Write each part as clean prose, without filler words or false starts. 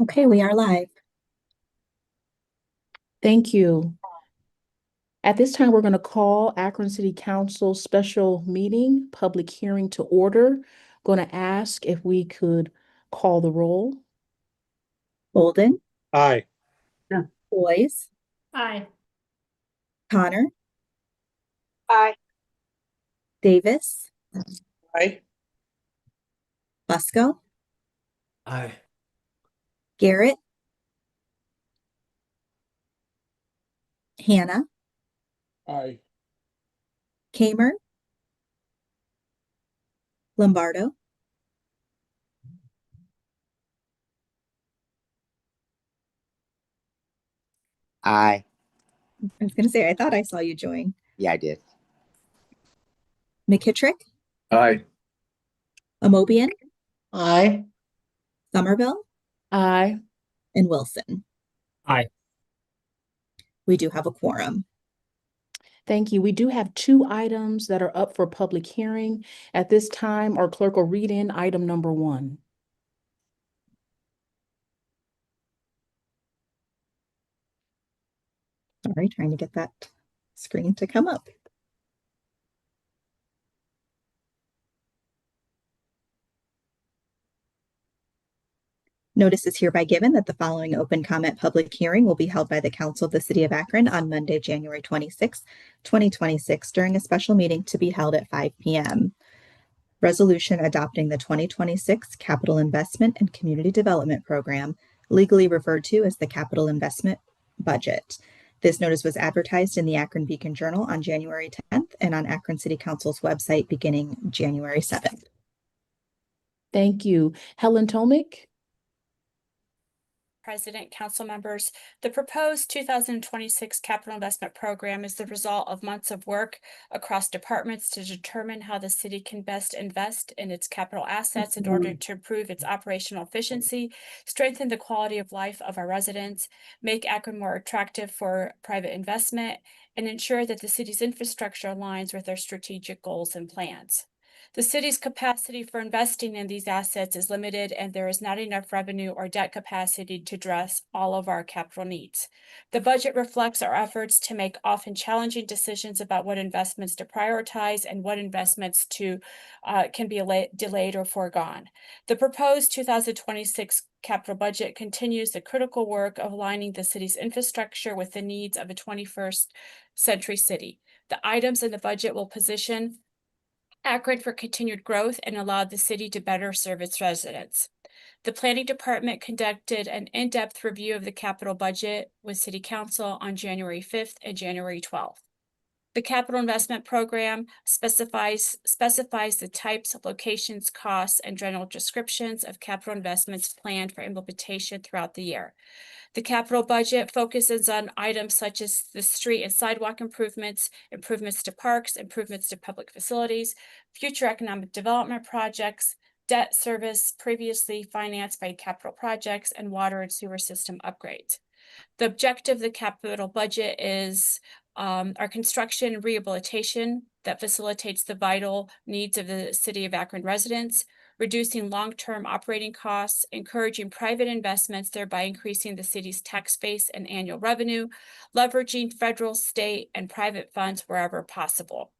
Okay, we are live. Thank you. At this time, we're going to call Akron City Council special meeting, public hearing to order. Going to ask if we could call the roll. Bolden, Aye. Boys, Aye. Connor, Aye. Davis, Aye. Busco, Aye. Garrett, Hannah, Aye. Kamer, Lombardo, Aye. I was going to say, I thought I saw you join. Yeah, I did. McKittrick, Aye. Amobian, Aye. Somerville, Aye. and Wilson. Aye. We do have a quorum. Thank you. We do have two items that are up for public hearing. At this time, our clerk will read in item number 1. Sorry, trying to get that screen to come up. Notice is hereby given that the following open comment public hearing will be held by the Council of the City of Akron on Monday, January 26, 2026, during a special meeting to be held at 5 p.m. Resolution adopting the 2026 Capital Investment and Community Development Program, legally referred to as the Capital Investment Budget. This notice was advertised in the Akron Beacon Journal on January 10th and on Akron City Council's website beginning January 7th. Thank you. Helen Tomic. President, council members, the proposed 2026 capital investment program is the result of months of work across departments to determine how the city can best invest in its capital assets in order to improve its operational efficiency, strengthen the quality of life of our residents, make Akron more attractive for private investment, and ensure that the city's infrastructure aligns with our strategic goals and plans. The city's capacity for investing in these assets is limited, and there is not enough revenue or debt capacity to address all of our capital needs. The budget reflects our efforts to make often challenging decisions about what investments to prioritize and what investments can be delayed or foregone. The proposed 2026 capital budget continues the critical work of aligning the city's infrastructure with the needs of a 21st century city. The items in the budget will position Akron for continued growth and allowed the city to better serve its residents. The planning department conducted an in-depth review of the capital budget with City Council on January 5th and January 12th. The capital investment program specifies the types, locations, costs, and general descriptions of capital investments planned for implementation throughout the year. The capital budget focuses on items such as the street and sidewalk improvements, improvements to parks, improvements to public facilities, future economic development projects, debt service previously financed by capital projects, and water and sewer system upgrades. The objective of the capital budget is our construction and rehabilitation that facilitates the vital needs of the city of Akron residents, reducing long-term operating costs, encouraging private investments, thereby increasing the city's tax base and annual revenue, leveraging federal, state, and private funds wherever possible.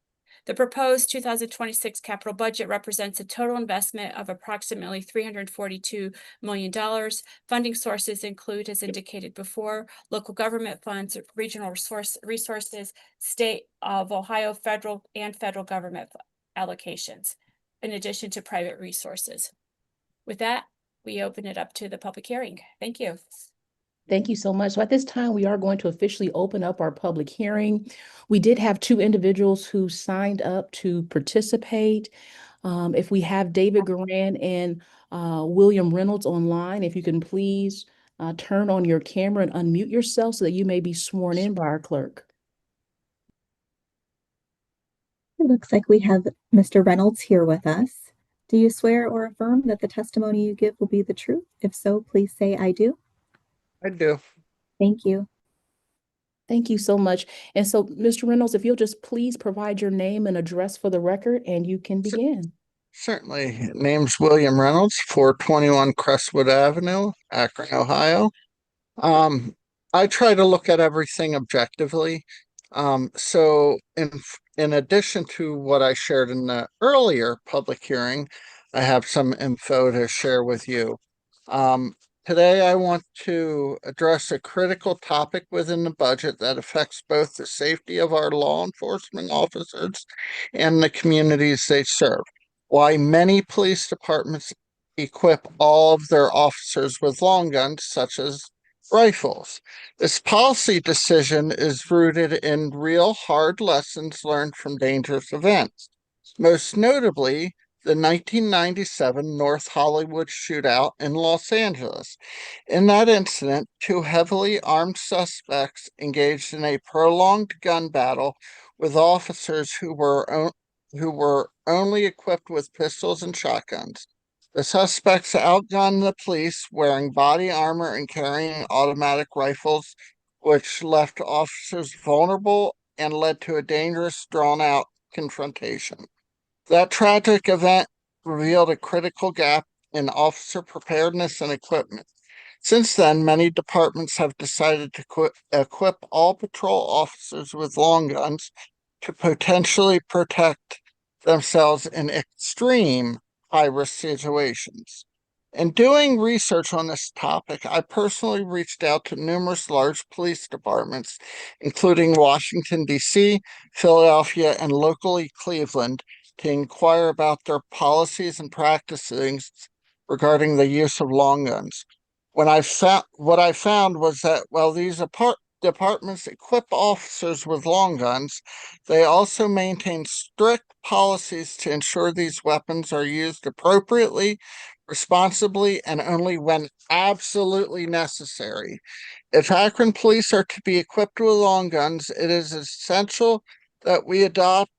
The proposed 2026 capital budget represents a total investment of approximately $342 million. Funding sources include, as indicated before, local government funds, regional resources, state of Ohio, federal government allocations, in addition to private resources. With that, we open it up to the public hearing. Thank you. Thank you so much. So at this time, we are going to officially open up our public hearing. We did have two individuals who signed up to participate. If we have David Garan and William Reynolds online, if you can please turn on your camera and unmute yourself so that you may be sworn in by our clerk. It looks like we have Mr. Reynolds here with us. Do you swear or affirm that the testimony you give will be the truth? If so, please say I do. I do. Thank you. Thank you so much. And so, Mr. Reynolds, if you'll just please provide your name and address for the record, and you can begin. Certainly. Name's William Reynolds, 421 Crestwood Avenue, Akron, Ohio. Um, I try to look at everything objectively. So in addition to what I shared in the earlier public hearing, I have some info to share with you. Um, Today I want to address a critical topic within the budget that affects both the safety of our law enforcement officers and the communities they serve. Why many police departments equip all of their officers with long guns, such as rifles. This policy decision is rooted in real hard lessons learned from dangerous events, most notably the 1997 North Hollywood shootout in Los Angeles. In that incident, two heavily armed suspects engaged in a prolonged gun battle with officers who were only equipped with pistols and shotguns. The suspects outgunned the police wearing body armor and carrying automatic rifles, which left officers vulnerable and led to a dangerous, drawn-out confrontation. That tragic event revealed a critical gap in officer preparedness and equipment. Since then, many departments have decided to equip all patrol officers with long guns to potentially protect themselves in extreme high risk situations. In doing research on this topic, I personally reached out to numerous large police departments, including Washington, D.C., Philadelphia, and locally Cleveland, to inquire about their policies and practices regarding the use of long guns. What I found was that while these departments equip officers with long guns, they also maintain strict policies to ensure these weapons are used appropriately, responsibly, and only when absolutely necessary. If Akron police are to be equipped with long guns, it is essential that we adopt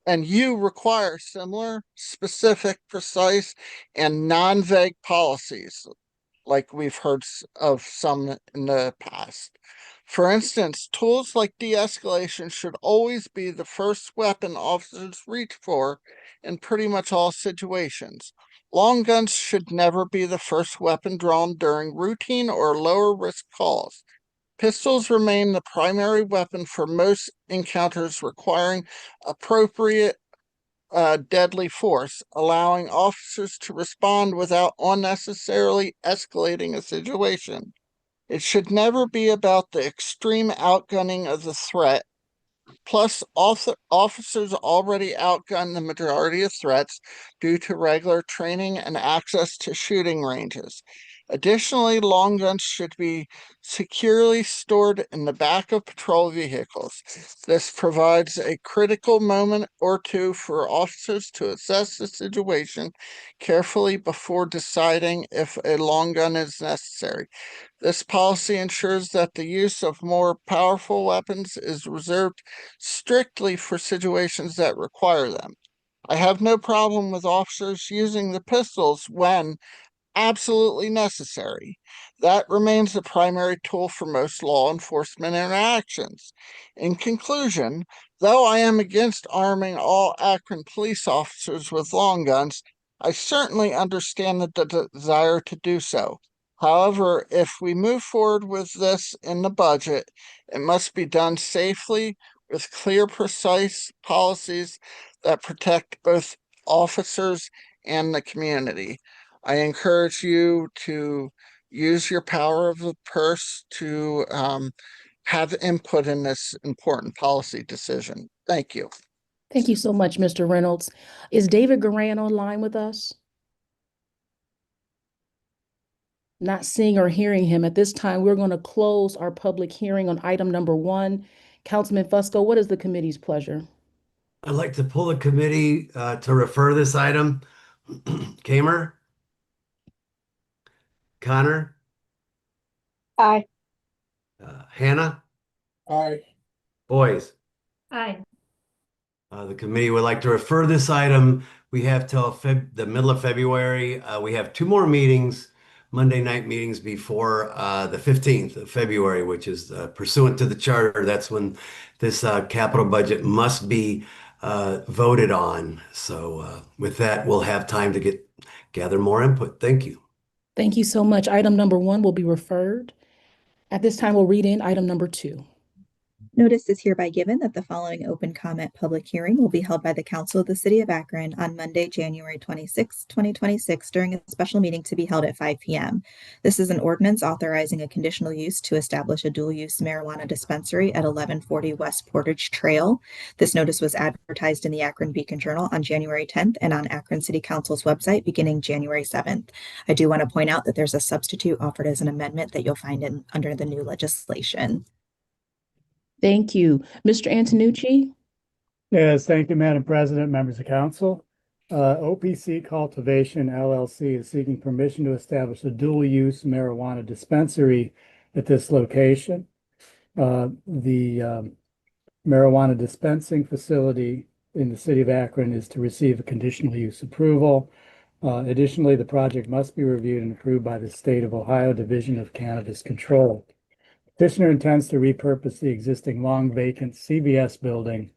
and you require similar, specific, precise, and non vague policies like we've heard of some in the past. For instance, tools like de escalation should always be the first weapon officers reach for in pretty much all situations. Long guns should never be the first weapon drawn during routine or lower risk calls. Pistols remain the primary weapon for most encounters requiring appropriate deadly force, allowing officers to respond without unnecessarily escalating a situation. It should never be about the extreme outgunning of the threat. Plus, officers already outgun the majority of threats due to regular training and access to shooting ranges. Additionally, long guns should be securely stored in the back of patrol vehicles. This provides a critical moment or two for officers to assess the situation carefully before deciding if a long gun is necessary. This policy ensures that the use of more powerful weapons is reserved strictly for situations that require them. I have no problem with officers using the pistols when absolutely necessary. That remains the primary tool for most law enforcement interactions. In conclusion, though I am against arming all Akron police officers with long guns, I certainly understand the desire to do so. However, if we move forward with this in the budget, it must be done safely with clear, precise policies that protect both officers and the community. I encourage you to use your power of the purse to have input in this important policy decision. Thank you. Thank you so much, Mr. Reynolds. Is David Garan online with us? Not seeing or hearing him at this time, we're going to close our public hearing on item number 1. Councilman Fusco, what is the committee's pleasure? I'd like to pull the committee to refer this item. Kamer? Connor? Aye. Hannah? Aye. Boys? Aye. The committee would like to refer this item. We have till the middle of February. We have 2 more meetings, Monday night meetings before the 15th of February, which is pursuant to the charter. That's when this capital budget must be voted on. So with that, we'll have time to gather more input. Thank you. Thank you so much. Item number 1 will be referred. At this time, we'll read in item number 2. Notice is hereby given that the following open comment public hearing will be held by the Council of the City of Akron on Monday, January 26, 2026, during a special meeting to be held at 5 p.m. This is an ordinance authorizing a conditional use to establish a dual-use marijuana dispensary at 1140 West Portage Trail. This notice was advertised in the Akron Beacon Journal on January 10th and on Akron City Council's website beginning January 7th. I do want to point out that there's a substitute offered as an amendment that you'll find under the new legislation. Thank you. Mr. Antonucci? Yes, thank you, Madam President, members of council. OPC Cultivation LLC is seeking permission to establish a dual-use marijuana dispensary at this location. The marijuana dispensing facility in the city of Akron is to receive a conditional use approval. Additionally, the project must be reviewed and approved by the State of Ohio Division of Cannabis Control. Petitioner intends to repurpose the existing long vacant CVS building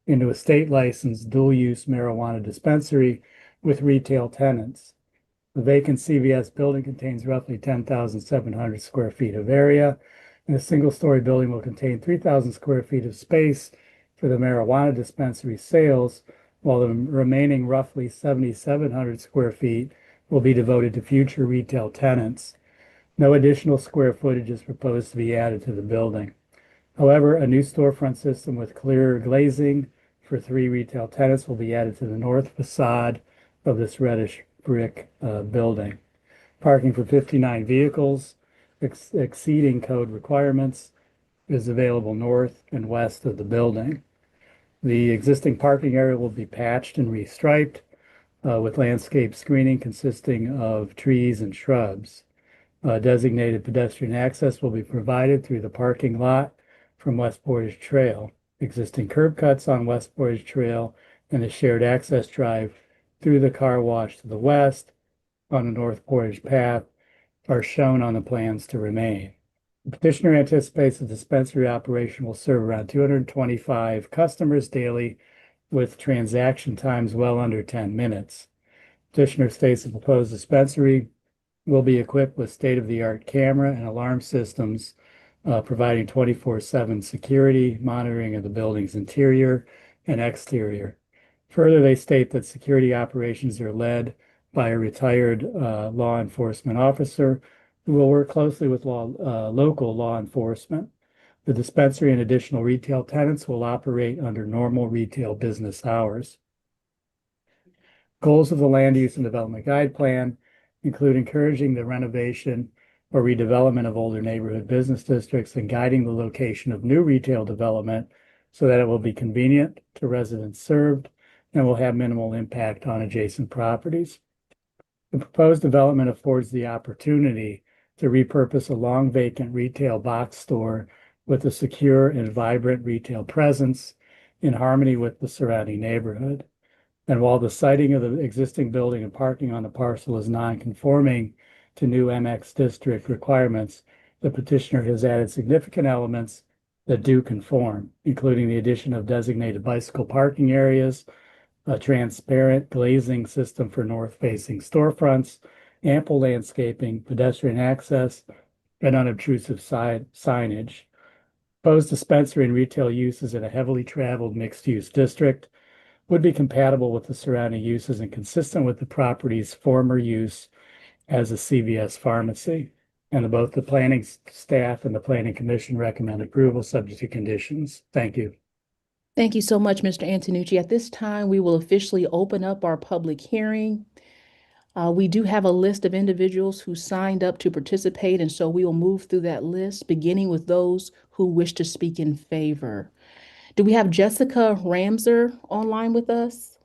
into a state licensed dual-use marijuana dispensary with retail tenants. The vacant CVS building contains roughly 10,700 square feet of area, and a single-story building will contain 3,000 square feet of space for the marijuana dispensary sales, while the remaining roughly 7,700 square feet will be devoted to future retail tenants. No additional square footage is proposed to be added to the building. However, a new storefront system with clear glazing for 3 retail tenants will be added to the north facade of this reddish brick building. Parking for 59 vehicles exceeding code requirements is available north and west of the building. The existing parking area will be patched and restriped with landscape screening consisting of trees and shrubs. Designated pedestrian access will be provided through the parking lot from West Portage Trail. Existing curb cuts on West Portage Trail and a shared access drive through the car wash to the west on the North Portage path are shown on the plans to remain. The petitioner anticipates the dispensary operation will serve around 225 customers daily with transaction times well under 10 minutes. Petitioner states the proposed dispensary will be equipped with state-of-the-art camera and alarm systems, providing 24/7 security, monitoring of the building's interior and exterior. Further, they state that security operations are led by a retired law enforcement officer who will work closely with local law enforcement. The dispensary and additional retail tenants will operate under normal retail business hours. Goals of the Land Use and Development Guide Plan include encouraging the renovation or redevelopment of older neighborhood business districts and guiding the location of new retail development so that it will be convenient to residents served and will have minimal impact on adjacent properties. The proposed development affords the opportunity to repurpose a long vacant retail box store with a secure and vibrant retail presence in harmony with the surrounding neighborhood. And while the siting of the existing building and parking on the parcel is non-conforming to new MX district requirements, the petitioner has added significant elements that do conform, including the addition of designated bicycle parking areas, a transparent glazing system for north-facing storefronts, ample landscaping, pedestrian access, and unobtrusive signage. Proposed dispensary and retail uses in a heavily traveled mixed-use district would be compatible with the surrounding uses and consistent with the property's former use as a CVS pharmacy. And both the planning staff and the planning commission recommend approval subject to conditions. Thank you. Thank you so much, Mr. Antonucci. At this time, we will officially open up our public hearing. We do have a list of individuals who signed up to participate, and so we will move through that list, beginning with those who wish to speak in favor. Do we have Jessica Ramser online with us?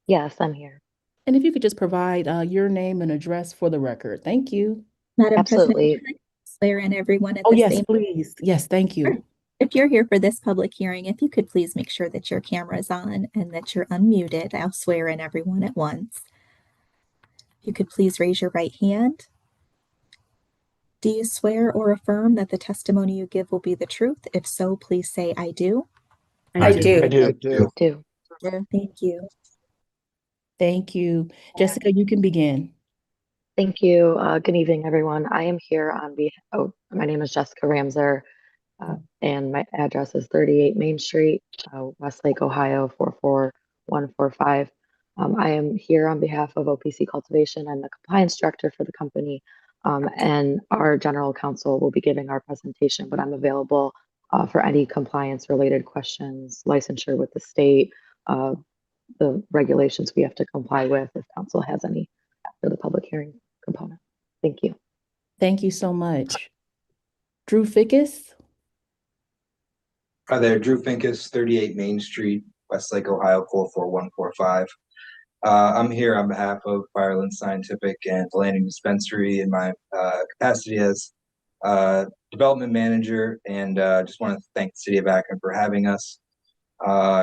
Yes, I'm here. And if you could just provide your name and address for the record. Thank you. Madam Absolutely. President, can I swear in everyone at Oh, the yes, same please. Yes, thank you. If you're here for this public hearing, if you could please make sure that your camera is on and that you're unmuted, I'll swear in everyone at once. If you could please raise your right hand. Do you swear or affirm that the testimony you give will be the truth? If so, please say I do. I do. I do. Do. Thank you. Thank you. Jessica, you can begin. Thank you. Good evening, everyone. I am here on behalf, my name is Jessica Ramser, and my address is 38 Main Street, Westlake, Ohio, 44145. I am here on behalf of OPC Cultivation. I'm the compliance director for the company, and our general counsel will be giving our presentation, but I'm available for any compliance related questions, licensure with the state, the regulations we have to comply with if council has any after the public hearing component. Thank you. Thank you so much. Drew Fickus? Hi there, Drew Finkus, 38 Main Street, Westlake, Ohio, 44145. I'm here on behalf of Fireland Scientific and the Landing Dispensary in my capacity as development manager, and just want to thank the City of Akron for having us.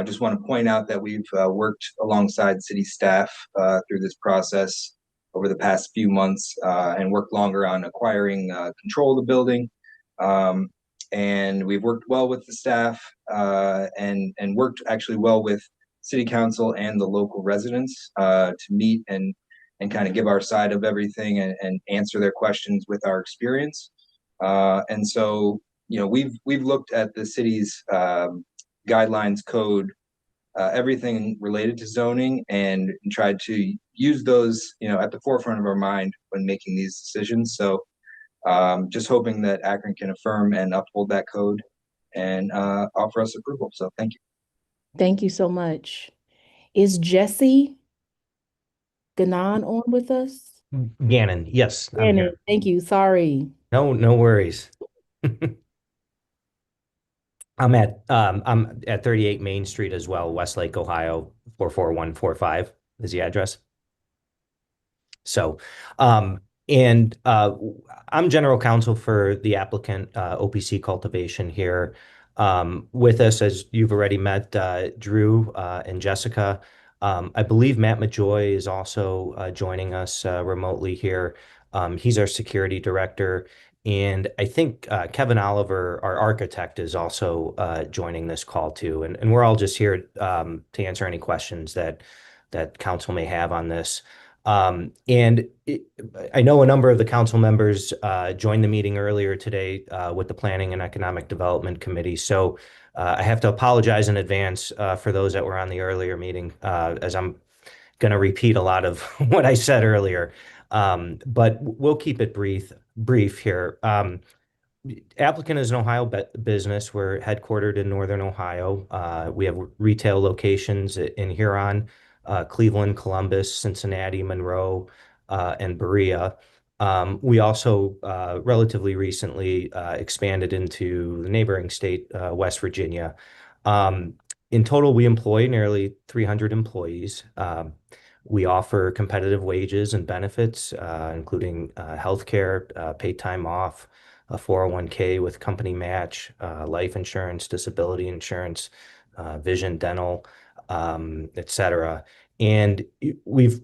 Just want to point out that we've worked alongside city staff through this process over the past few months and worked longer on acquiring control of the building. And we've worked well with the staff and worked actually well with city council and the local residents to meet and kind of give our side of everything and answer their questions with our experience. And so, you know, we've looked at the city's guidelines, code, everything related to zoning, and tried to use those, you know, at the forefront of our mind when making these decisions. So just hoping that Akron can affirm and uphold that code and offer us approval. So thank you. Thank you so much. Is Jesse Ganon on with us? Gannon, yes, I'm Gannon, here. thank you. Sorry. No worries. I'm at 38 Main Street as well, Westlake, Ohio, 44145 is the address. So, and I'm general counsel for the applicant, OPC Cultivation here. With us, as you've already met, Drew and Jessica. I believe Matt Majoy is also joining us remotely here. He's our security director. And I think Kevin Oliver, our architect, is also joining this call too. And we're all just here to answer any questions that council may have on this. I know a number of the council members joined the meeting earlier today with the Planning and Economic Development Committee. So I have to apologize in advance for those that were on the earlier meeting, as I'm going to repeat a lot of what I said earlier. But we'll keep it brief here. Applicant is an Ohio business. We're headquartered in Northern Ohio. We have retail locations in Huron, Cleveland, Columbus, Cincinnati, Monroe, and Berea. We also relatively recently expanded into the neighboring state, West Virginia. In total, we employ nearly 300 employees. We offer competitive wages and benefits, including healthcare, paid time off, a 401k with company match, life insurance, disability insurance, vision, dental, et cetera. And we've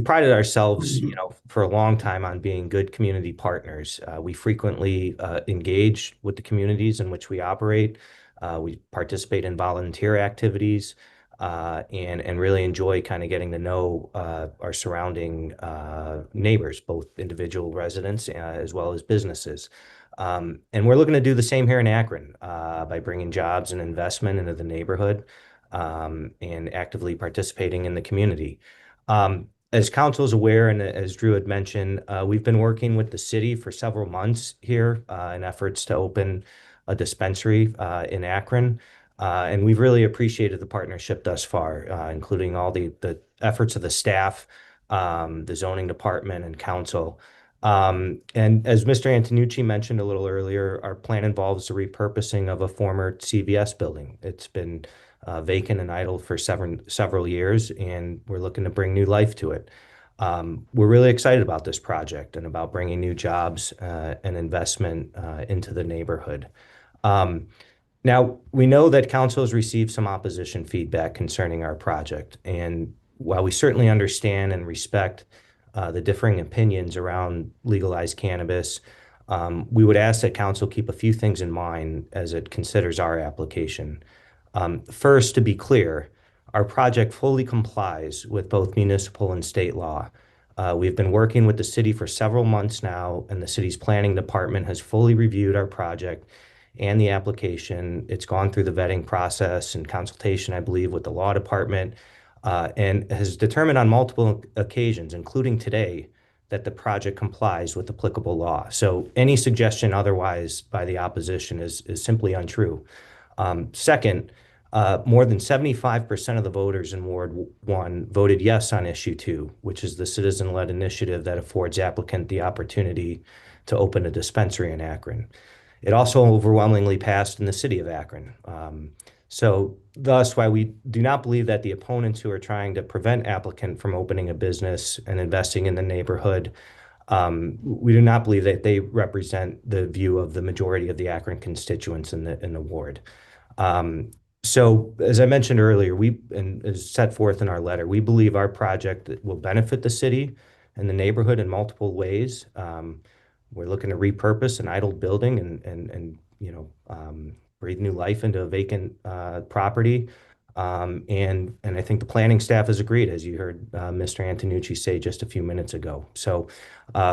prided ourselves, you know, for a long time on being good community partners. We frequently engage with the communities in which we operate. We participate in volunteer activities. And really enjoy kind of getting to know our surrounding neighbors, both individual residents as well as businesses. And we're looking to do the same here in Akron by bringing jobs and investment into the neighborhood and actively participating in the community. As council is aware, and as Drew had mentioned, we've been working with the city for several months here in efforts to open a dispensary in Akron. And we've really appreciated the partnership thus far, including all the efforts of the staff, the zoning department, and council. And as Mr. Antonucci mentioned a little earlier, our plan involves the repurposing of a former CVS building. It's been vacant and idle for several years, and we're looking to bring new life to it. We're really excited about this project and about bringing new jobs and investment into the neighborhood. Now, we know that council has received some opposition feedback concerning our project, and while we certainly understand and respect the differing opinions around legalized cannabis, we would ask that council keep a few things in mind as it considers our application. First, to be clear, our project fully complies with both municipal and state law. We've been working with the city for several months now, and the city's planning department has fully reviewed our project and the application. It's gone through the vetting process and consultation, I believe, with the law department, and has determined on multiple occasions, including today, that the project complies with applicable law. So any suggestion otherwise by the opposition is simply untrue. Second, more than 75% of the voters in Ward 1 voted yes on issue 2, which is the citizen-led initiative that affords applicant the opportunity to open a dispensary in Akron. It also overwhelmingly passed in the city of Akron. So thus, while we do not believe that the opponents who are trying to prevent applicant from opening a business and investing in the neighborhood, we do not believe that they represent the view of the majority of the Akron constituents in the ward. So as I mentioned earlier, and as set forth in our letter, we believe our project will benefit the city and the neighborhood in multiple ways. We're looking to repurpose an idle building and breathe new life into a vacant property. And I think the planning staff has agreed, as you heard Mr. Antonucci say just a few minutes ago. So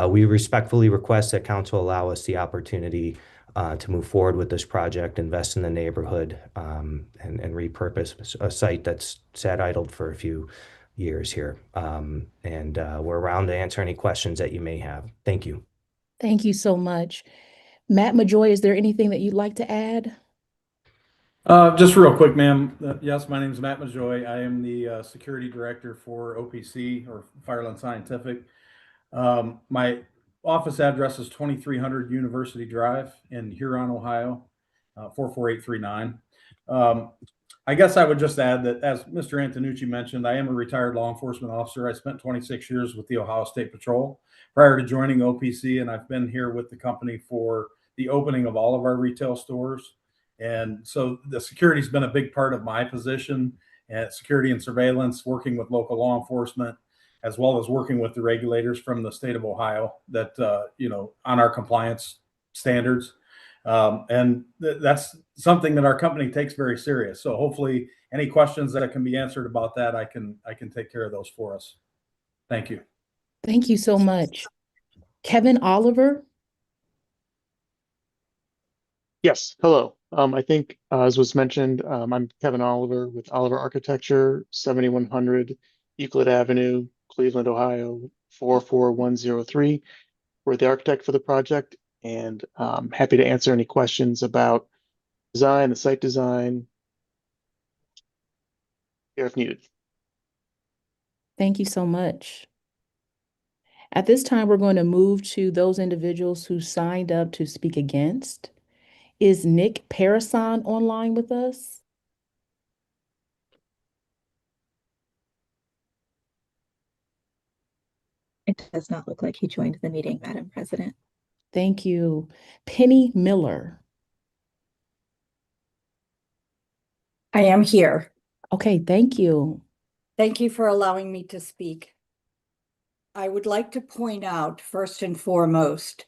we respectfully request that council allow us the opportunity to move forward with this project, invest in the neighborhood, and repurpose a site that's sat idled for a few years here. And we're around to answer any questions that you may have. Thank you. Thank you so much. Matt Majoy, is there anything that you'd like to add? Just real quick, ma'am. Yes, my name is Matt Majoy. I am the security director for OPC, or Fireland Scientific. My office address is 2300 University Drive in Huron, Ohio, 44839. I guess I would just add that, as Mr. Antonucci mentioned, I am a retired law enforcement officer. I spent 26 years with the Ohio State Patrol prior to joining OPC, and I've been here with the company for the opening of all of our retail stores. And so the security has been a big part of my position, and security and surveillance, working with local law enforcement, as well as working with the regulators from the state of Ohio that, on our compliance standards. And that's something that our company takes very serious. So hopefully any questions that can be answered about that, I can take care of those for us. Thank you. Thank you so much. Kevin Oliver? Yes, hello. I think, as was mentioned, I'm Kevin Oliver with Oliver Architecture, 7100 Euclid Avenue, Cleveland, Ohio, 44103. We're the architect for the project, and happy to answer any questions about design, the site design, here if needed. Thank you so much. At this time, we're going to move to those individuals who signed up to speak against. Is Nick Parason online with us? It does not look like he joined the meeting, Madam President. Thank you. Penny Miller. I am here. Okay, thank you. Thank you for allowing me to speak. I would like to point out, first and foremost,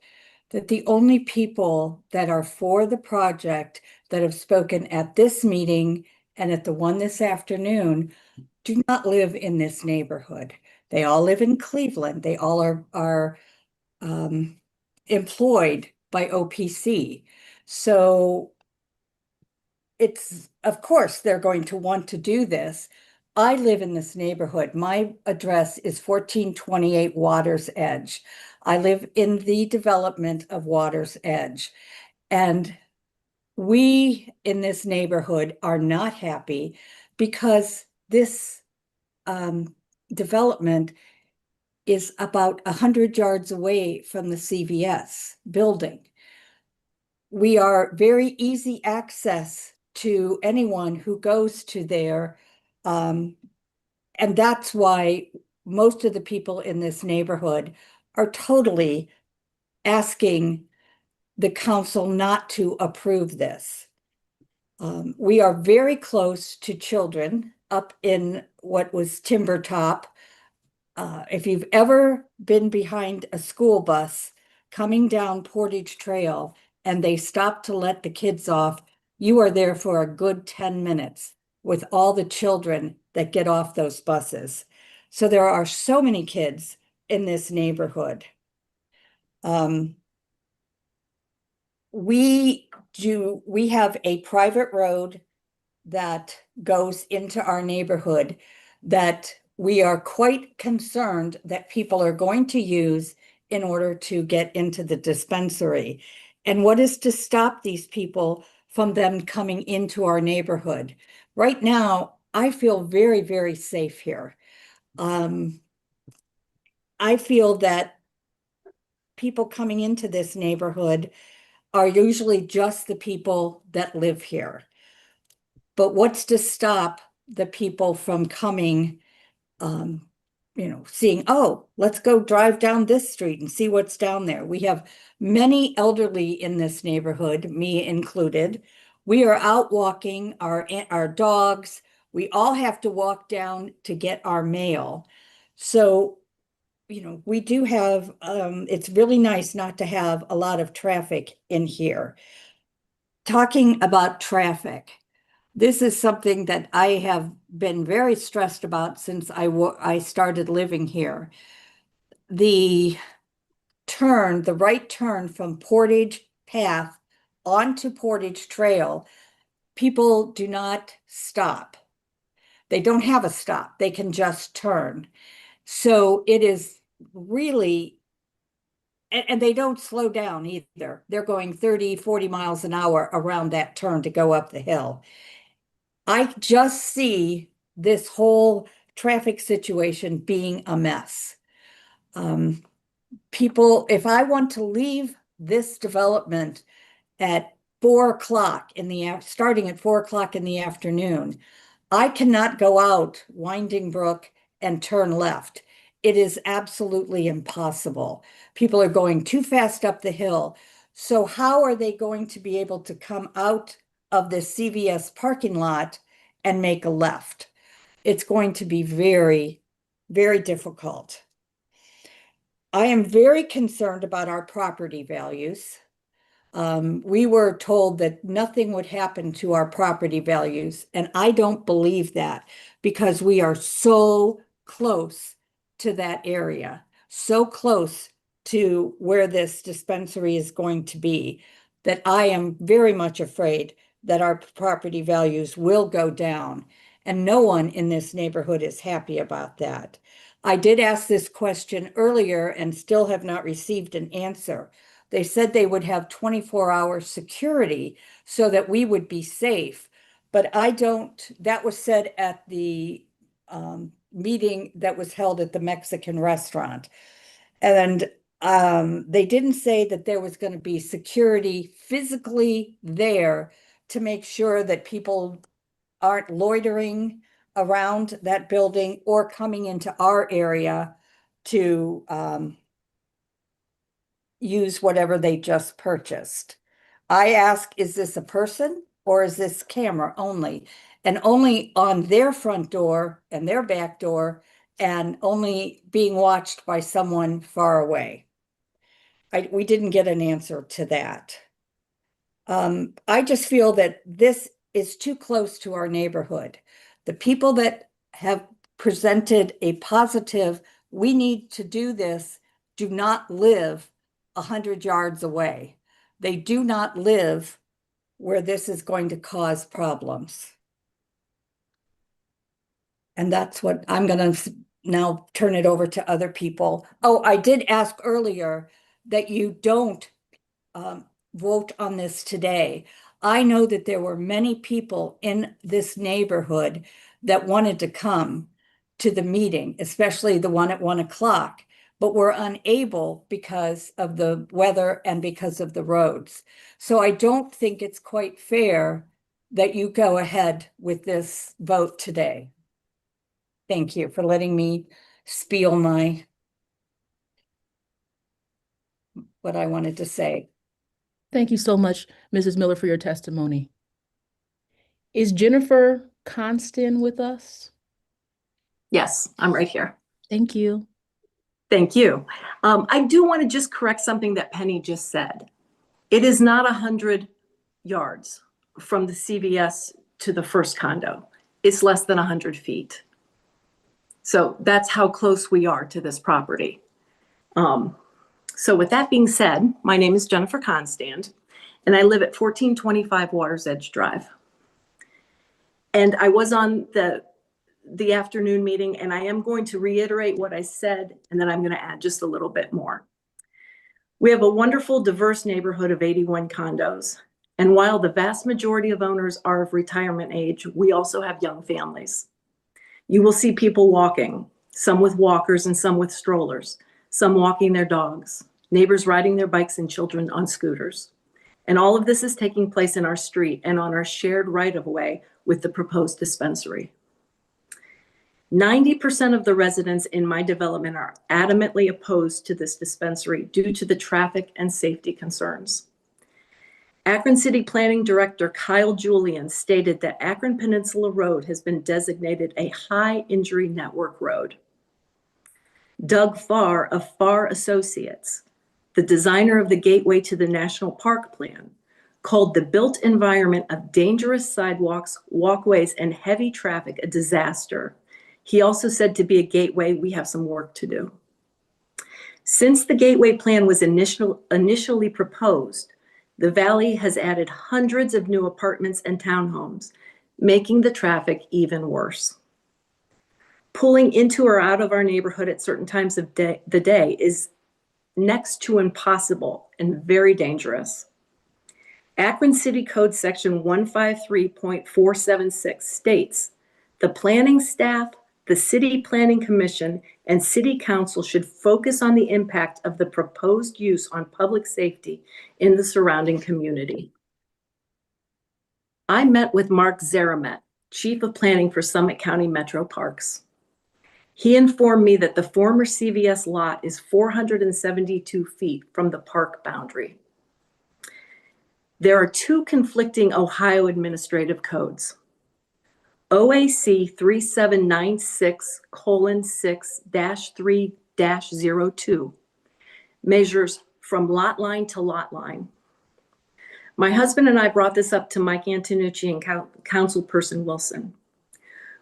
that the only people that are for the project that have spoken at this meeting and at the one this afternoon do not live in this neighborhood. They all live in Cleveland. They all are employed by OPC. So of course, they're going to want to do this. I live in this neighborhood. My address is 1428 Waters Edge. I live in the development of Waters Edge. And we in this neighborhood are not happy because this development is about 100 yards away from the CVS building. We are very easy access to anyone who goes to there. And that's why most of the people in this neighborhood are totally asking the council not to approve this. We are very close to children up in what was Timber Top. If you've ever been behind a school bus coming down Portage Trail and they stop to let the kids off, you are there for a good 10 minutes with all the children that get off those buses. So there are so many kids in this neighborhood. We have a private road that goes into our neighborhood that we are quite concerned that people are going to use in order to get into the dispensary. And what is to stop these people from them coming into our neighborhood? Right now, I feel very, very safe here. I feel that people coming into this neighborhood are usually just the people that live here. But what's to stop the people from coming, seeing, oh, let's go drive down this street and see what's down there. We have many elderly in this neighborhood, me included. We are out walking our dogs. We all have to walk down to get our mail. So, we do have, it's really nice not to have a lot of traffic in here. Talking about traffic, this is something that I have been very stressed about since I started living here. The right turn from Portage Path onto Portage Trail, people do not stop. They don't have a stop. They can just turn. So it is really, and they don't slow down either. They're going 30, 40 miles an hour around that turn to go up the hill. I just see this whole traffic situation being a mess. People, if I want to leave this development at 4 o'clock starting at 4 o'clock in the afternoon, I cannot go out Winding Brook and turn left. It is absolutely impossible. People are going too fast up the hill. So how are they going to be able to come out of the CVS parking lot and make a left? It's going to be very, very difficult. I am very concerned about our property values. We were told that nothing would happen to our property values, and I don't believe that because we are so close to that area, so close to where this dispensary is going to be, that I am very much afraid that our property values will go down, and no one in this neighborhood is happy about that. I did ask this question earlier and still have not received an answer. They said they would have 24-hour security so that we would be safe. But that was said at the meeting that was held at the Mexican restaurant. And they didn't say that there was going to be security physically there to make sure that people aren't loitering around that building or coming into our area to use whatever they just purchased. I ask, is this a person or is this camera only? And only on their front door and their back door and only being watched by someone far away. We didn't get an answer to that. I just feel that this is too close to our neighborhood. The people that have presented a positive, we need to do this, do not live 100 yards away. They do not live where this is going to cause problems. And that's what I'm going to now turn it over to other people. Oh, I did ask earlier that you don't vote on this today. I know that there were many people in this neighborhood that wanted to come to the meeting, especially the one at 1 o'clock, but were unable because of the weather and because of the roads. So I don't think it's quite fair that you go ahead with this vote today. Thank you for letting me spiel what I wanted to say. Thank you so much, Mrs. Miller, for your testimony. Is Jennifer Constan with us? Yes, I'm right here. Thank you. Thank you. I do want to just correct something that Penny just said. It is not 100 yards from the CVS to the first condo. It's less than 100 feet. So that's how close we are to this property. So with that being said, my name is Jennifer Constand, and I live at 1425 Waters Edge Drive. And I was on the afternoon meeting, and I am going to reiterate what I said, and then I'm going to add just a little bit more. We have a wonderful, diverse neighborhood of 81 condos. And while the vast majority of owners are of retirement age, we also have young families. You will see people walking, some with walkers and some with strollers, some walking their dogs, neighbors riding their bikes and children on scooters. And all of this is taking place in our street and on our shared right-of-way with the proposed dispensary. 90% of the residents in my development are adamantly opposed to this dispensary due to the traffic and safety concerns. Akron City Planning Director Kyle Julian stated that Akron Peninsula Road has been designated a high injury network road. Doug Farr of Farr Associates, the designer of the gateway to the National Park Plan, called the built environment of dangerous sidewalks, walkways, and heavy traffic a disaster. He also said to be a gateway, we have some work to do. Since the gateway plan was initially proposed, the Valley has added hundreds of new apartments and townhomes, making the traffic even worse. Pulling into or out of our neighborhood at certain times of the day is next to impossible and very dangerous. Akron City Code Section 153.476 states, the planning staff, the City Planning Commission, and City Council should focus on the impact of the proposed use on public safety in the surrounding community. I met with Mark Zaramet, Chief of Planning for Summit County Metro Parks. He informed me that the former CVS lot is 472 feet from the park boundary. There are two conflicting Ohio administrative codes. OAC 3796:6-3-02 measures from lot line to lot line. My husband and I brought this up to Mike Antonucci and Councilperson Wilson.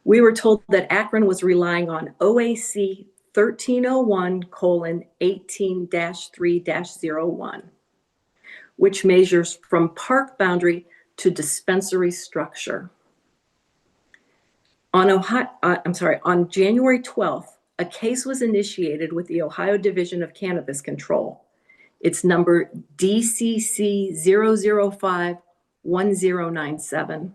We were told that Akron was relying on OAC 1301:18-3-01, which measures from park boundary to dispensary structure. On January 12th, a case was initiated with the Ohio Division of Cannabis Control. It's number DCC 0051097,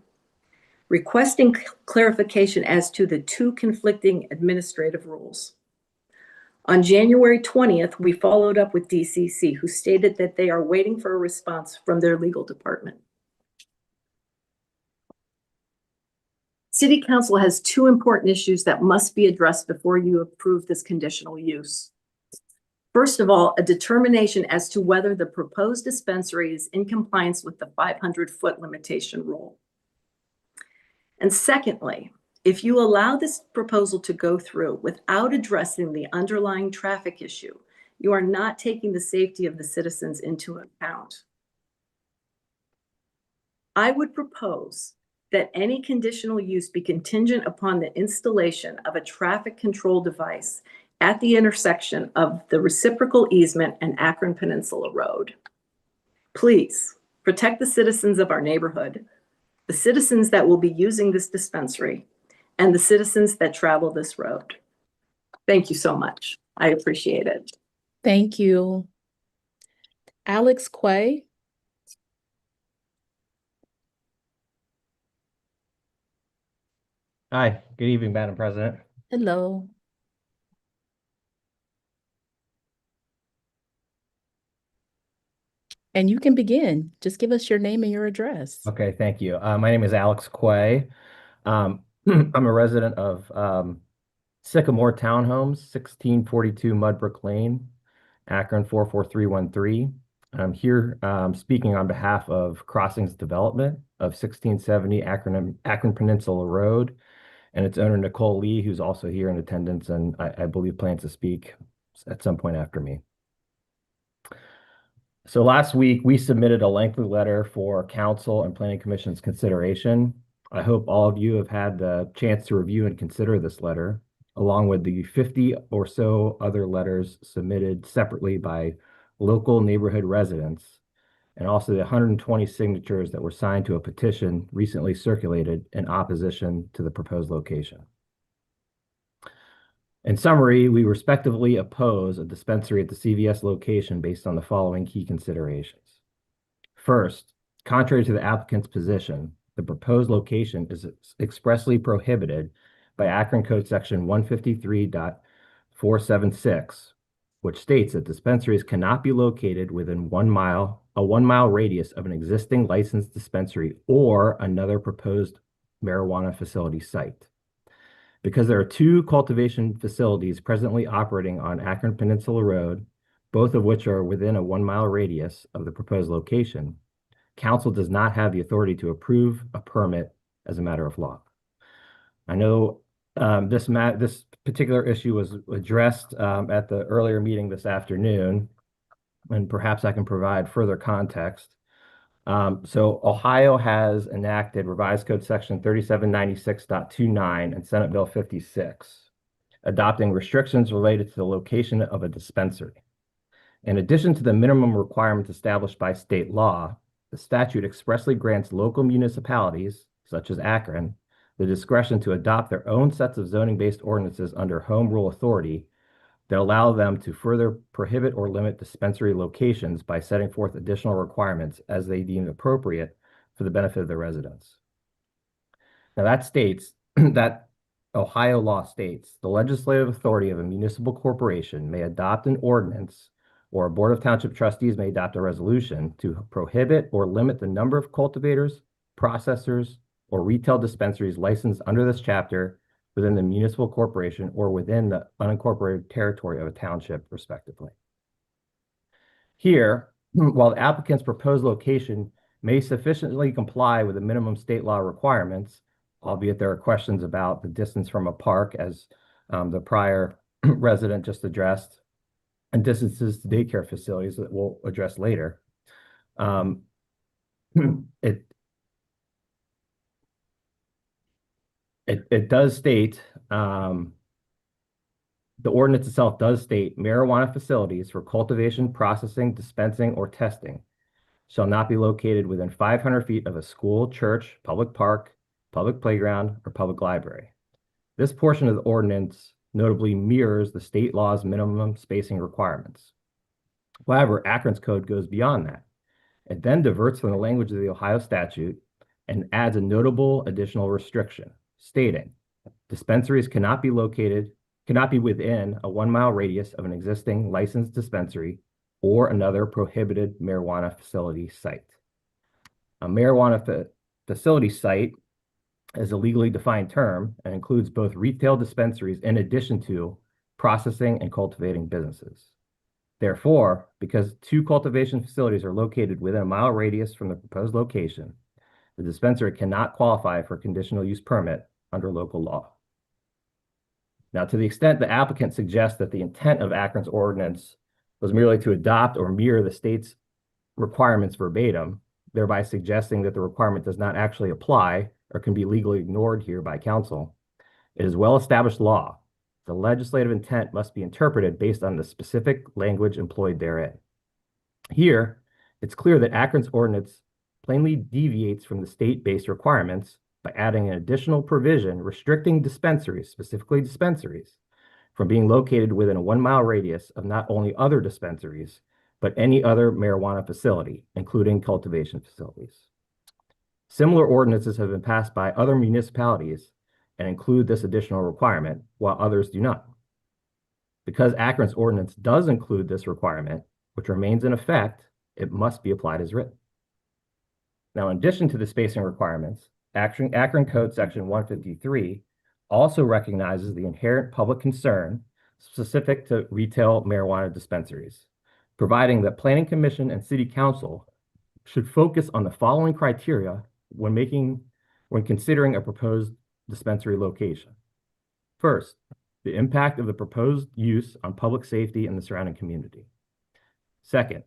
requesting clarification as to the two conflicting administrative rules. On January 20th, we followed up with DCC, who stated that they are waiting for a response from their legal department. City Council has two important issues that must be addressed before you approve this conditional use. First of all, a determination as to whether the proposed dispensary is in compliance with the 500-foot limitation rule. And secondly, if you allow this proposal to go through without addressing the underlying traffic issue, you are not taking the safety of the citizens into account. I would propose that any conditional use be contingent upon the installation of a traffic control device at the intersection of the reciprocal easement and Akron Peninsula Road. Please protect the citizens of our neighborhood, the citizens that will be using this dispensary, and the citizens that travel this road. Thank you so much. I appreciate it. Thank you. Alex Quay. Hi, good evening, Madam President. Hello. And you can begin. Just give us your name and your address. Okay, thank you. My name is Alex Quay. I'm a resident of Sycamore Townhomes, 1642 Mudbrook Lane, Akron 44313. I'm here speaking on behalf of Crossings Development of 1670 Akron Peninsula Road, and its owner, Nicole Lee, who's also here in attendance and I believe plans to speak at some point after me. So last week, we submitted a lengthy letter for council and planning commission's consideration. I hope all of you have had the chance to review and consider this letter, along with the 50 or so other letters submitted separately by local neighborhood residents, and also the 120 signatures that were signed to a petition recently circulated in opposition to the proposed location. In summary, we respectively oppose a dispensary at the CVS location based on the following key considerations. First, contrary to the applicant's position, the proposed location is expressly prohibited by Akron Code Section 153.476, which states that dispensaries cannot be located within a 1 mile radius of an existing licensed dispensary or another proposed marijuana facility site. Because there are 2 cultivation facilities presently operating on Akron Peninsula Road, both of which are within a 1 mile radius of the proposed location, council does not have the authority to approve a permit as a matter of law. I know this particular issue was addressed at the earlier meeting this afternoon, and perhaps I can provide further context. So Ohio has enacted Revised Code Section 3796.29 and Senate Bill 56, adopting restrictions related to the location of a dispensary. In addition to the minimum requirements established by state law, the statute expressly grants local municipalities, such as Akron, the discretion to adopt their own sets of zoning-based ordinances under home rule authority that allow them to further prohibit or limit dispensary locations by setting forth additional requirements as they deem appropriate for the benefit of the residents. Now that states that Ohio law states the legislative authority of a municipal corporation may adopt an ordinance, or a board of township trustees may adopt a resolution to prohibit or limit the number of cultivators, processors, or retail dispensaries licensed under this chapter within the municipal corporation or within the unincorporated territory of a township, respectively. Here, while the applicant's proposed location may sufficiently comply with the minimum state law requirements, albeit there are questions about the distance from a park, as the prior resident just addressed, and distances to daycare facilities that we'll address later. It does state, the ordinance itself does state marijuana facilities for cultivation, processing, dispensing, or testing shall not be located within 500 feet of a school, church, public park, public playground, or public library. This portion of the ordinance notably mirrors the state law's minimum spacing requirements. However, Akron's code goes beyond that. It then diverts from the language of the Ohio statute and adds a notable additional restriction, stating dispensaries cannot be within a 1 mile radius of an existing licensed dispensary or another prohibited marijuana facility site. A marijuana facility site is a legally defined term and includes both retail dispensaries in addition to processing and cultivating businesses. Therefore, because 2 cultivation facilities are located within a mile radius from the proposed location, the dispensary cannot qualify for a conditional use permit under local law. Now, to the extent the applicant suggests that the intent of Akron's ordinance was merely to adopt or mirror the state's requirements verbatim, thereby suggesting that the requirement does not actually apply or can be legally ignored here by council, it is well-established law. The legislative intent must be interpreted based on the specific language employed therein. Here, it's clear that Akron's ordinance plainly deviates from the state-based requirements by adding an additional provision restricting dispensaries, specifically dispensaries, from being located within a 1 mile radius of not only other dispensaries, but any other marijuana facility, including cultivation facilities. Similar ordinances have been passed by other municipalities and include this additional requirement, while others do not. Because Akron's ordinance does include this requirement, which remains in effect, it must be applied as written. Now, in addition to the spacing requirements, Akron Code Section 153 also recognizes the inherent public concern specific to retail marijuana dispensaries, providing that Planning Commission and City Council should focus on the following criteria when considering a proposed dispensary location. First, the impact of the proposed use on public safety and the surrounding community. Second,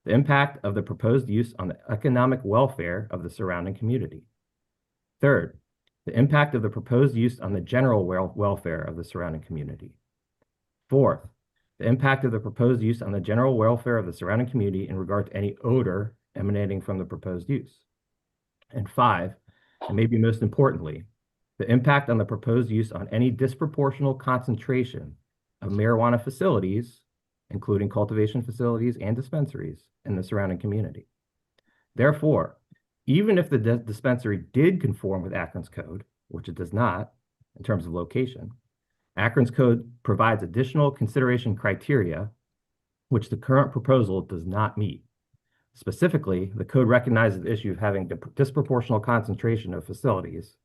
the impact of the proposed use on the economic welfare of the surrounding community. Third, the impact of the proposed use on the general welfare of the surrounding community. Fourth, the impact of the proposed use on the general welfare of the surrounding community in regard to any odor emanating from the proposed use. And five, and maybe most importantly, the impact on the proposed use on any disproportional concentration of marijuana facilities, including cultivation facilities and dispensaries in the surrounding community. Therefore, even if the dispensary did conform with Akron's code, which it does not in terms of location, Akron's code provides additional consideration criteria which the current proposal does not meet. Specifically, the code recognizes the issue of having disproportional concentration of facilities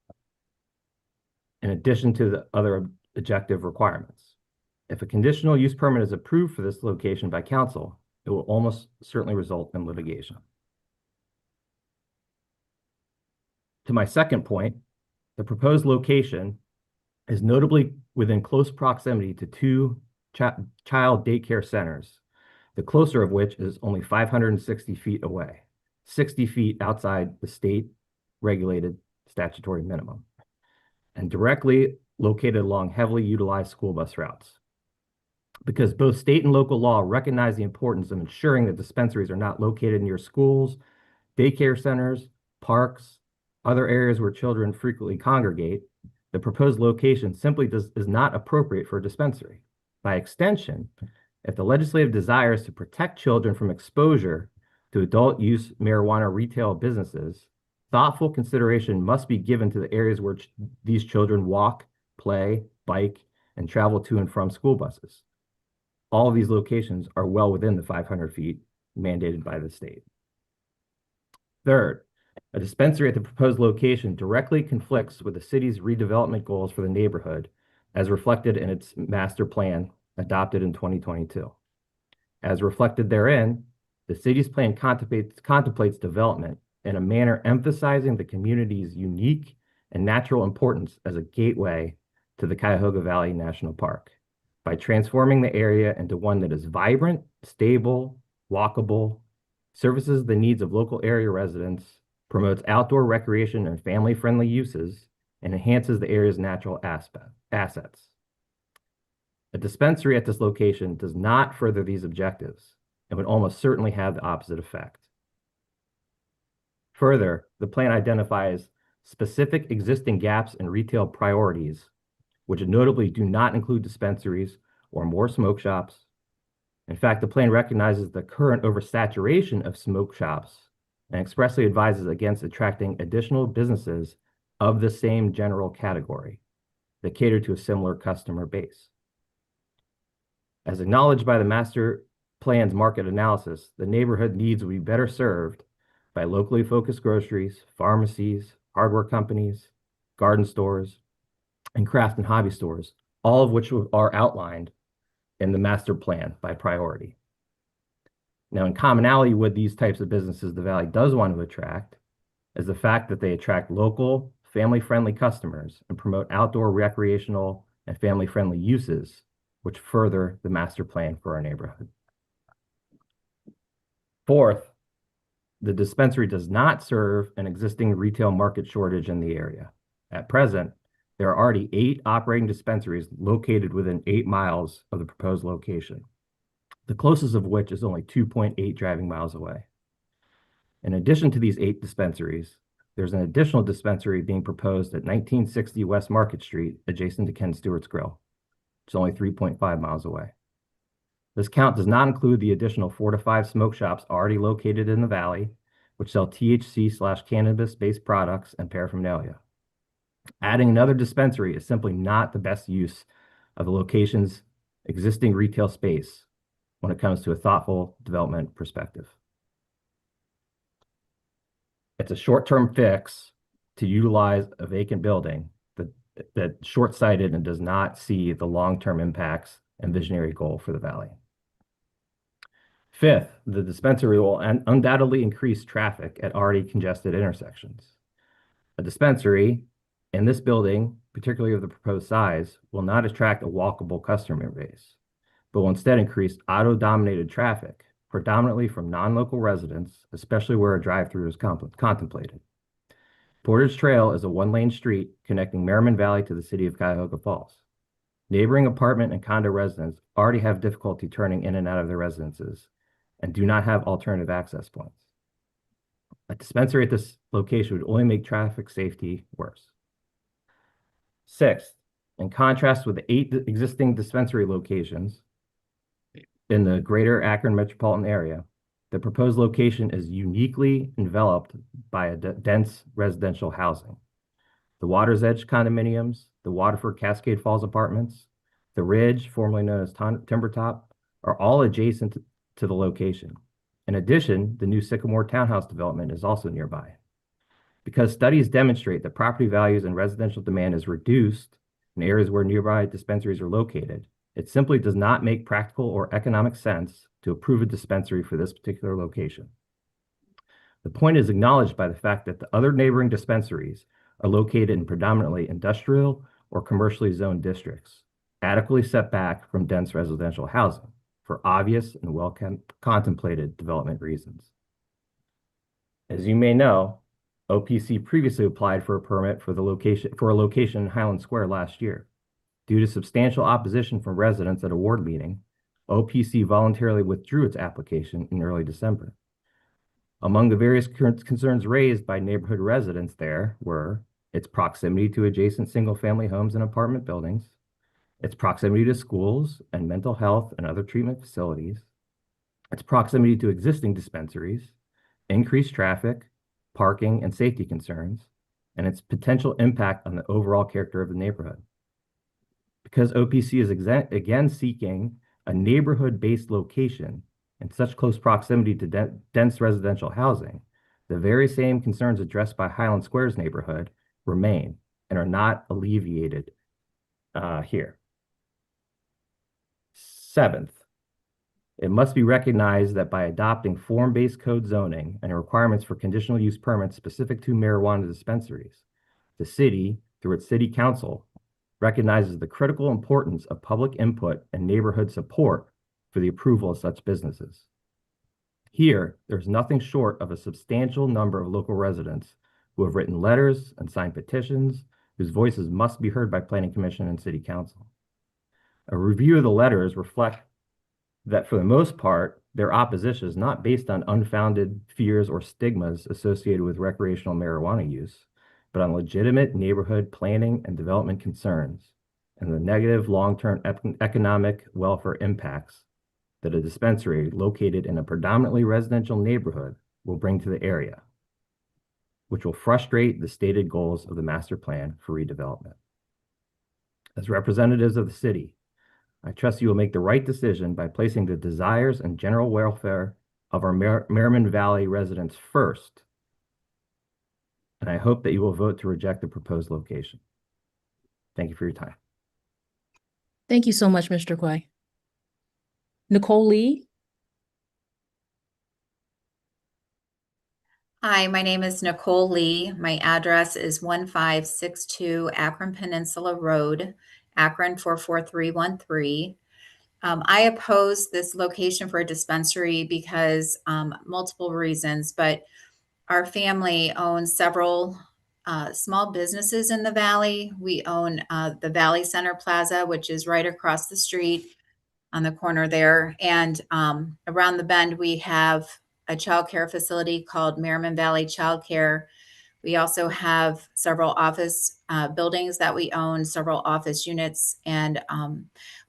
in addition to the other objective requirements. If a conditional use permit is approved for this location by council, it will almost certainly result in litigation. To my second point, the proposed location is notably within close proximity to two child daycare centers, the closer of which is only 560 feet away, 60 feet outside the state regulated statutory minimum, and directly located along heavily utilized school bus routes. Because both state and local law recognize the importance of ensuring that dispensaries are not located near schools, daycare centers, parks, other areas where children frequently congregate, the proposed location simply is not appropriate for a dispensary. By extension, if the legislative desire is to protect children from exposure to adult use marijuana retail businesses, thoughtful consideration must be given to the areas where these children walk, play, bike, and travel to and from school buses. All of these locations are well within the 500 feet mandated by the state. Third, a dispensary at the proposed location directly conflicts with the city's redevelopment goals for the neighborhood as reflected in its master plan adopted in 2022. As reflected therein, the city's plan contemplates development in a manner emphasizing the community's unique and natural importance as a gateway to the Cuyahoga Valley National Park by transforming the area into one that is vibrant, stable, walkable, services the needs of local area residents, promotes outdoor recreation and family-friendly uses, and enhances the area's natural assets. A dispensary at this location does not further these objectives and would almost certainly have the opposite effect. Further, the plan identifies specific existing gaps in retail priorities, which notably do not include dispensaries or more smoke shops. In fact, the plan recognizes the current oversaturation of smoke shops and expressly advises against attracting additional businesses of the same general category that cater to a similar customer base. As acknowledged by the master plan's market analysis, the neighborhood needs will be better served by locally focused groceries, pharmacies, hardware companies, garden stores, and craft and hobby stores, all of which are outlined in the master plan by priority. Now, in commonality with these types of businesses the Valley does want to attract is the fact that they attract local, family-friendly customers and promote outdoor recreational and family-friendly uses, which further the master plan for our neighborhood. Fourth, the dispensary does not serve an existing retail market shortage in the area. At present, there are already 8 operating dispensaries located within 8 miles of the proposed location, the closest of which is only 2.8 driving miles away. In addition to these 8 dispensaries, there's an additional dispensary being proposed at 1960 West Market Street, adjacent to Ken Stewart's Grill. It's only 3.5 miles away. This count does not include the additional 4 to 5 smoke shops already located in the valley, which sell THC/cannabis-based products and paraphernalia. Adding another dispensary is simply not the best use of the location's existing retail space when it comes to a thoughtful development perspective. It's a short-term fix to utilize a vacant building that's short-sighted and does not see the long-term impacts and visionary goal for the valley. Fifth, the dispensary will undoubtedly increase traffic at already congested intersections. A dispensary in this building, particularly of the proposed size, will not attract a walkable customer base, but will instead increase auto-dominated traffic predominantly from non-local residents, especially where a drive-through is contemplated. Portage Trail is a one-lane street connecting Merriman Valley to the city of Cuyahoga Falls. Neighboring apartment and condo residents already have difficulty turning in and out of their residences and do not have alternative access points. A dispensary at this location would only make traffic safety worse. Sixth, in contrast with the 8 existing dispensary locations in the greater Akron metropolitan area, the proposed location is uniquely enveloped by a dense residential housing. The Water's Edge condominiums, the Waterford Cascade Falls apartments, the Ridge, formerly known as Timbertop, are all adjacent to the location. In addition, the new Sycamore Townhouse development is also nearby. Because studies demonstrate that property values and residential demand is reduced in areas where nearby dispensaries are located, it simply does not make practical or economic sense to approve a dispensary for this particular location. The point is acknowledged by the fact that the other neighboring dispensaries are located in predominantly industrial or commercially zoned districts, adequately set back from dense residential housing for obvious and well-contemplated development reasons. As you may know, OPC previously applied for a permit for a location in Highland Square last year. Due to substantial opposition from residents at a ward meeting, OPC voluntarily withdrew its application in early December. Among the various concerns raised by neighborhood residents there were its proximity to adjacent single-family homes and apartment buildings, its proximity to schools and mental health and other treatment facilities, its proximity to existing dispensaries, increased traffic, parking, and safety concerns, and its potential impact on the overall character of the neighborhood. Because OPC is again seeking a neighborhood-based location in such close proximity to dense residential housing, the very same concerns addressed by Highland Square's neighborhood remain and are not alleviated here. Seventh, it must be recognized that by adopting form-based code zoning and requirements for conditional use permits specific to marijuana dispensaries, the city, through its city council, recognizes the critical importance of public input and neighborhood support for the approval of such businesses. Here, there's nothing short of a substantial number of local residents who have written letters and signed petitions whose voices must be heard by Planning Commission and City Council. A review of the letters reflect that for the most part, their opposition is not based on unfounded fears or stigmas associated with recreational marijuana use, but on legitimate neighborhood planning and development concerns and the negative long-term economic welfare impacts that a dispensary located in a predominantly residential neighborhood will bring to the area, which will frustrate the stated goals of the master plan for redevelopment. As representatives of the city, I trust you will make the right decision by placing the desires and general welfare of our Merriman Valley residents first, and I hope that you will vote to reject the proposed location. Thank you for your time. Thank you so much, Mr. Quay. Nicole Lee. Hi, my name is Nicole Lee. My address is 1562 Akron Peninsula Road, Akron 44313. I oppose this location for a dispensary because multiple reasons, but our family owns several small businesses in the valley. We own the Valley Center Plaza, which is right across the street on the corner there. And around the bend, we have a childcare facility called Merriman Valley Childcare. We also have several office buildings that we own, several office units, and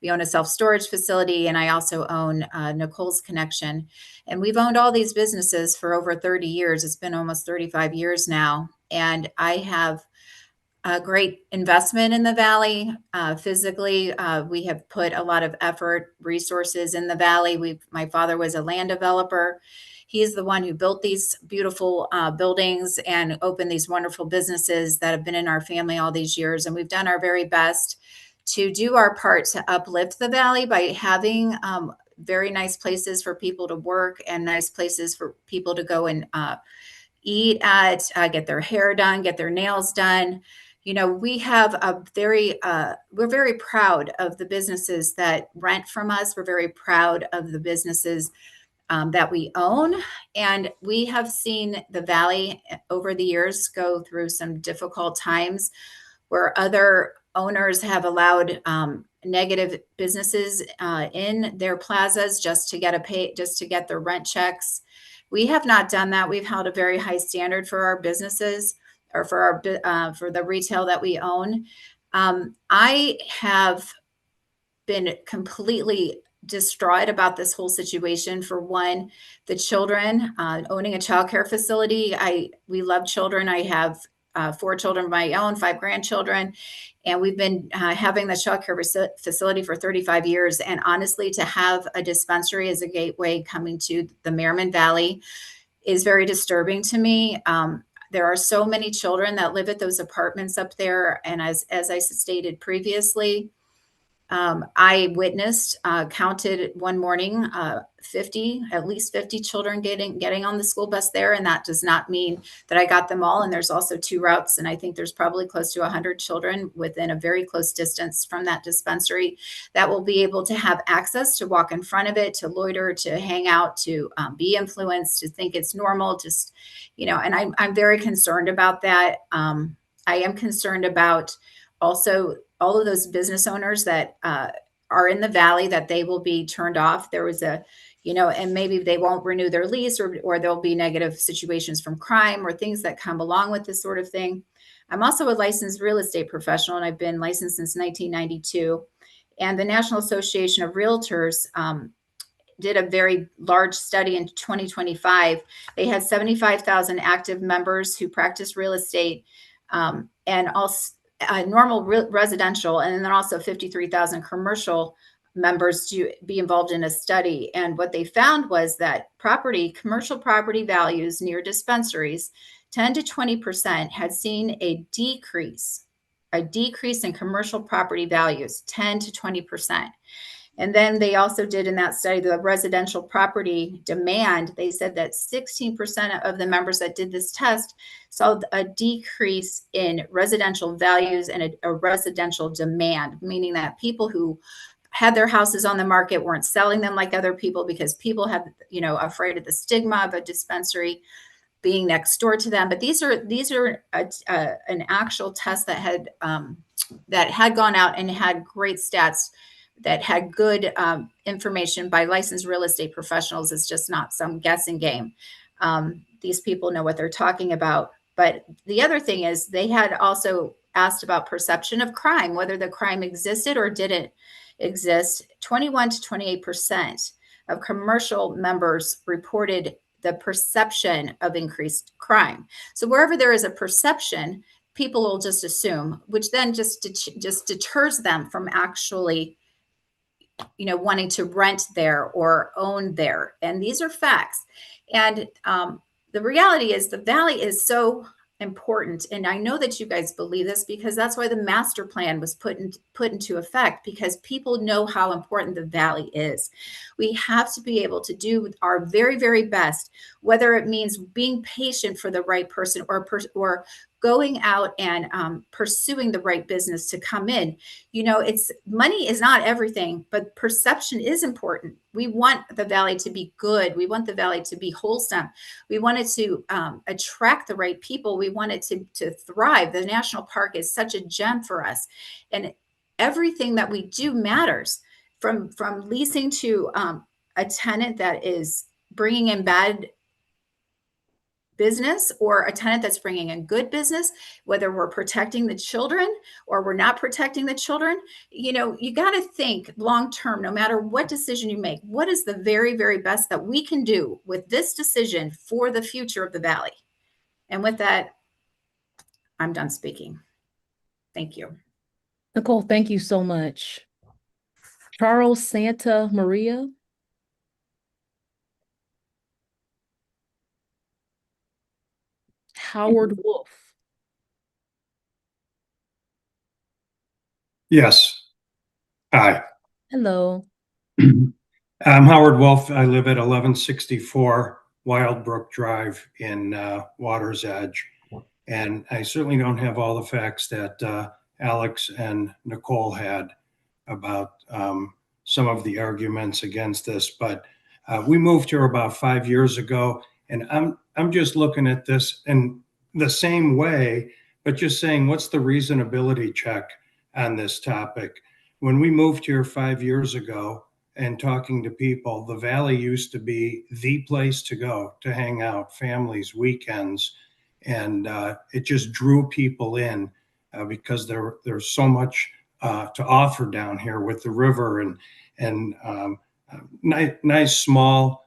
we own a self-storage facility, and I also own Nicole's Connection. And we've owned all these businesses for over 30 years. It's been almost 35 years now, and I have a great investment in the valley. Physically, we have put a lot of effort, resources in the valley. My father was a land developer. He's the one who built these beautiful buildings and opened these wonderful businesses that have been in our family all these years. And we've done our very best to do our part to uplift the valley by having very nice places for people to work and nice places for people to go and eat at, get their hair done, get their nails done. You know, we have we're very proud of the businesses that rent from us. We're very proud of the businesses that we own. And we have seen the Valley over the years go through some difficult times where other owners have allowed negative businesses in their plazas just to get their rent checks. We have not done that. We've held a very high standard for our businesses or for the retail that we own. I have been completely distraught about this whole situation. For one, the children, owning a childcare facility. We love children. I have 4 children of my own, 5 grandchildren, and we've been having the childcare facility for 35 years. And honestly, to have a dispensary as a gateway coming to the Merriman Valley is very disturbing to me. There are so many children that live at those apartments up there, and as I stated previously, I witnessed, counted one morning, at least 50 children getting on the school bus there. And that does not mean that I got them all. And there's also 2 routes. And I think there's probably close to 100 children within a very close distance from that dispensary that will be able to have access to walk in front of it, to loiter, to hang out, to be influenced, to think it's normal, just, and I'm very concerned about that. I am concerned about also all of those business owners that are in the Valley, that they will be turned off. There was and maybe they won't renew their lease, or there'll be negative situations from crime or things that come along with this sort of thing. I'm also a licensed real estate professional, and I've been licensed since 1992. And the National Association of Realtors did a very large study in 2025. They had 75,000 active members who practice real estate, and also normal residential, and then also 53,000 commercial members to be involved in a study. And what they found was that commercial property values near dispensaries, 10 to 20% had seen a decrease in commercial property values, 10 to 20%. And then they also did in that study, the residential property demand. They said that 16% of the members that did this test saw a decrease in residential values and a residential demand, meaning that people who had their houses on the market weren't selling them like other people because people have, afraid of the stigma of a dispensary being next door to them. But these are an actual test that had gone out and had great stats, that had good information by licensed real estate professionals. It's just not some guessing game. These people know what they're talking about. But the other thing is, they had also asked about perception of crime, whether the crime existed or didn't exist. 21 to 28% of commercial members reported the perception of increased crime. So wherever there is a perception, people will just assume, which then just deters them from actually wanting to rent there or own there. And these are facts. And the reality is, the Valley is so important. And I know that you guys believe this, because that's why the master plan was put into effect, because people know how important the Valley is. We have to be able to do our very, very best, whether it means being patient for the right person, or going out and pursuing the right business to come in. Money is not everything, but perception is important. We want the Valley to be good. We want the Valley to be wholesome. We want it to attract the right people. We want it to thrive. The national park is such a gem for us, and everything that we do matters, from leasing to a tenant that is bringing in bad business, or a tenant that's bringing in good business, whether we're protecting the children or we're not protecting the children. You got to think long term. No matter what decision you make, what is the very, very best that we can do with this decision for the future of the Valley? And with that, I'm done speaking. Thank you. Nicole, thank you so much. Charles Santa Maria. Howard Wolf. Yes. Hi. Hello. I'm Howard Wolf. I live at 1164 Wildbrook Drive in Water's Edge. And I certainly don't have all the facts that Alex and Nicole had about some of the arguments against this, but We moved here about 5 years ago, and I'm just looking at this in the same way, but just saying, what's the reasonability check on this topic? When we moved here 5 years ago and talking to people, the Valley used to be the place to go to hang out, families, weekends, and it just drew people in because there's so much to offer down here with the river and nice small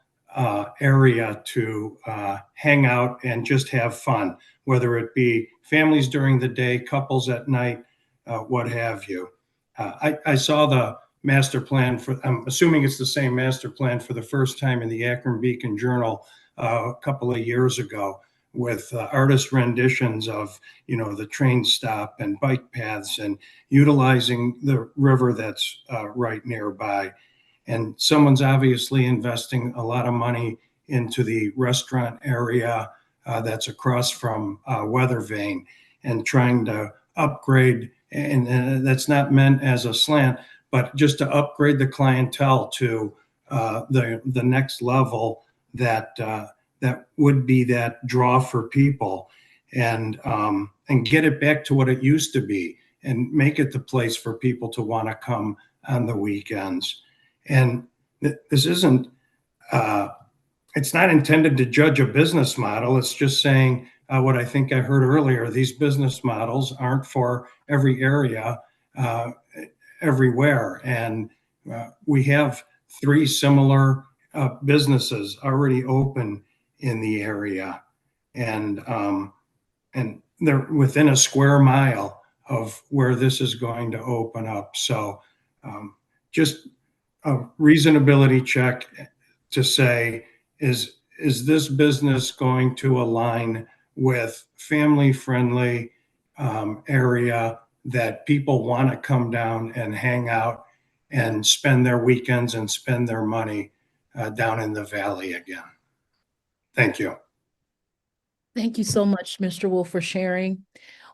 area to hang out and just have fun, whether it be families during the day, couples at night, what have you. I saw the master plan I'm assuming it's the same master plan for the first time in the Akron Beacon Journal a couple of years ago, with artist renditions of, the train stop and bike paths and utilizing the river that's right nearby. And someone's obviously investing a lot of money into the restaurant area that's across from Weather Vane and trying to upgrade. And that's not meant as a slant, but just to upgrade the clientele to the next level that that would be that draw for people, and get it back to what it used to be, and make it the place for people to want to come on the weekends. And this isn't, it's not intended to judge a business model. It's just saying what I think I heard earlier. These business models aren't for every area, everywhere. And we have 3 similar businesses already open in the area. And they're within a square mile of where this is going to open up. So just a reasonability check to say, is this business going to align with family-friendly area that people want to come down and hang out and spend their weekends and spend their money down in the valley again? Thank you. Thank you so much, Mr. Wolf, for sharing.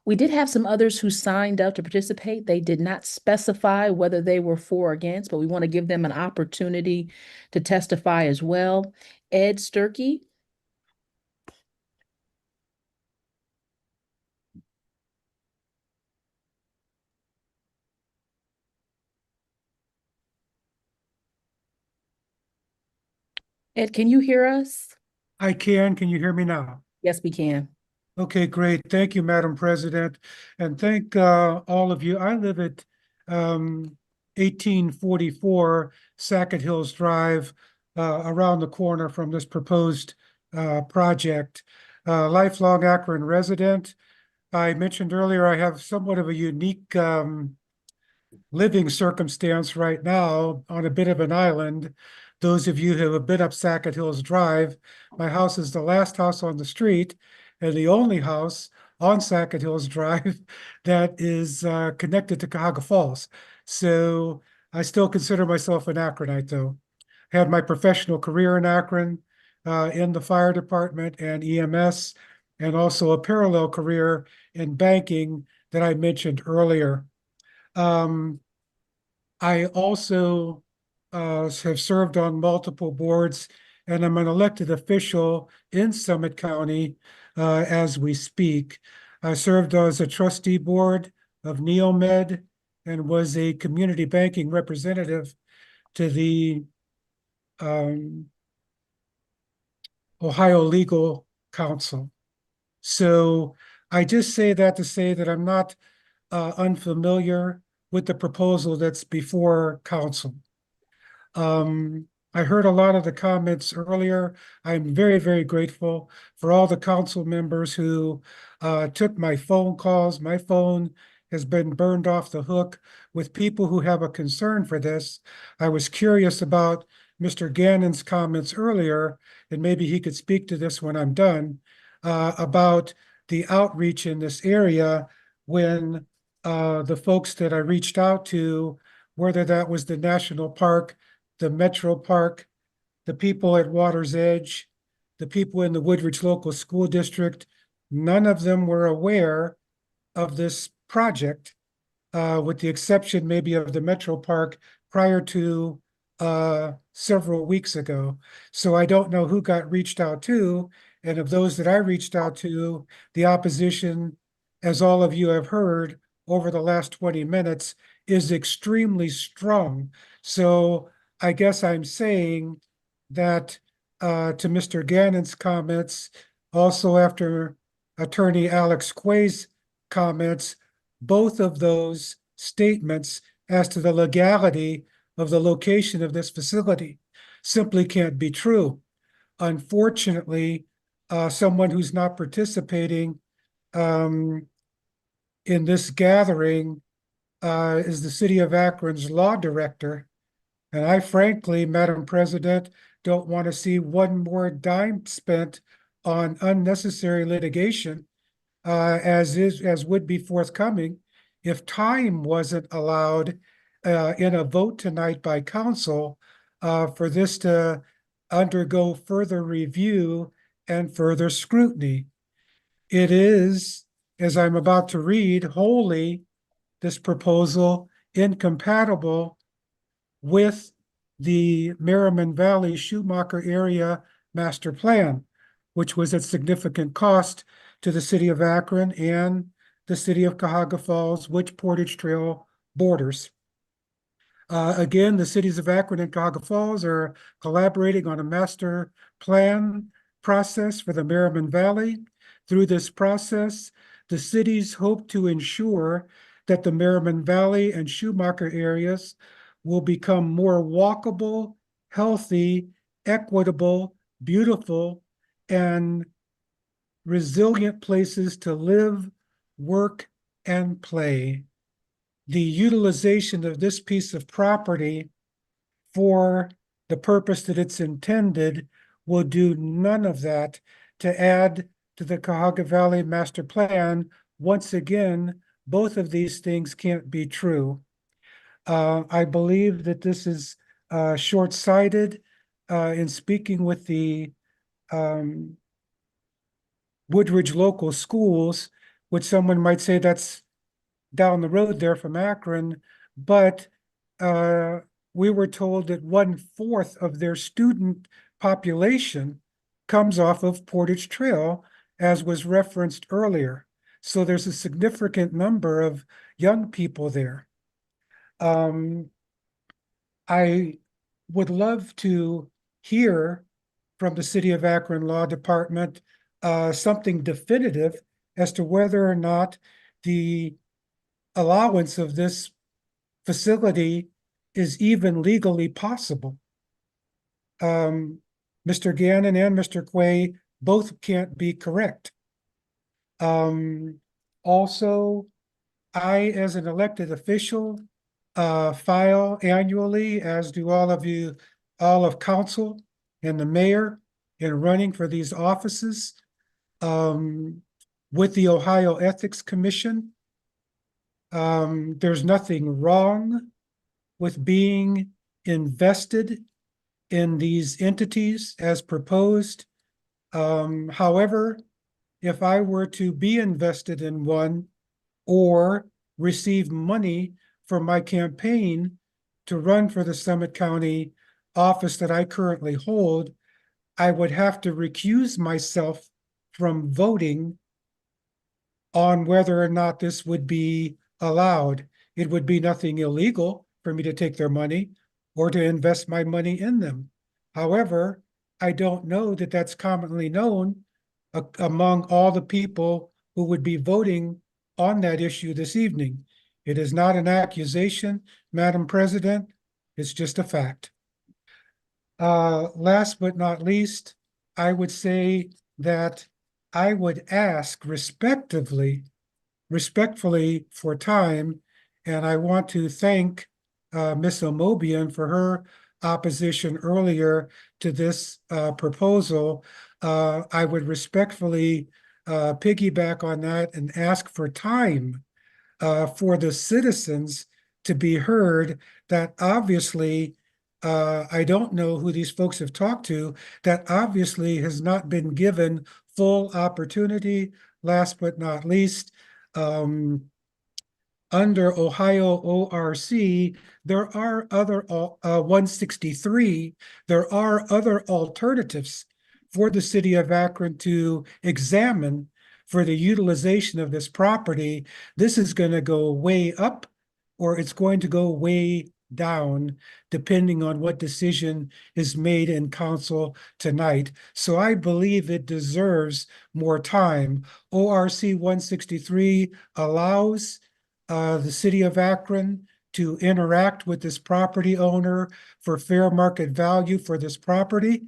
We did have some others who signed up to participate. They did not specify whether they were for or against, but we want to give them an opportunity to testify as well. Ed Sturkey. Ed, can you hear us? I can. Can you hear me now? Yes, we can. Okay, great. Thank you, Madam President. And thank all of you. I live at 1844 Sackett Hills Drive, around the corner from this proposed project. Lifelong Akron resident. I mentioned earlier I have somewhat of a unique living circumstance right now on a bit of an island. Those of you who have been up Sackett Hills Drive, my house is the last house on the street and the only house on Sackett Hills Drive that is connected to Cuyahoga Falls. So I still consider myself an Akronite, though. I had my professional career in Akron in the fire department and EMS, and also a parallel career in banking that I mentioned earlier. I also have served on multiple boards, and I'm an elected official in Summit County as we speak. I served as a trustee board of NeoMed and was a community banking representative to the Ohio Legal Council. So I just say that to say that I'm not unfamiliar with the proposal that's before council. I heard a lot of the comments earlier. I'm very, very grateful for all the council members who took my phone calls. My phone has been burned off the hook with people who have a concern for this. I was curious about Mr. Gannon's comments earlier, and maybe he could speak to this when I'm done, about the outreach in this area when the folks that I reached out to, whether that was the national park, the Metro Park, the people at Water's Edge, the people in the Woodridge Local School District, none of them were aware of this project, with the exception maybe of the Metro Park prior to several weeks ago. So I don't know who got reached out to. And of those that I reached out to, the opposition, as all of you have heard over the last 20 minutes, is extremely strong. So I guess I'm saying that to Mr. Gannon's comments, also after Attorney Alex Quay's comments, both of those statements as to the legality of the location of this facility simply can't be true. Unfortunately, someone who's not participating in this gathering is the City of Akron's law director. And I frankly, Madam President, don't want to see one more dime spent on unnecessary litigation as would be forthcoming if time wasn't allowed in a vote tonight by council for this to undergo further review and further scrutiny. It is, as I'm about to read, wholly this proposal incompatible with the Merriman Valley Schumacher area master plan, which was at significant cost to the city of Akron and the city of Cuyahoga Falls, which Portage Trail borders. Again, the cities of Akron and Cuyahoga Falls are collaborating on a master plan process for the Merriman Valley. Through this process, the cities hope to ensure that the Merriman Valley and Schumacher areas will become more walkable, healthy, equitable, beautiful, and resilient places to live, work, and play. The utilization of this piece of property for the purpose that it's intended will do none of that to add to the Cuyahoga Valley Master Plan. Once again, both of these things can't be true. I believe that this is short-sighted. In speaking with the Woodridge local schools, which someone might say that's down the road there from Akron, but we were told that 1/4 of their student population comes off of Portage Trail, as was referenced earlier. So there's a significant number of young people there. I would love to hear from the City of Akron Law Department something definitive as to whether or not the allowance of this facility is even legally possible. Mr. Gannon and Mr. Quay both can't be correct. Also, I, as an elected official, file annually, as do all of you, all of council and the mayor in running for these offices with the Ohio Ethics Commission. There's nothing wrong with being invested in these entities as proposed. However, if I were to be invested in one or receive money for my campaign to run for the Summit County office that I currently hold, I would have to recuse myself from voting on whether or not this would be allowed. It would be nothing illegal for me to take their money or to invest my money in them. However, I don't know that that's commonly known among all the people who would be voting on that issue this evening. It is not an accusation, Madam President. It's just a fact. Last but not least, I would say that I would ask respectfully for time, and I want to thank Ms. Omobian for her opposition earlier to this proposal. I would respectfully piggyback on that and ask for time for the citizens to be heard. That obviously, I don't know who these folks have talked to, that obviously has not been given full opportunity. Last but not least, under Ohio ORC, there are other 163, there are other alternatives for the city of Akron to examine for the utilization of this property. This is going to go way up or it's going to go way down, depending on what decision is made in council tonight. So I believe it deserves more time. ORC 163 allows the city of Akron to interact with this property owner for fair market value for this property.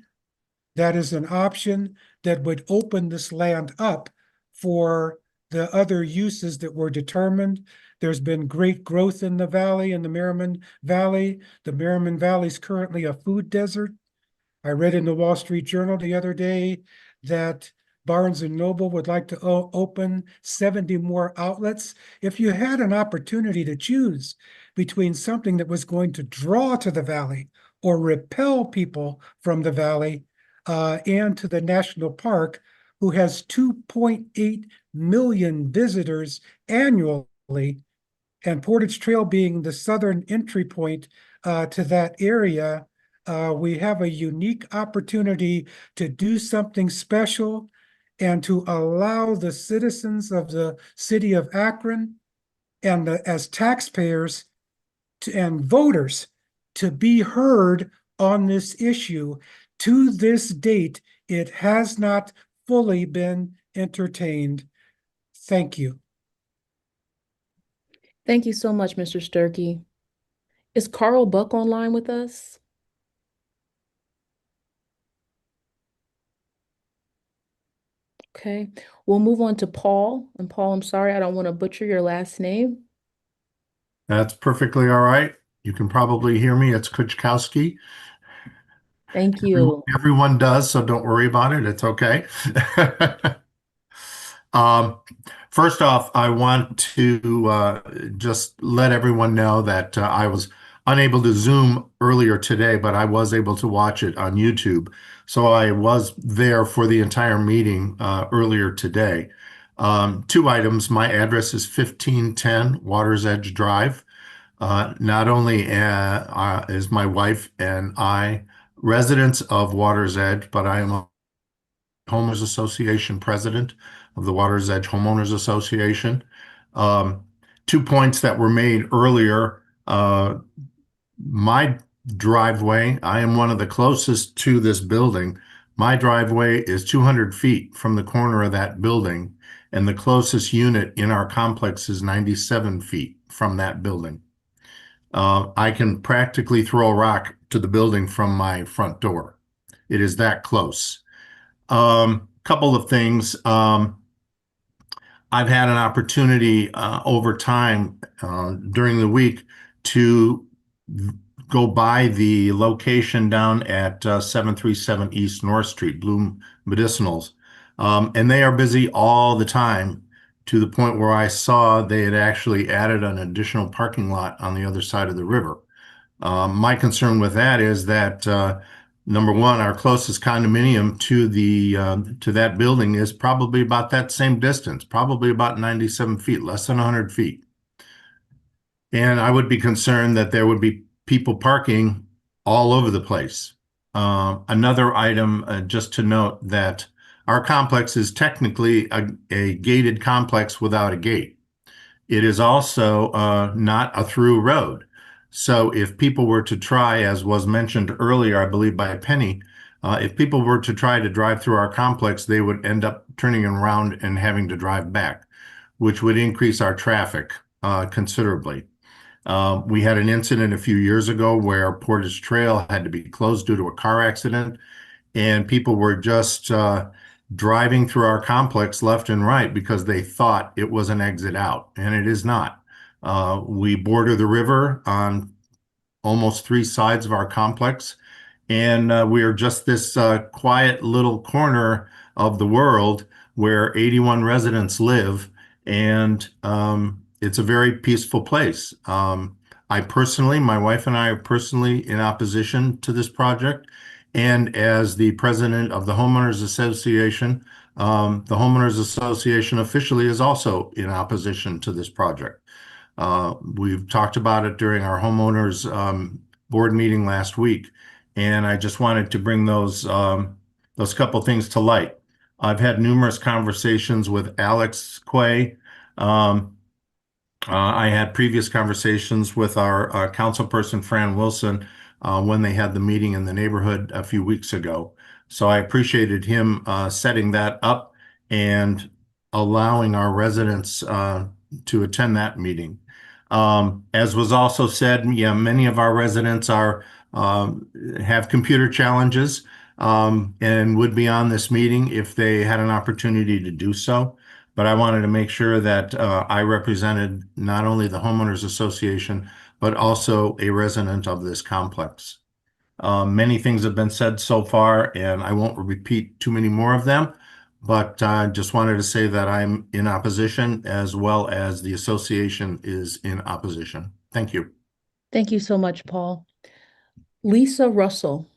That is an option that would open this land up for the other uses that were determined. There's been great growth in the valley, in the Merriman Valley. The Merriman Valley is currently a food desert. I read in the Wall Street Journal the other day that Barnes and Noble would like to open 70 more outlets. If you had an opportunity to choose between something that was going to draw to the valley or repel people from the valley and to the national park, who has 2.8 million visitors annually, and Portage Trail being the southern entry point to that area, we have a unique opportunity to do something special and to allow the citizens of the city of Akron and as taxpayers and voters to be heard on this issue. To this date, it has not fully been entertained. Thank you. Thank you so much, Mr. Sturkey. Is Carl Buck online with us? Okay, we'll move on to Paul. And Paul, I'm sorry, I don't want to butcher your last name. That's perfectly all right. You can probably hear me. It's Kuchkowski. Thank you. Everyone does, so don't worry about it. It's okay. First off, I want to just let everyone know that I was unable to Zoom earlier today, but I was able to watch it on YouTube. So I was there for the entire meeting earlier today. Two items. My address is 1510 Waters Edge Drive. Not only is my wife and I residents of Waters Edge, but I am a Homeowners Association president of the Waters Edge Homeowners Association. 2 points that were made earlier. My driveway, I am one of the closest to this building. My driveway is 200 feet from the corner of that building, and the closest unit in our complex is 97 feet from that building. I can practically throw a rock to the building from my front door. It is that close. Couple of things. I've had an opportunity over time during the week to go by the location down at 737 East North Street, Bloom Medicinals. And they are busy all the time, to the point where I saw they had actually added an additional parking lot on the other side of the river. My concern with that is that number one, our closest condominium to that building is probably about that same distance, probably about 97 feet, less than 100 feet. And I would be concerned that there would be people parking all over the place. Another item, just to note, that our complex is technically a gated complex without a gate. It is also not a through road. So if people were to try, as was mentioned earlier, I believe by Penny, if people were to try to drive through our complex, they would end up turning around and having to drive back, which would increase our traffic considerably. We had an incident a few years ago where Portage Trail had to be closed due to a car accident, and people were just driving through our complex left and right because they thought it was an exit out, and it is not. We border the river on almost 3 sides of our complex, and we are just this quiet little corner of the world where 81 residents live, and it's a very peaceful place. My wife and I are personally in opposition to this project. And as the president of the Homeowners Association, the Homeowners Association officially is also in opposition to this project. We've talked about it during our homeowners board meeting last week, and I just wanted to bring those couple things to light. I've had numerous conversations with Alex Quay. I had previous conversations with our councilperson, Fran Wilson, when they had the meeting in the neighborhood a few weeks ago. So I appreciated him setting that up and allowing our residents to attend that meeting. As was also said, yeah, many of our residents have computer challenges and would be on this meeting if they had an opportunity to do so. But I wanted to make sure that I represented not only the homeowners association, but also a resident of this complex. Many things have been said so far, and I won't repeat too many more of them, but just wanted to say that I'm in opposition as well as the association is in opposition. Thank you. Thank you so much, Paul. Lisa Russell.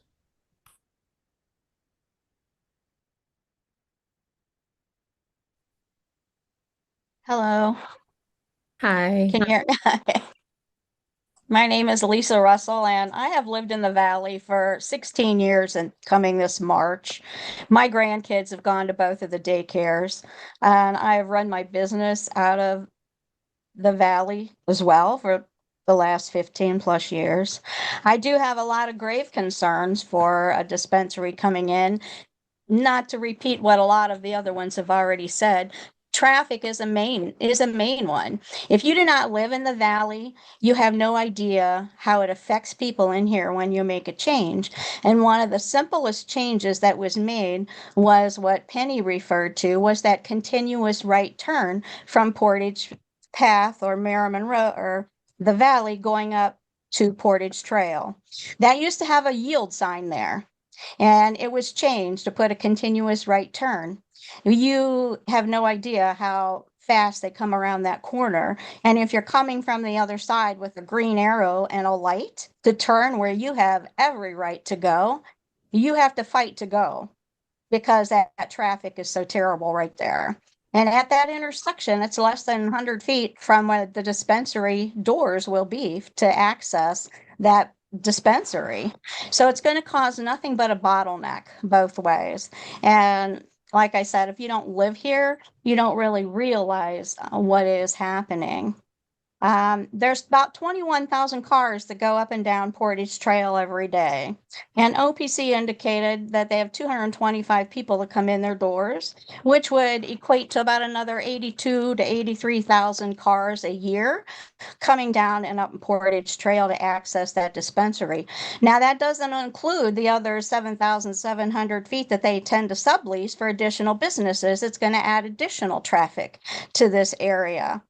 Hello. Hi. Can you hear me? My name is Lisa Russell, and I have lived in the Valley for 16 years and coming this March. My grandkids have gone to both of the daycares, and I have run my business out of the Valley as well for the last 15 plus years. I do have a lot of grave concerns for a dispensary coming in. Not to repeat what a lot of the other ones have already said, traffic is a main one. If you do not live in the Valley, you have no idea how it affects people in here when you make a change. And one of the simplest changes that was made was what Penny referred to, was that continuous right turn from Portage Path or Merriman Road or the Valley going up to Portage Trail. That used to have a yield sign there, and it was changed to put a continuous right turn. You have no idea how fast they come around that corner. And if you're coming from the other side with a green arrow and a light to turn where you have every right to go, you have to fight to go because that traffic is so terrible right there. And at that intersection, it's less than 100 feet from where the dispensary doors will be to access that dispensary. So it's going to cause nothing but a bottleneck both ways. And like I said, if you don't live here, you don't really realize what is happening. There's about 21,000 cars that go up and down Portage Trail every day. And OPC indicated that they have 225 people that come in their doors, which would equate to about another 82 to 83,000 cars a year coming down and up Portage Trail to access that dispensary. Now, that doesn't include the other 7,700 feet that they tend to sublease for additional businesses. It's going to add additional traffic to this area.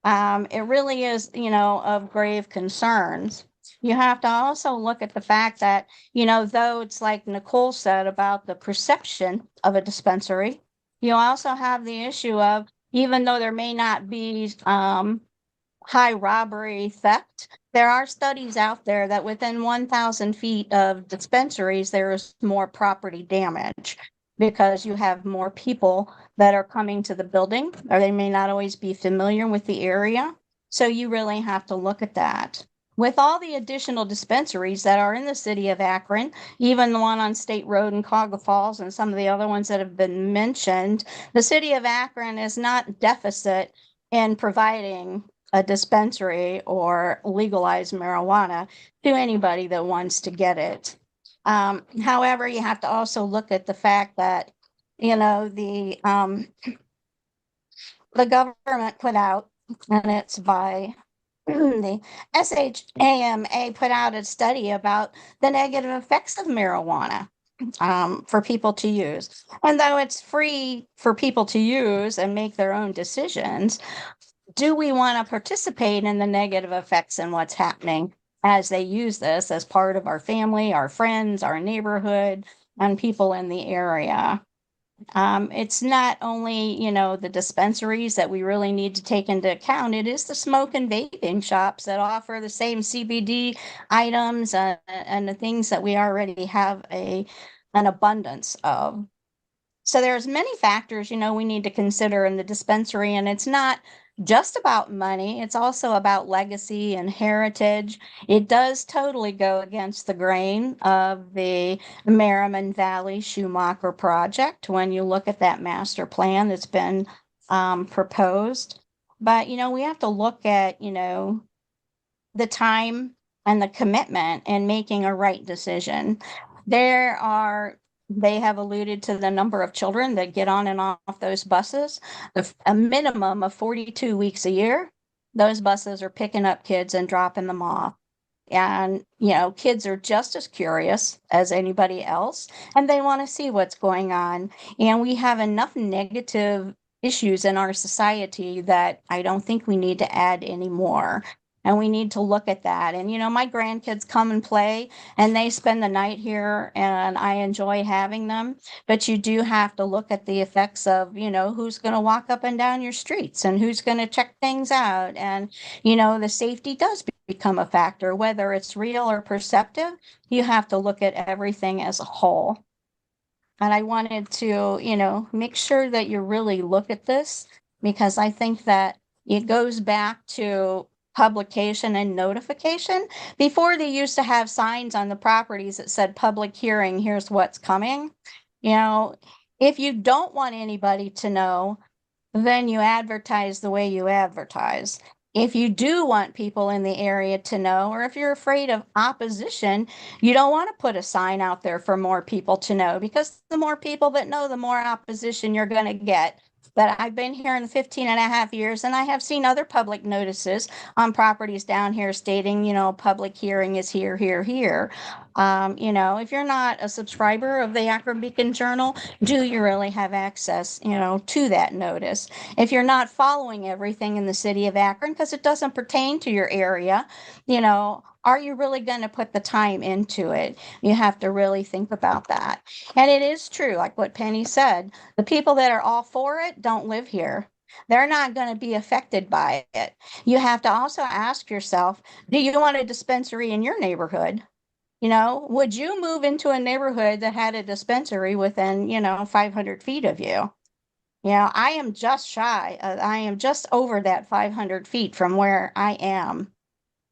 It really is, of grave concerns. You have to also look at the fact that, though it's like Nicole said about the perception of a dispensary, you also have the issue of, even though there may not be high robbery theft, there are studies out there that within 1,000 feet of dispensaries, there is more property damage because you have more people that are coming to the building, or they may not always be familiar with the area. So you really have to look at that. With all the additional dispensaries that are in the city of Akron, even the one on State Road in Cauga Falls and some of the other ones that have been mentioned, the city of Akron is not deficit in providing a dispensary or legalized marijuana to anybody that wants to get it. However, you have to also look at the fact that, the government put out, and it's by the SHAMA put out a study about the negative effects of marijuana for people to use. And though it's free for people to use and make their own decisions, do we want to participate in the negative effects and what's happening as they use this as part of our family, our friends, our neighborhood, and people in the area? It's not only, the dispensaries that we really need to take into account. It is the smoke and vaping shops that offer the same CBD items and the things that we already have an abundance of. So there's many factors, we need to consider in the dispensary, and it's not just about money. It's also about legacy and heritage. It does totally go against the grain of the Merriman Valley Schumacher project when you look at that master plan that's been proposed. But, we have to look at, the time and the commitment in making a right decision. They have alluded to the number of children that get on and off those buses, a minimum of 42 weeks a year. Those buses are picking up kids and dropping them off. And, kids are just as curious as anybody else, and they want to see what's going on. And we have enough negative issues in our society that I don't think we need to add any more. And we need to look at that. And, my grandkids come and play and they spend the night here and I enjoy having them. But you do have to look at the effects of, who's going to walk up and down your streets and who's going to check things out. And, the safety does become a factor, whether it's real or perceptive. You have to look at everything as a whole. And I wanted to, make sure that you really look at this, because I think that it goes back to publication and notification. Before, they used to have signs on the properties that said public hearing, here's what's coming. If you don't want anybody to know, then you advertise the way you advertise. If you do want people in the area to know, or if you're afraid of opposition, you don't want to put a sign out there for more people to know, because the more people that know, the more opposition you're going to get. But I've been here in 15 and a half years, and I have seen other public notices on properties down here stating, public hearing is here, here, here. If you're not a subscriber of the Akron Beacon Journal, do you really have access, to that notice? If you're not following everything in the city of Akron, because it doesn't pertain to your area, are you really going to put the time into it? You have to really think about that. And it is true, like what Penny said, the people that are all for it don't live here. They're not going to be affected by it. You have to also ask yourself, do you want a dispensary in your neighborhood? Would you move into a neighborhood that had a dispensary within, 500 feet of you? I am just shy. I am just over that 500 feet from where I am.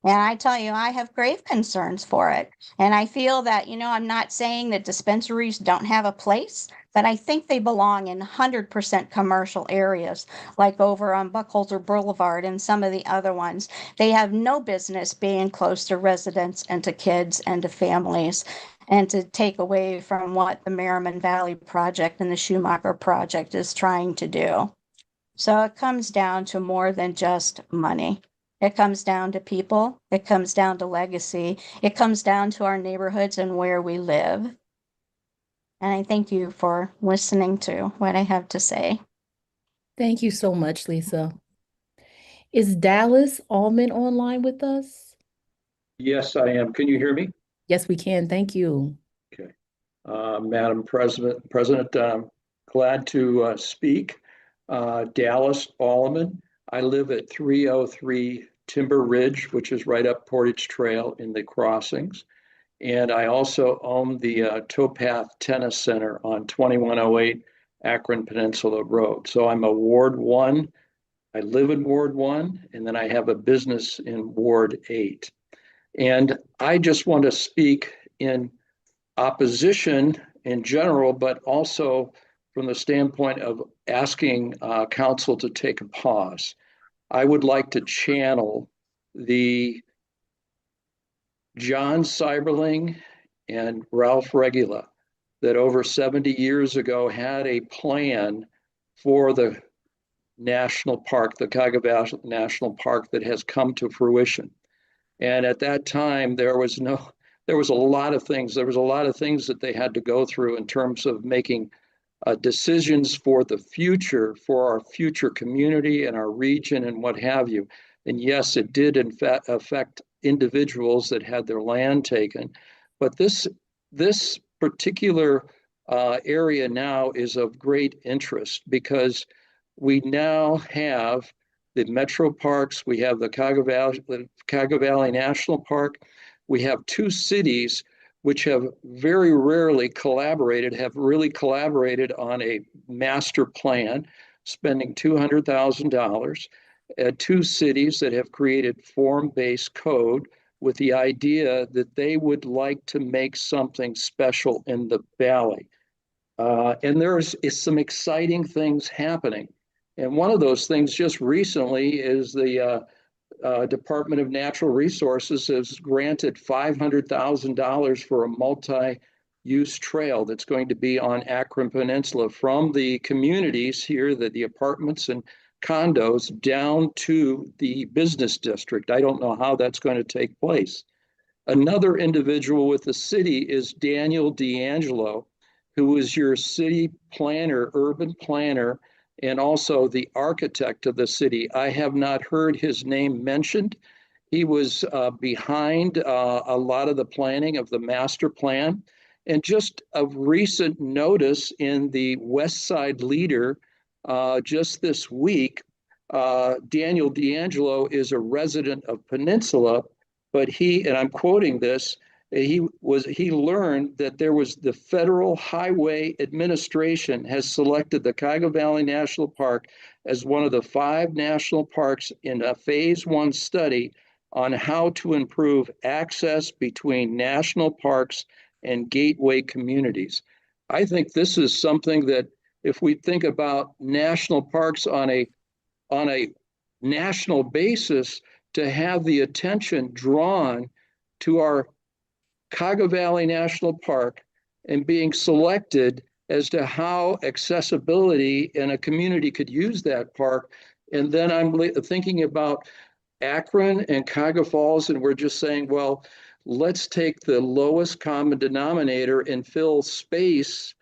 And I tell you, I have grave concerns for it. And I feel that, I'm not saying that dispensaries don't have a place, but I think they belong in 100% commercial areas, like over on Buckholzer Boulevard and some of the other ones. They have no business being close to residents and to kids and to families, and to take away from what the Merriman Valley Project and the Schumacher Project is trying to do. So it comes down to more than just money. It comes down to people. It comes down to legacy. It comes down to our neighborhoods and where we live. And I thank you for listening to what I have to say. Thank you so much, Lisa. Is Dallas Allman online with us? Yes, I am. Can you hear me? Yes, we can. Thank you. Okay. Madam President, glad to speak. Dallas Allman. I live at 303 Timber Ridge, which is right up Portage Trail in the crossings. And I also own the Towpath Tennis Center on 2108 Akron Peninsula Road. So I'm a Ward 1. I live in Ward 1, and then I have a business in Ward 8. And I just want to speak in opposition in general, but also from the standpoint of asking council to take a pause. I would like to channel the John Seiberling and Ralph Regula that over 70 years ago had a plan for the national park, the Cagaval National Park, that has come to fruition. And at that time, there was a lot of things. There was a lot of things that they had to go through in terms of making decisions for the future, for our future community and our region and what have you. And yes, it did in fact affect individuals that had their land taken. But this particular area now is of great interest because we now have the metro parks, we have the Cuyahoga Valley National Park, we have two cities which have very rarely have really collaborated on a master plan, spending $200,000. two cities that have created form-based code with the idea that they would like to make something special in the valley. And there's some exciting things happening. And one of those things just recently is the Department of Natural Resources has granted $500,000 for a multi-use trail that's going to be on Akron Peninsula from the communities here, the apartments and condos, down to the business district. I don't know how that's going to take place. Another individual with the city is Daniel D'Angelo, who is your city planner, urban planner, and also the architect of the city. I have not heard his name mentioned. He was behind a lot of the planning of the master plan. And just of recent notice in the West Side Leader just this week, Daniel D'Angelo is a resident of Peninsula, but he, and I'm quoting this, he learned that there was the Federal Highway Administration has selected the Cuyahoga Valley National Park as one of the 5 national parks in a phase 1 study on how to improve access between national parks and gateway communities. I think this is something that if we think about national parks on a national basis, to have the attention drawn to our Cuyahoga Valley National Park and being selected as to how accessibility in a community could use that park. And then I'm thinking about Akron and Cuyahoga Falls, and we're just saying, well, let's take the lowest common denominator and fill space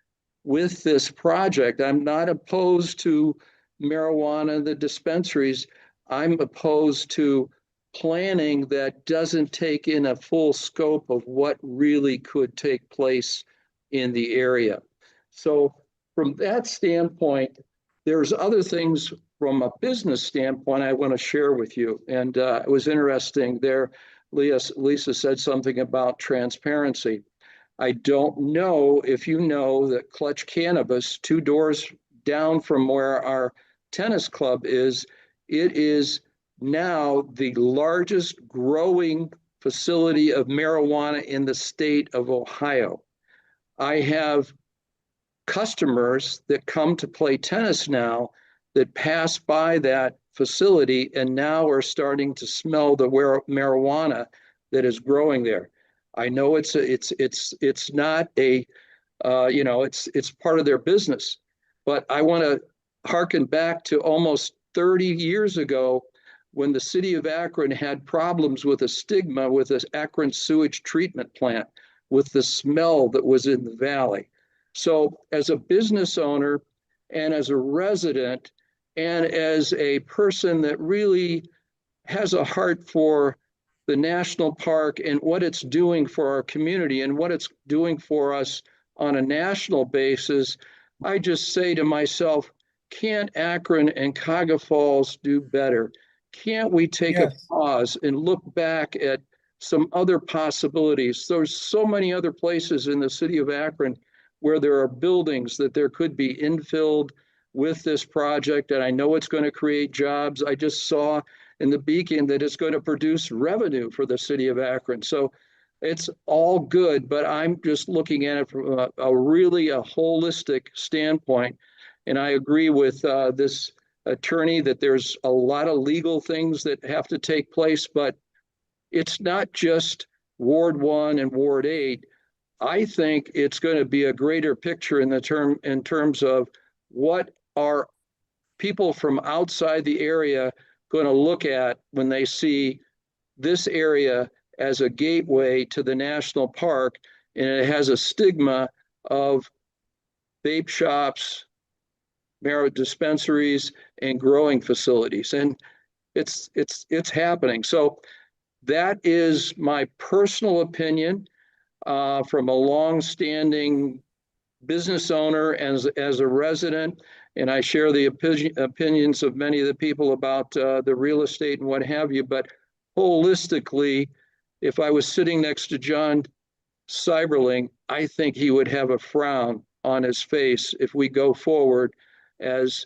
with this project. I'm not opposed to marijuana, the dispensaries. I'm opposed to planning that doesn't take in a full scope of what really could take place in the area. So from that standpoint, there's other things from a business standpoint I want to share with you. And it was interesting there, Lisa said something about transparency. I don't know if you know that Clutch Cannabis, 2 doors down from where our tennis club is, it is now the largest growing facility of marijuana in the state of Ohio. I have customers that come to play tennis now that pass by that facility and now are starting to smell the marijuana that is growing there. I know it's not a it's part of their business, but I want to harken back to almost 30 years ago when the city of Akron had problems with a stigma with this Akron sewage treatment plant, with the smell that was in the valley. So as a business owner and as a resident and as a person that really has a heart for the national park and what it's doing for our community and what it's doing for us on a national basis, I just say to myself, can't Akron and Cuyahoga Falls do better? Can't we take a pause and look back at some other possibilities? There's so many other places in the city of Akron where there are buildings that there could be infilled with this project, and I know it's going to create jobs. I just saw in the Beacon that it's going to produce revenue for the city of Akron. So it's all good, but I'm just looking at it from a really holistic standpoint. And I agree with this attorney that there's a lot of legal things that have to take place, but it's not just Ward 1 and Ward 8. I think it's going to be a greater picture in terms of what are people from outside the area going to look at when they see this area as a gateway to the national park, and it has a stigma of vape shops, marijuana dispensaries, and growing facilities, and it's happening. So that is my personal opinion from a long-standing business owner as a resident, and I share the opinions of many of the people about the real estate and what have you. But holistically, if I was sitting next to John Cyberling, I think he would have a frown on his face if we go forward as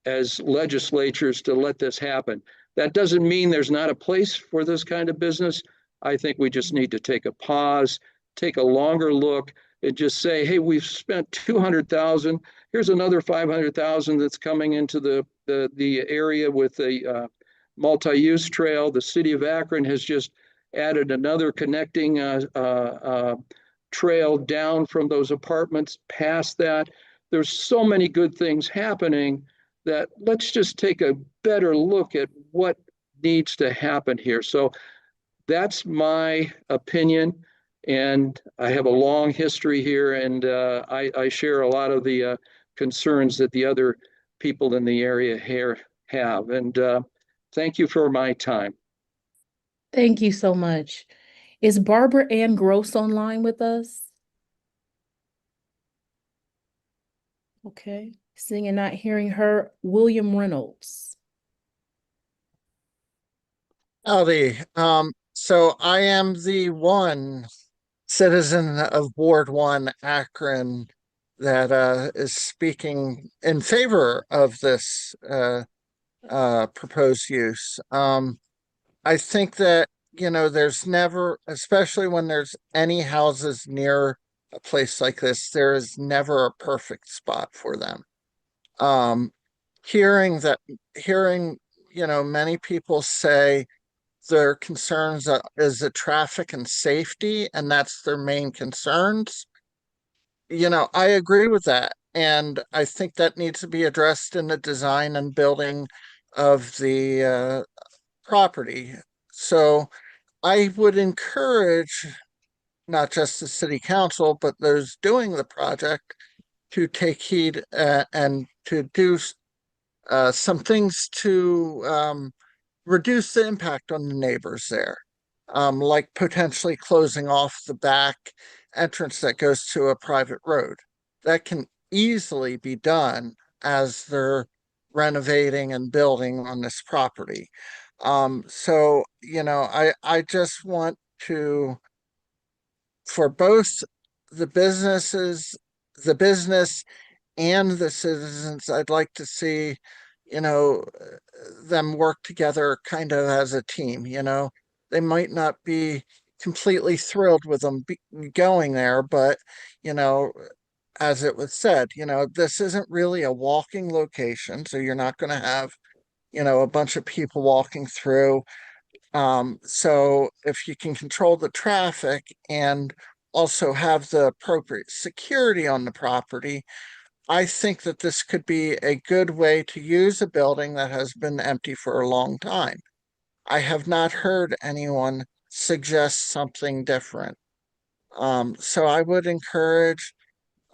as legislatures to let this happen. That doesn't mean there's not a place for this kind of business. I think we just need to take a pause, take a longer look, and just say, hey, we've spent 200,000. Here's another 500,000 that's coming into the area with the multi-use trail. The city of Akron has just added another connecting trail down from those apartments past that. There's so many good things happening that let's just take a better look at what needs to happen here. So that's my opinion. And I have a long history here, and I share a lot of the concerns that the other people in the area here have. And thank you for my time. Thank you so much. Is Barbara Ann Gross online with us? Okay, seeing and not hearing her. William Reynolds. Howdy. So I am the one citizen of Ward 1 Akron that is speaking in favor of this proposed use. I think that, there's never, especially when there's any houses near a place like this, there is never a perfect spot for them. Hearing, many people say their concerns is the traffic and safety, and that's their main concerns. I agree with that. And I think that needs to be addressed in the design and building of the property. So I would encourage not just the city council, but those doing the project to take heed and to do some things to reduce the impact on the neighbors there, like potentially closing off the back entrance that goes to a private road. That can easily be done as they're renovating and building on this property. So, I just want to, for both the business and the citizens, I'd like to see, them work together kind of as a team. They might not be completely thrilled with them going there, but, as it was said, this isn't really a walking location, so you're not going to have, a bunch of people walking through. So if you can control the traffic and also have the appropriate security on the property, I think that this could be a good way to use a building that has been empty for a long time. I have not heard anyone suggest something different. So I would encourage,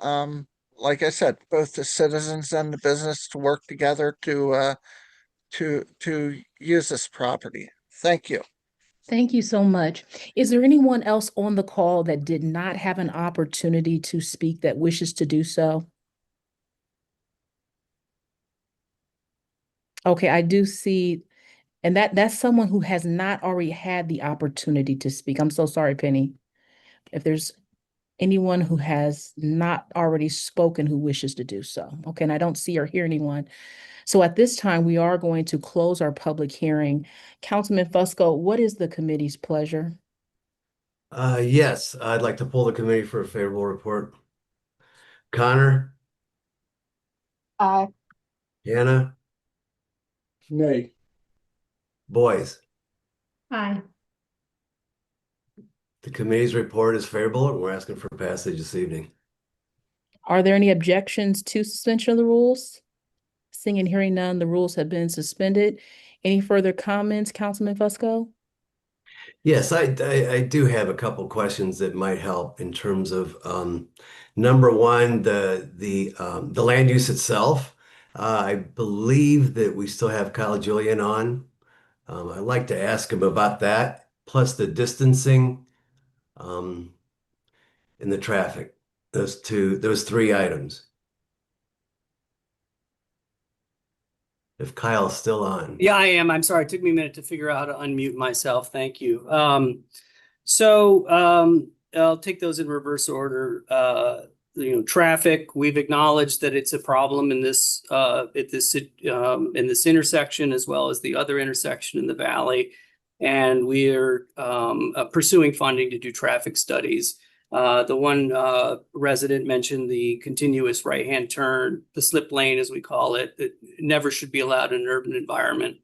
like I said, both the citizens and the business to work together to use this property. Thank you. Thank you so much. Is there anyone else on the call that did not have an opportunity to speak that wishes to do so? Okay, I do see, and that's someone who has not already had the opportunity to speak. I'm so sorry, Penny. If there's anyone who has not already spoken who wishes to do so. Okay, and I don't see or hear anyone. So at this time, we are going to close our public hearing. Councilman Fusco, what is the committee's pleasure? Yes, I'd like to pull the committee for a favorable report. Connor? Aye. Hannah? Nay. Boys? Aye. The committee's report is favorable, and we're asking for passage this evening. Are there any objections to suspension of the rules? Seeing and hearing none, the rules have been suspended. Any further comments, Councilman Fusco? Yes, I do have a couple questions that might help in terms of number one, the land use itself. I believe that we still have Kyle Julian on. I'd like to ask him about that, plus the distancing and the traffic. Those three items. If Kyle's still on. Yeah, I am. I'm sorry. It took me a minute to figure out how to unmute myself. Thank you. I'll take those in reverse order. traffic. We've acknowledged that it's a problem in this in this intersection as well as the other intersection in the valley, and we're pursuing funding to do traffic studies. The one resident mentioned the continuous right-hand turn, the slip lane, as we call it. It never should be allowed in an urban environment.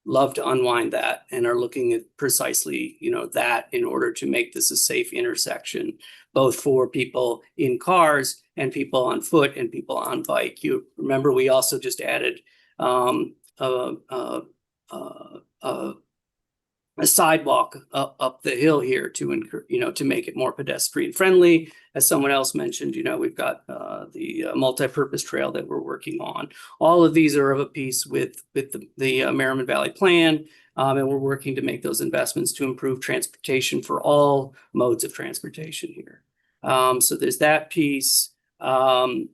Love to unwind that and are looking at precisely, that in order to make this a safe intersection, both for people in cars and people on foot and people on bike. You remember we also just added a sidewalk up the hill here to make it more pedestrian friendly. As someone else mentioned, we've got the multi-purpose trail that we're working on. All of these are of a piece with the Merriman Valley Plan, and we're working to make those investments to improve transportation for all modes of transportation here. So there's that piece. The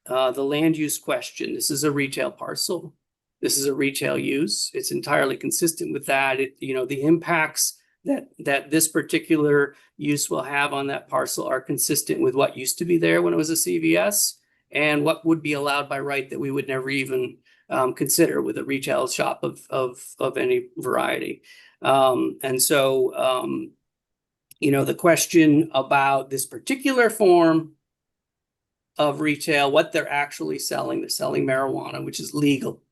land use question. This is a retail parcel. This is a retail use. It's entirely consistent with that. The impacts that this particular use will have on that parcel are consistent with what used to be there when it was a CVS and what would be allowed by right that we would never even consider with a retail shop of any variety. And so, the question about this particular form of retail, what they're actually selling, they're selling marijuana, which is legal.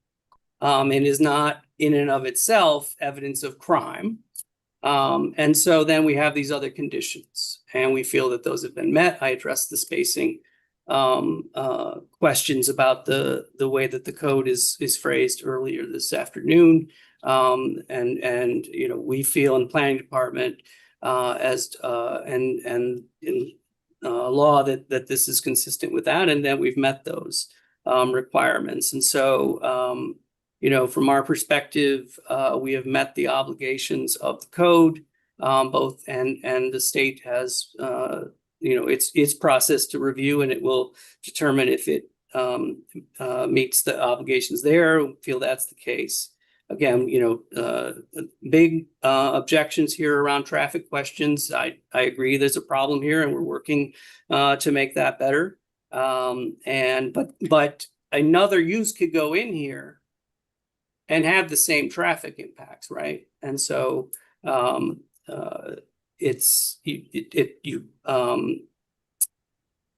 And is not in and of itself evidence of crime. And so then we have these other conditions, and we feel that those have been met. I addressed the spacing questions about the way that the code is phrased earlier this afternoon. And we feel in the planning department and in law that this is consistent with that, and that we've met those requirements. And so from our perspective, we have met the obligations of the code, both and the state has, its process to review, and it will determine if it meets the obligations there. We feel that's the case. Again, big objections here around traffic questions. I agree there's a problem here, and we're working to make that better. But another use could go in here and have the same traffic impacts, right? And so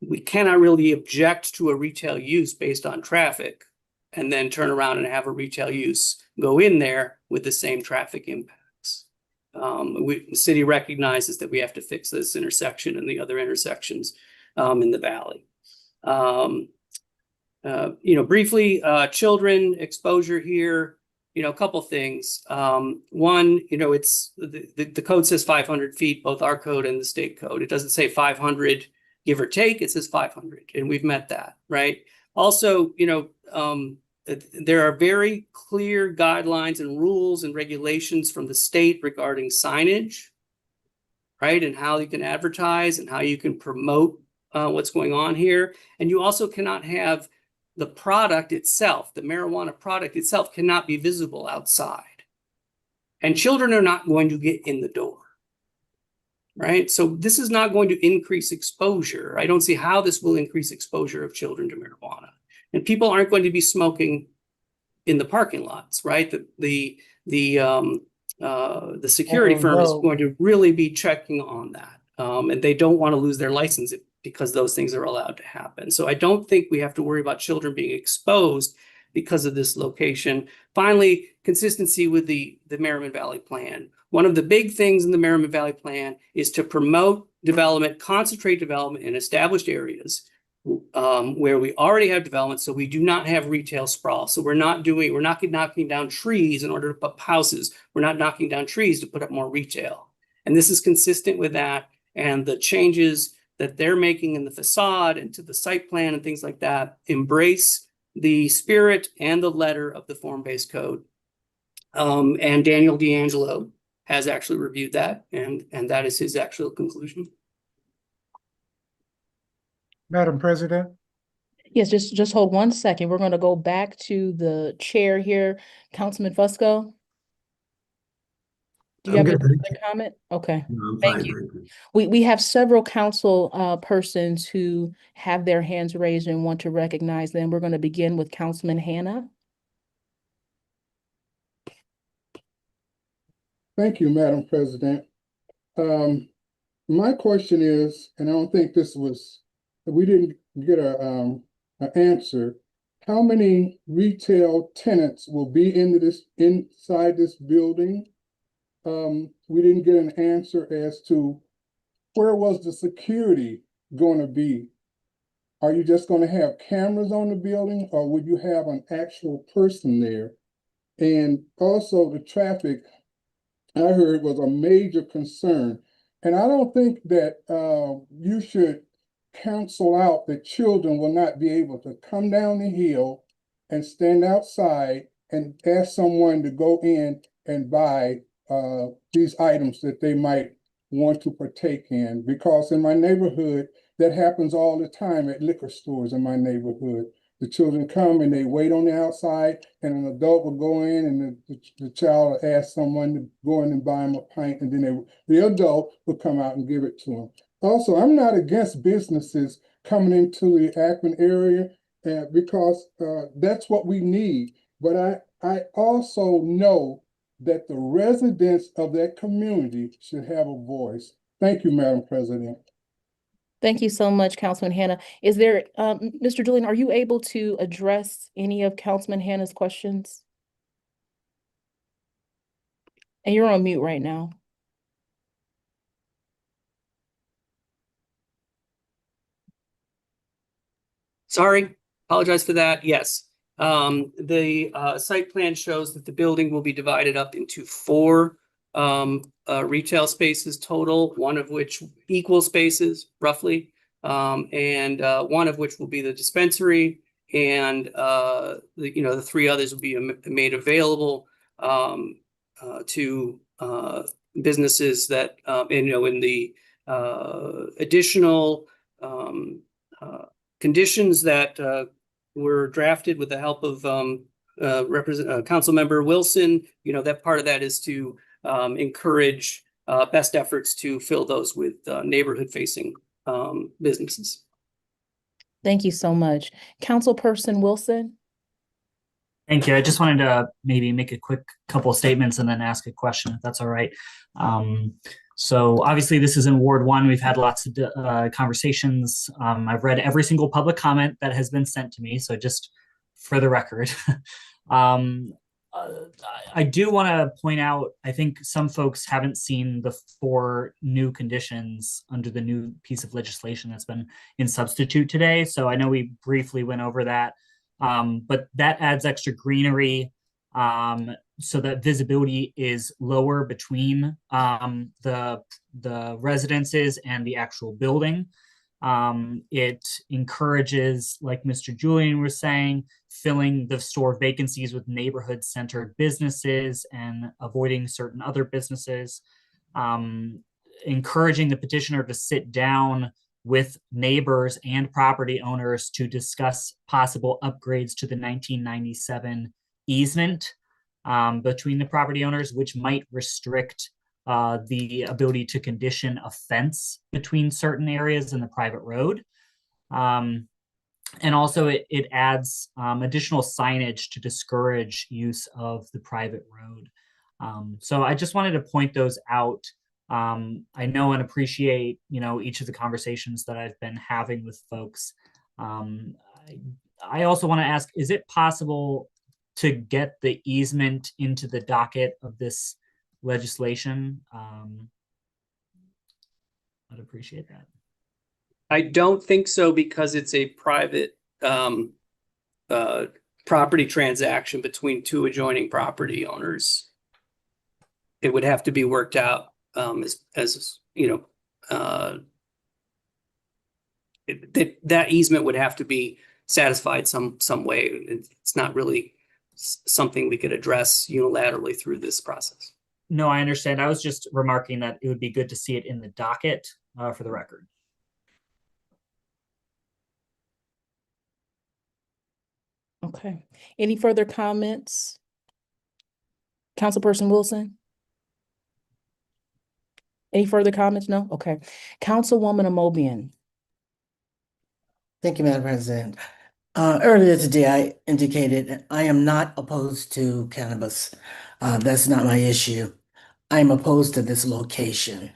we cannot really object to a retail use based on traffic and then turn around and have a retail use go in there with the same traffic impacts. The city recognizes that we have to fix this intersection and the other intersections in the valley. Briefly, children exposure here. A couple things. One, it's the code says 500 feet, both our code and the state code. It doesn't say 500, give or take. It says 500, and we've met that, right? Also, there are very clear guidelines and rules and regulations from the state regarding signage, right? And how you can advertise and how you can promote what's going on here. And you also cannot have the product itself, the marijuana product itself, cannot be visible outside. And children are not going to get in the door, right? So this is not going to increase exposure. I don't see how this will increase exposure of children to marijuana. And people aren't going to be smoking in the parking lots, right? The security firm is going to really be checking on that. And they don't want to lose their license because those things are allowed to happen. So I don't think we have to worry about children being exposed because of this location. Finally, consistency with the Merriman Valley Plan. One of the big things in the Merriman Valley Plan is to promote development, concentrate development in established areas where we already have development, so we do not have retail sprawl. So we're not knocking down trees in order to put up houses. We're not knocking down trees to put up more retail. And this is consistent with that. And the changes that they're making in the facade and to the site plan and things like that embrace the spirit and the letter of the form-based code. And Daniel D'Angelo has actually reviewed that, and that is his actual conclusion. Madam President? Yes, just hold 1 second. We're going to go back to the chair here. Councilman Fusco. Do you I'm have any good. further comment? Okay, No, I'm thank fine, you. thank you. We have several council persons who have their hands raised and want to recognize them. We're going to begin with Councilman Hannah. Thank you, Madam President. My question is, and I don't think we didn't get an answer. How many retail tenants will be inside this building? We didn't get an answer as to where was the security going to be? Are you just going to have cameras on the building, or would you have an actual person there? And also the traffic, I heard, was a major concern. And I don't think that you should counsel out that children will not be able to come down the hill and stand outside and ask someone to go in and buy these items that they might want to partake in. Because in my neighborhood, that happens all the time at liquor stores in my neighborhood. The children come and they wait on the outside, and an adult will go in, and the child will ask someone to go in and buy them a pint, and then the adult will come out and give it to them. Also, I'm not against businesses coming into the Akron area because that's what we need. But I also know that the residents of that community should have a voice. Thank you, Madam President. Thank you so much, Councilman Hannah. Is there, Mr. Julian, are you able to address any of Councilman Hannah's questions? And you're on mute right now. Sorry, apologize for that. Yes. The site plan shows that the building will be divided up into 4 retail spaces total, one of which equal spaces roughly, and one of which will be the dispensary, and the 3 others will be made available to businesses that in the additional conditions that were drafted with the help of Council Member Wilson. That part of that is to encourage best efforts to fill those with neighborhood-facing businesses. Thank you so much. Councilperson Wilson? Thank you. I just wanted to maybe make a quick couple of statements and then ask a question, if that's all right. So obviously this is in Ward 1. We've had lots of conversations. I've read every single public comment that has been sent to me. So just for the record, I do want to point out, I think some folks haven't seen the 4 new conditions under the new piece of legislation that's been in substitute today. So I know we briefly went over that, but that adds extra greenery so that visibility is lower between the residences and the actual building. It encourages, like Mr. Julian was saying, filling the store vacancies with neighborhood-centered businesses and avoiding certain other businesses, encouraging the petitioner to sit down with neighbors and property owners to discuss possible upgrades to the 1997 easement between the property owners, which might restrict the ability to condition a fence between certain areas in the private road. And also it adds additional signage to discourage use of the private road. So I just wanted to point those out. I know and appreciate, each of the conversations that I've been having with folks. I also want to ask, is it possible to get the easement into the docket of this legislation? I'd appreciate that. I don't think so, because it's a private property transaction between 2 adjoining property owners. It would have to be worked out that easement would have to be satisfied some way. It's not really something we could address unilaterally through this process. No, I understand. I was just remarking that it would be good to see it in the docket for the record. Okay. Any further comments? Councilperson Wilson? Any further comments? No? Okay. Councilwoman Amobian. Thank you, Madam President. Earlier today, I indicated I am not opposed to cannabis. That's not my issue. I'm opposed to this location.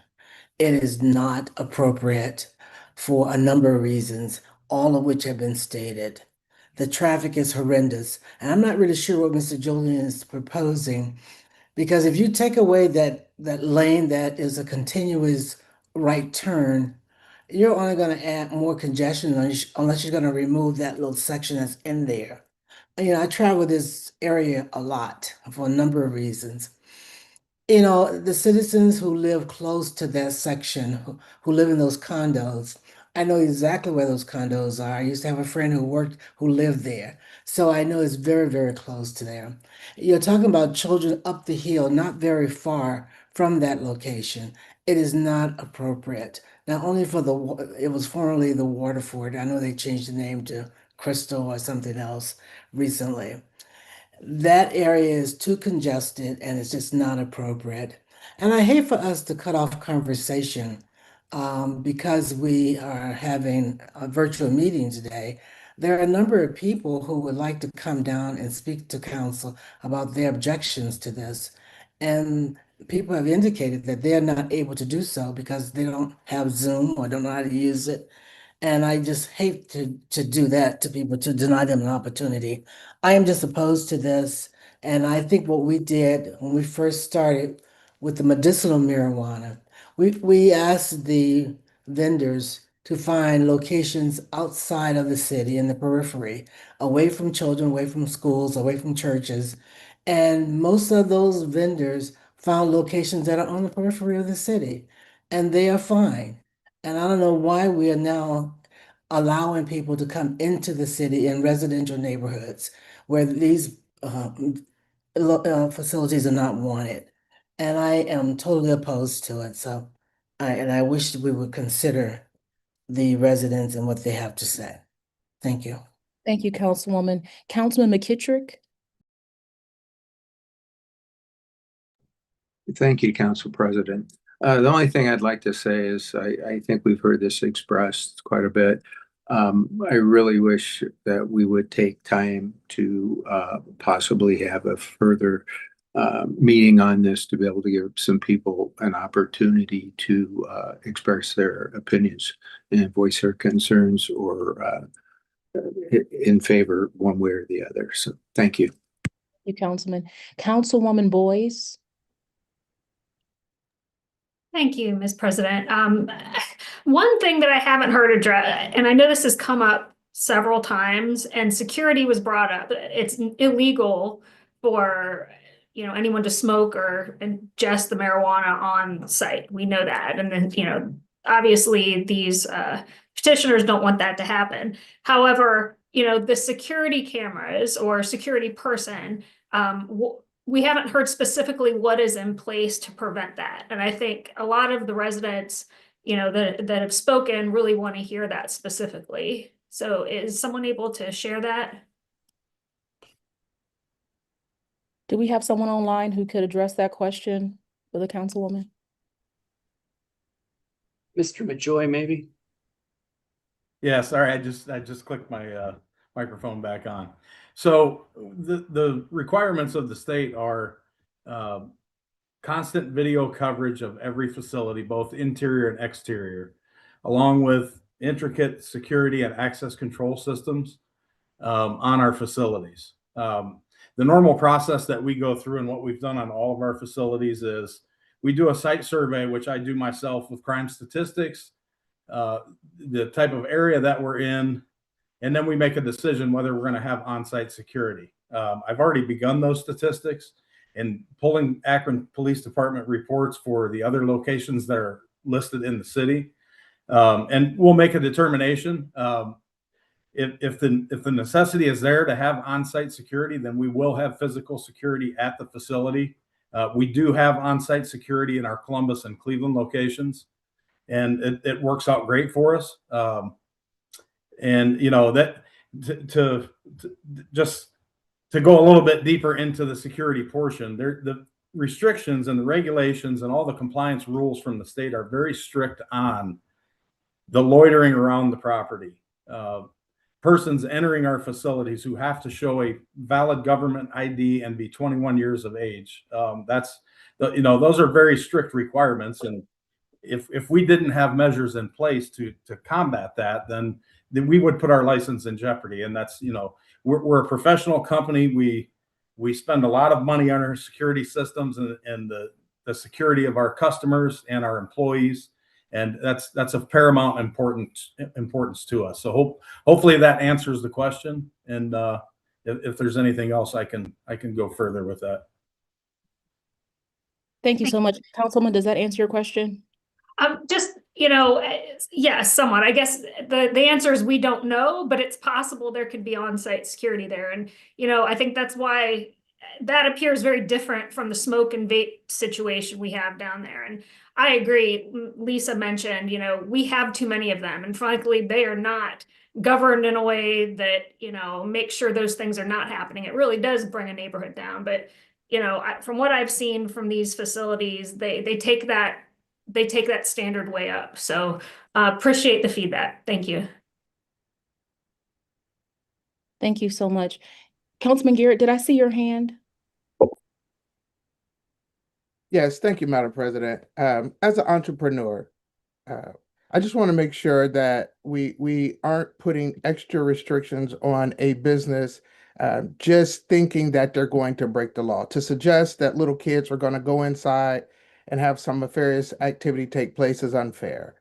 It is not appropriate for a number of reasons, all of which have been stated. The traffic is horrendous, and I'm not really sure what Mr. Julian is proposing, because if you take away that lane that is a continuous right turn, you're only going to add more congestion unless you're going to remove that little section that's in there. You know, I travel this area a lot for a number of reasons. You know, the citizens who live close to that section, who live in those condos, I know exactly where those condos are. I used to have a friend who lived there. So I know it's very, very close to there. You're talking about children up the hill, not very far from that location. It is not appropriate. Not only for it was formerly the Waterford. I know they changed the name to Crystal or something else recently. That area is too congested and it's just not appropriate. And I hate for us to cut off conversation because we are having a virtual meeting today. There are a number of people who would like to come down and speak to council about their objections to this. And people have indicated that they're not able to do so because they don't have Zoom or don't know how to use it. And I just hate to do that to people, to deny them an opportunity. I am just opposed to this. And I think what we did when we first started with the medicinal marijuana, we asked the vendors to find locations outside of the city in the periphery, away from children, away from schools, away from churches. And most of those vendors found locations that are on the periphery of the city, and they are fine. And I don't know why we are now allowing people to come into the city in residential neighborhoods where these facilities are not wanted. And I am totally opposed to it. So, I wish that we would consider the residents and what they have to say. Thank you. Thank you, Councilwoman. Councilman McKittrick. Thank you, Council President. The only thing I'd like to say is I think we've heard this expressed quite a bit. I really wish that we would take time to possibly have a further meeting on this to be able to give some people an opportunity to express their opinions and voice their concerns or in favor one way or the other. So thank you. Thank you, Councilman. Councilwoman Boyce. Thank you, Ms. President. One thing that I haven't heard addressed, and I know this has come up several times, and security was brought up. It's illegal for anyone to smoke or ingest the marijuana on site. We know that, and then obviously these petitioners don't want that to happen. However, the security cameras or security person. We haven't heard specifically what is in place to prevent that. And I think a lot of the residents, that have spoken really want to hear that specifically. So is someone able to share that? Do we have someone online who could address that question for the councilwoman? Mr. Majoy, maybe? Yeah, sorry, I just clicked my microphone back on. So the requirements of the state are constant video coverage of every facility, both interior and exterior, along with intricate security and access control systems on our facilities. The normal process that we go through and what we've done on all of our facilities is we do a site survey, which I do myself with crime statistics, the type of area that we're in, and then we make a decision whether we're going to have on-site security. I've already begun those statistics and pulling Akron Police Department reports for the other locations that are listed in the city. And we'll make a determination. If the necessity is there to have on-site security, then we will have physical security at the facility. We do have on-site security in our Columbus and Cleveland locations, and it works out great for us. And that to go a little bit deeper into the security portion, the restrictions and the regulations and all the compliance rules from the state are very strict on the loitering around the property. Persons entering our facilities who have to show a valid government ID and be 21 years of age. Those are very strict requirements. And if we didn't have measures in place to combat that, then we would put our license in jeopardy. And that's, we're a professional company. We spend a lot of money on our security systems and the security of our customers and our employees. And that's of paramount importance to us. So hopefully that answers the question. And if there's anything else, I can go further with that. Thank you so much. Councilman, does that answer your question? Just, yes, somewhat. I guess the answer is we don't know, but it's possible there could be on-site security there. And, I think that's why that appears very different from the smoke and vape situation we have down there. And I agree. Lisa mentioned, we have too many of them. And frankly, they are not governed in a way that, make sure those things are not happening. It really does bring a neighborhood down. But, from what I've seen from these facilities, they take that standard way up. So appreciate the feedback. Thank you. Thank you so much. Councilman Garrett, did I see your hand? Yes, thank you, Madam President. As an entrepreneur, I just want to make sure that we aren't putting extra restrictions on a business just thinking that they're going to break the law. To suggest that little kids are going to go inside and have some nefarious activity take place is unfair.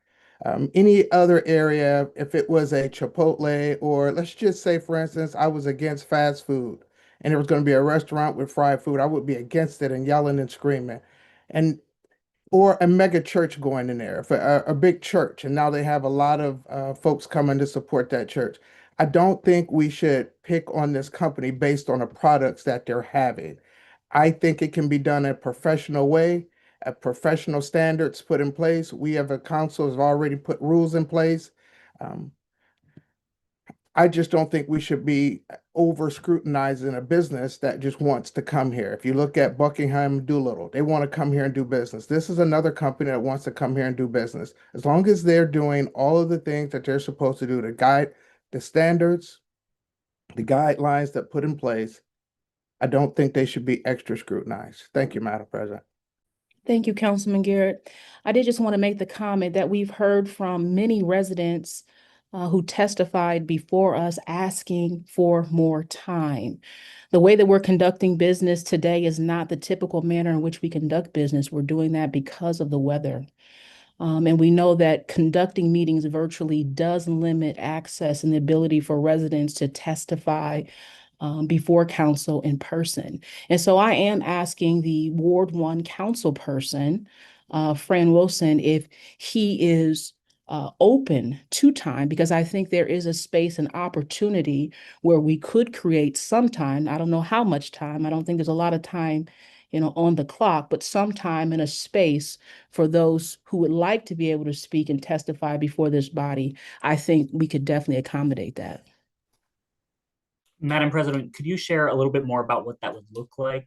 Any other area, if it was a Chipotle, or let's just say, for instance, I was against fast food and there was going to be a restaurant with fried food, I would be against it and yelling and screaming. And or a mega church going in there, for a big church, and now they have a lot of folks coming to support that church. I don't think we should pick on this company based on the products that they're having. I think it can be done in a professional way, professional standards put in place. We have a council has already put rules in place. I just don't think we should be over scrutinizing a business that just wants to come here. If you look at Buckingham Doolittle, they want to come here and do business. This is another company that wants to come here and do business. As long as they're doing all of the things that they're supposed to do to guide the standards, the guidelines that put in place, I don't think they should be extra scrutinized. Thank you, Madam President. Thank you, Councilman Garrett. I did just want to make the comment that we've heard from many residents who testified before us asking for more time. The way that we're conducting business today is not the typical manner in which we conduct business. We're doing that because of the weather. And we know that conducting meetings virtually does limit access and the ability for residents to testify before council in person. And so I am asking the Ward 1 council person, Fran Wilson, if he is open to time, because I think there is a space and opportunity where we could create some time. I don't know how much time. I don't think there's a lot of time, on the clock, but some time in a space for those who would like to be able to speak and testify before this body. I think we could definitely accommodate that. Madam President, could you share a little bit more about what that would look like?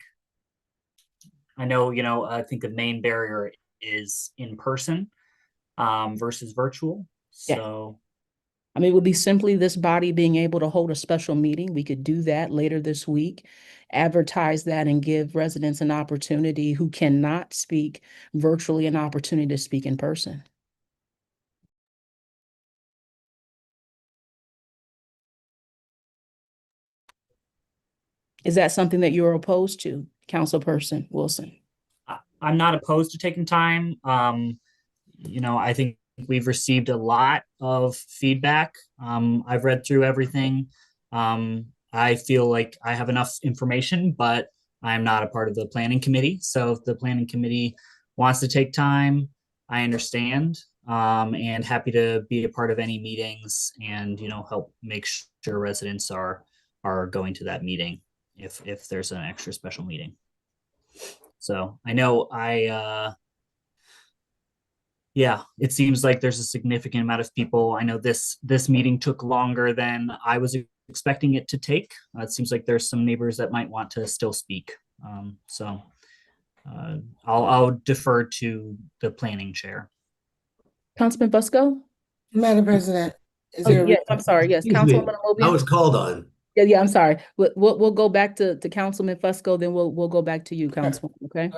I know, I think the main barrier is in person versus virtual. So, I mean, it would be simply this body being able to hold a special meeting. We could do that later this week, advertise that, and give residents an opportunity who cannot speak virtually an opportunity to speak in person. Is that something that you're opposed to, Councilperson Wilson? I'm not opposed to taking time. I think we've received a lot of feedback. I've read through everything. I feel like I have enough information, but I'm not a part of the planning committee. So if the planning committee wants to take time, I understand, and happy to be a part of any meetings and, help make sure residents are going to that meeting if there's an extra special meeting. So I know it seems like there's a significant amount of people. I know this meeting took longer than I was expecting it to take. It seems like there's some neighbors that might want to still speak. I'll defer to the planning chair. Councilman Fusco? Madam President, is Oh, there a yes, I'm sorry. Yes, Excuse me, Councilwoman I Obiang? was called on. Yeah, I'm sorry. We'll go back to Councilman Fusco, then we'll go back to you, Councilwoman, okay?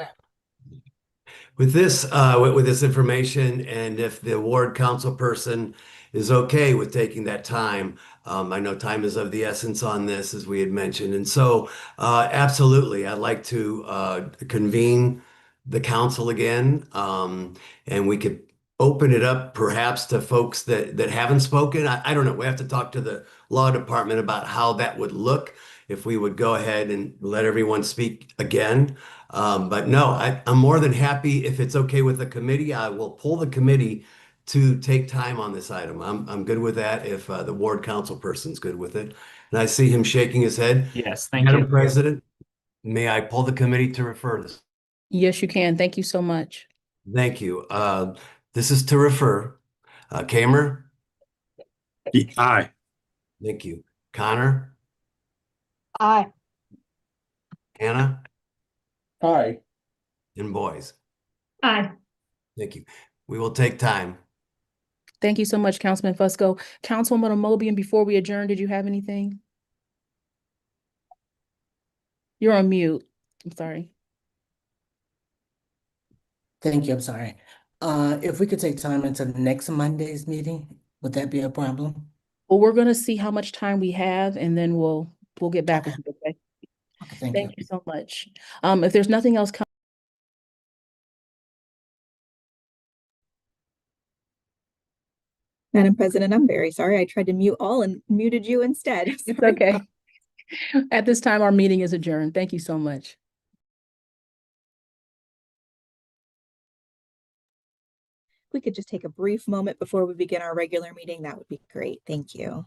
With this information, and if the ward council person is okay with taking that time, I know time is of the essence on this, as we had mentioned. And so, absolutely, I'd like to convene the council again, and we could open it up perhaps to folks that haven't spoken. I don't know. We have to talk to the law department about how that would look if we would go ahead and let everyone speak again. But no, I'm more than happy if it's okay with the committee. I will pull the committee to take time on this item. I'm good with that if the ward council person's good with it. And I see him shaking his head. Yes, thank Madam you. President, may I pull the committee to refer this? Yes, you can. Thank you so much. Thank you. This is to refer. Kamer? Aye. Thank you. Connor? Aye. Hannah? Aye. And Boys? Aye. Thank you. We will take time. Thank you so much, Councilman Fusco. Councilwoman Omobian, before we adjourn, did you have anything? You're on mute. I'm sorry. Thank you, I'm sorry. If we could take time until next Monday's meeting, would that be a problem? Well, we're gonna see how much time we have, and then we'll get back with you, okay? Okay, thank you. Thank you so much. If there's nothing else, Madam President, I'm very sorry. I tried to mute all and muted you instead. it's Sorry. okay. At this time, our meeting is adjourned. Thank you so much. If we could just take a brief moment before we begin our regular meeting, that would be great. Thank you.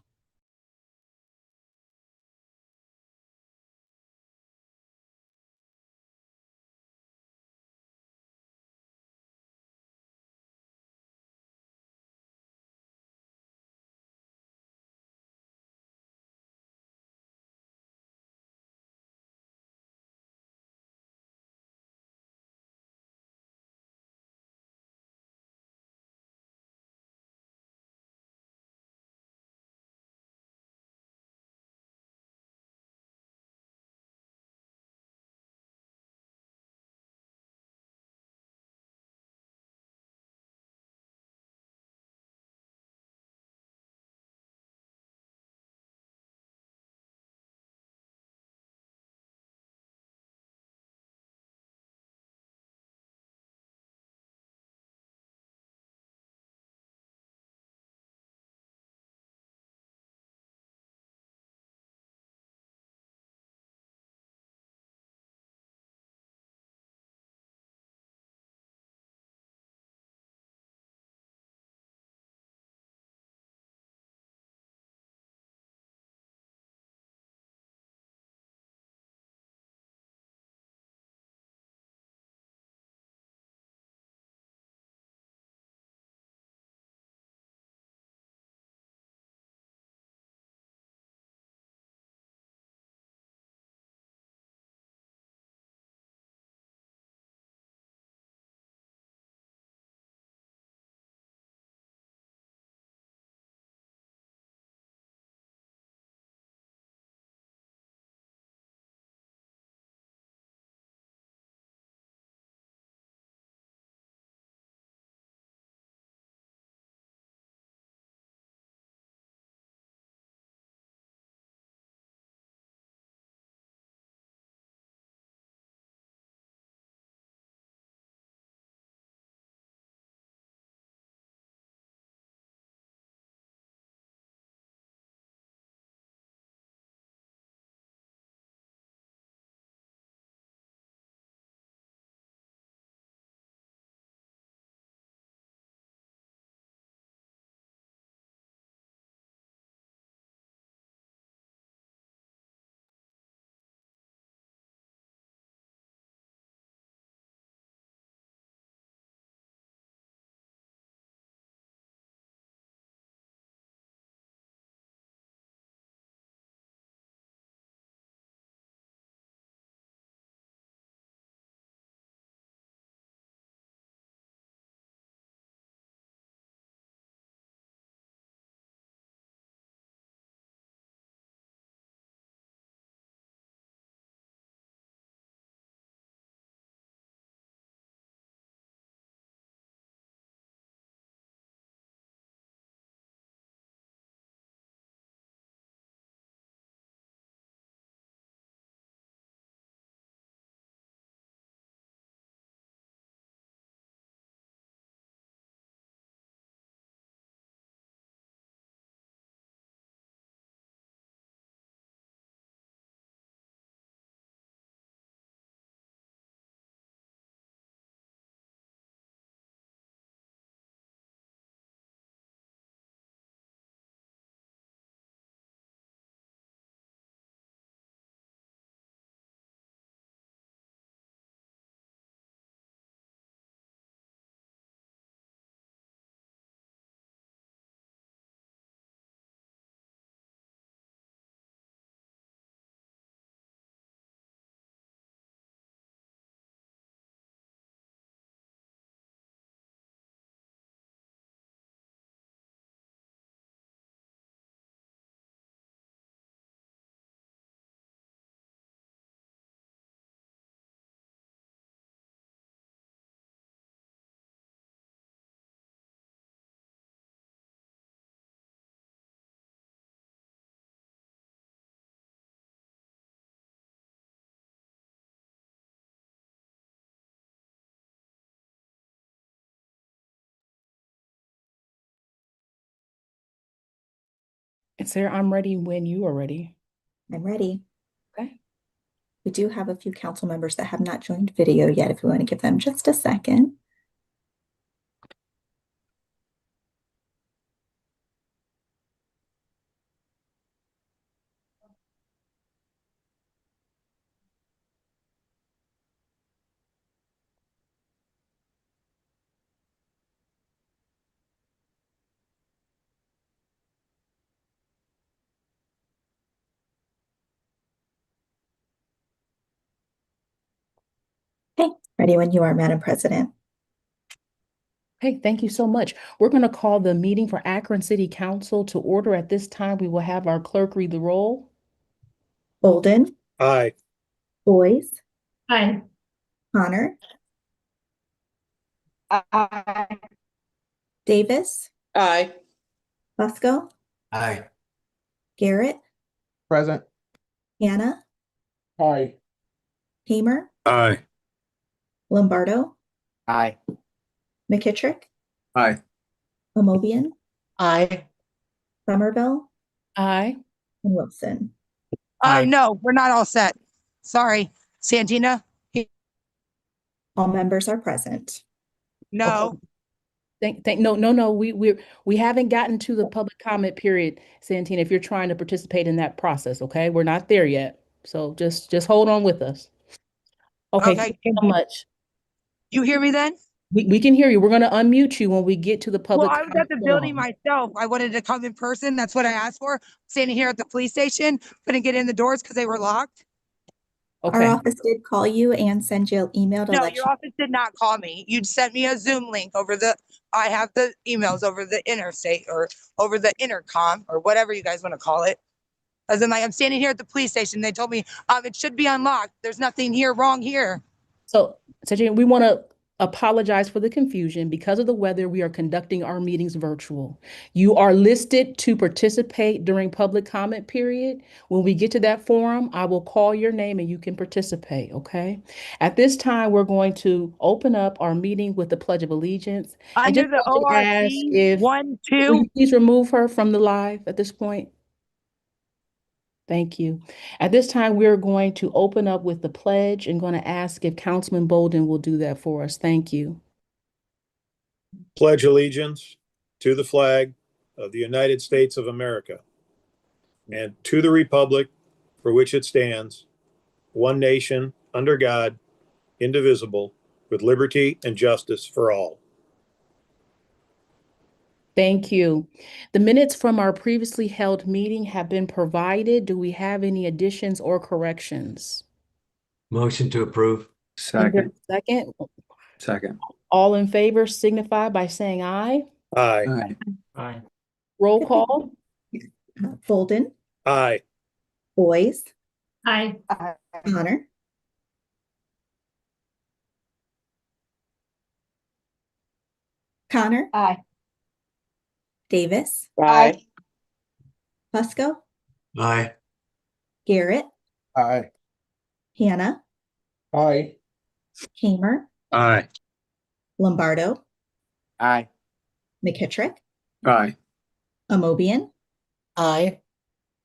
Sarah, I'm ready when you are ready. I'm ready. Okay. We do have a few council members that have not joined video yet, if we want to give them just a second. Okay, ready when you are, Madam President. Okay, thank you so much. We're going to call the meeting for Akron City Council to order. At this time, we will have our clerk read the roll. Bolden, Aye. Boyce, Aye. Connor, Aye. Davis, Aye. Fusco, Aye. Garrett, Present. Hannah, Aye. Hamer, Aye. Lombardo, Aye. McKittrick, Aye. Amobian, Aye. Somerville, Aye. and Wilson. Aye. No, we're not all set. Sorry. Santina? All members are present. No. No. We haven't gotten to the public comment period, Santina, if you're trying to participate in that process, okay? We're not there yet. So just hold on with us. Okay, thank you so much. You hear me then? We can hear you. We're going to unmute you when we get to the Well, public I was comment at the building forum. myself. I wanted to come in person. That's what I asked for. Standing here at the police station, couldn't get in the doors because they were locked. Our Okay. office did call you and send you an email to No, let your you. office did not call me. You sent me a Zoom link over the, I have the emails over the interstate or over the intercom or whatever you guys want to call it. As in, like, I'm standing here at the police station. They told me it should be unlocked. There's nothing here wrong here. So, Sajid, we want to apologize for the confusion. Because of the weather, we are conducting our meetings virtual. You are listed to participate during public comment period. When we get to that forum, I will call your name and you can participate, okay? At this time, we're going to open up our meeting with the Pledge of Allegiance. And Under just the want to ask ORC if, 1, will 2. you please remove her from the live at this point? Thank you. At this time, we're going to open up with the pledge and going to ask if Councilman Bolden will do that for us. Thank you. Pledge allegiance to the flag of the United States of America and to the republic for which it stands, one nation, under God, indivisible, with liberty and justice for all. Thank you. The minutes from our previously held meeting have been provided. Do we have any additions or corrections? Motion to approve. Second. Second. Second. All in favor signify by saying aye. Aye. Aye. Aye. Roll call. Bolden, Aye. Boyce, Aye. Connor, Aye. Davis, Aye. Fusco, Aye. Garrett, Aye. Hannah, Aye. Hamer, Aye. Lombardo, Aye. McKittrick, Aye. Amobian, Aye.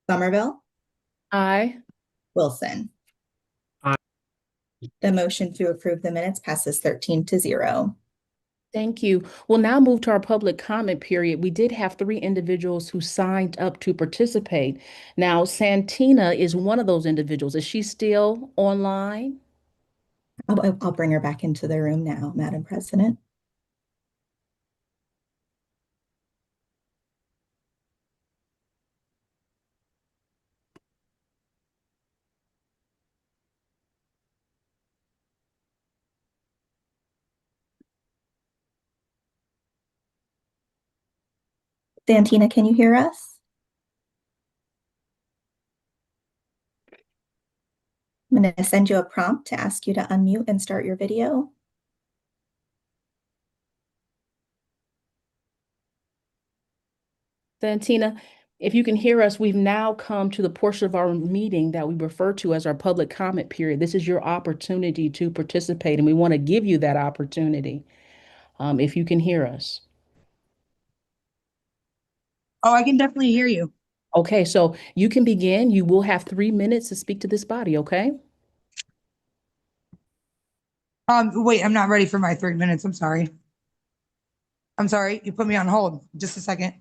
Somerville, Aye. Wilson. Aye. The motion to approve the minutes passes 13-0. Thank you. We'll now move to our public comment period. We did have 3 individuals who signed up to participate. Now, Santina is one of those individuals. Is she still online? I'll bring her back into the room now, Madam President. Santina, can you hear us? I'm going to send you a prompt to ask you to unmute and start your video. Santina, if you can hear us, we've now come to the portion of our meeting that we refer to as our public comment period. This is your opportunity to participate, and we want to give you that opportunity if you can hear us. Oh, I can definitely hear you. Okay, so you can begin. You will have 3 minutes to speak to this body, okay? Wait, I'm not ready for my 3 minutes. I'm sorry. I'm sorry. You put me on hold. Just a second.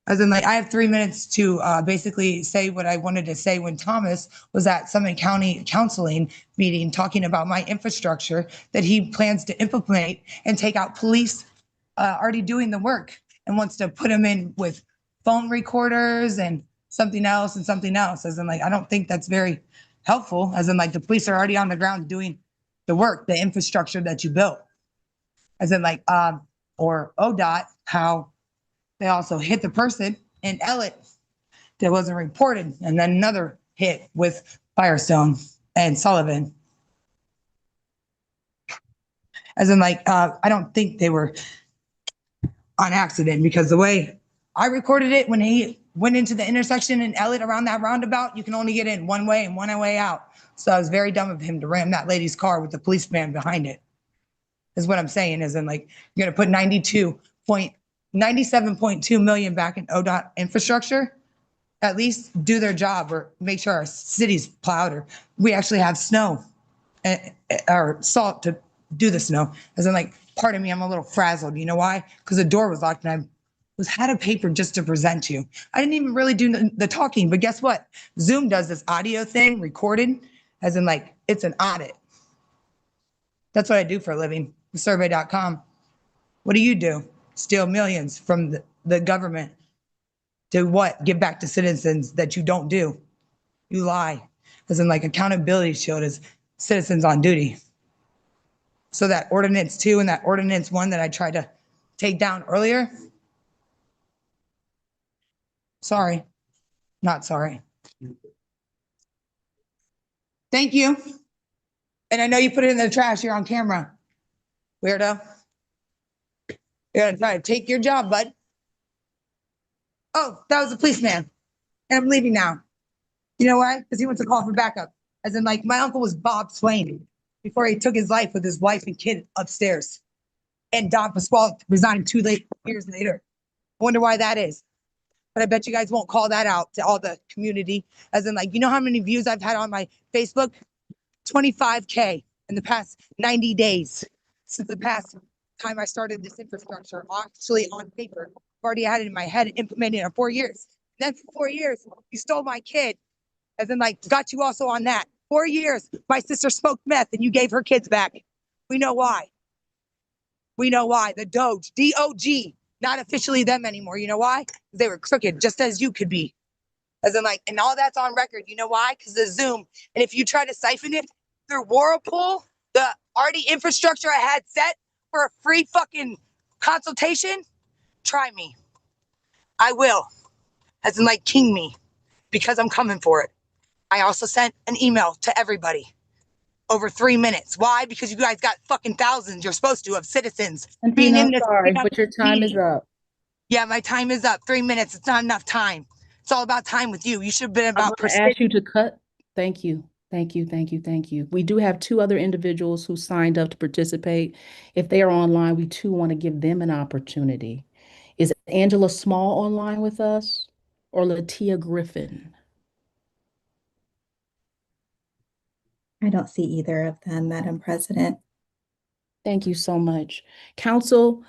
As in, like, I have 3 minutes to basically say what I wanted to say when Thomas was at Summit County Counseling meeting talking about my infrastructure that he plans to implement and take out police already doing the work and wants to put them in with phone recorders and something else and something else. As in, like, I don't think that's very helpful. As in, like, the police are already on the ground doing the work, the infrastructure that you built. As in, like, or ODOT, how they also hit the person in Ellet that wasn't reported, and then another hit with Firestone and Sullivan. As in, like, I don't think they were on accident, because the way I recorded it when he went into the intersection in Ellet around that roundabout, you can only get in one way and one way out. So I was very dumb of him to ram that lady's car with the policeman behind it. Is what I'm saying. Is in, like, you're gonna put 97.2 million back in ODOT infrastructure. At least do their job, or make sure our city's plowed, or we actually have snow or salt to do the snow. As in, like, part of me, I'm a little frazzled. You know why? Because the door was locked and had a paper just to present to you. I didn't even really do the talking, but guess what? Zoom does this audio thing recorded, as in, like, it's an audit. That's what I do for a living, survey.com. What do? Steal millions from the government to what? Give back to citizens that you don't do. You lie. As in, like, accountability shield is citizens on duty. So that ordinance 2 and that ordinance 1 that I tried to take down earlier. Sorry, not sorry. Thank you. And I know you put it in the trash. You're on camera. Weirdo. You're gonna try to take your job, bud. Oh, that was a policeman. And I'm leaving now. You know why? Because he wants to call for backup. As in, like, my uncle was Bob Swain before he took his life with his wife and kid upstairs. And Don Pasquale resigned 2 years later. I wonder why that is. But I bet you guys won't call that out to all the community. As in, like, you know how many views I've had on my Facebook? 25K in the past 90 days. Since the past time I started this infrastructure, actually on paper. I've already had it in my head, implemented it in 4 years. Then for 4 years, you stole my kid. As in, like, got you also on that. 4 years, my sister smoked meth and you gave her kids back. We know why. We know why. The Doge, D-O-G, not officially them anymore. You know why? Because they were crooked, just as you could be. As in, like, and all that's on record. You know why? Because the Zoom. And if you try to siphon it through Whirlpool, the already infrastructure I had set for a free fucking consultation, try me. I will. As in, like, king me. Because I'm coming for it. I also sent an email to everybody. Over 3 minutes. Why? Because you guys got fucking thousands. You're supposed to, of citizens being in I'm this. sorry, but your time is up. Yeah, my time is up. 3 minutes. It's not enough time. It's all about time with you. You should have been I'm about going to ask you to cut. Thank you. Thank you. Thank you. Thank you. We do have 2 other individuals who signed up to participate. If they are online, we too want to give them an opportunity. Is Angela Small online with us, or Latia Griffin? I don't see either of them, Madam President. Thank you so much. Council,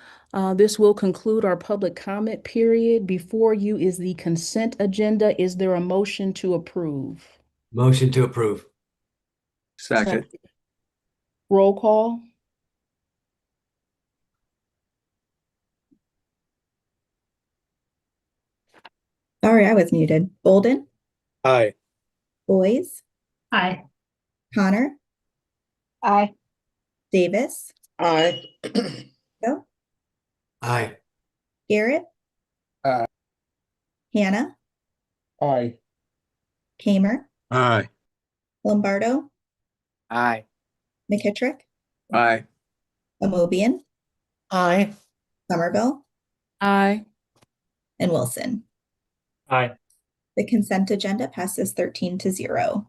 this will conclude our public comment period. Before you is the consent agenda. Is there a motion to approve? Motion to approve. Second. Roll call. Sorry, I was muted. Bolden, Aye. Boys, Aye. Connor, Aye. Davis, Aye. Go, Aye. Garrett, Aye. Hannah, Aye. Kamer, Aye. Lombardo, Aye. McKittrick, Aye. Amobian, Aye. Somerville, Aye. and Wilson. Aye. The consent agenda passes 13-0.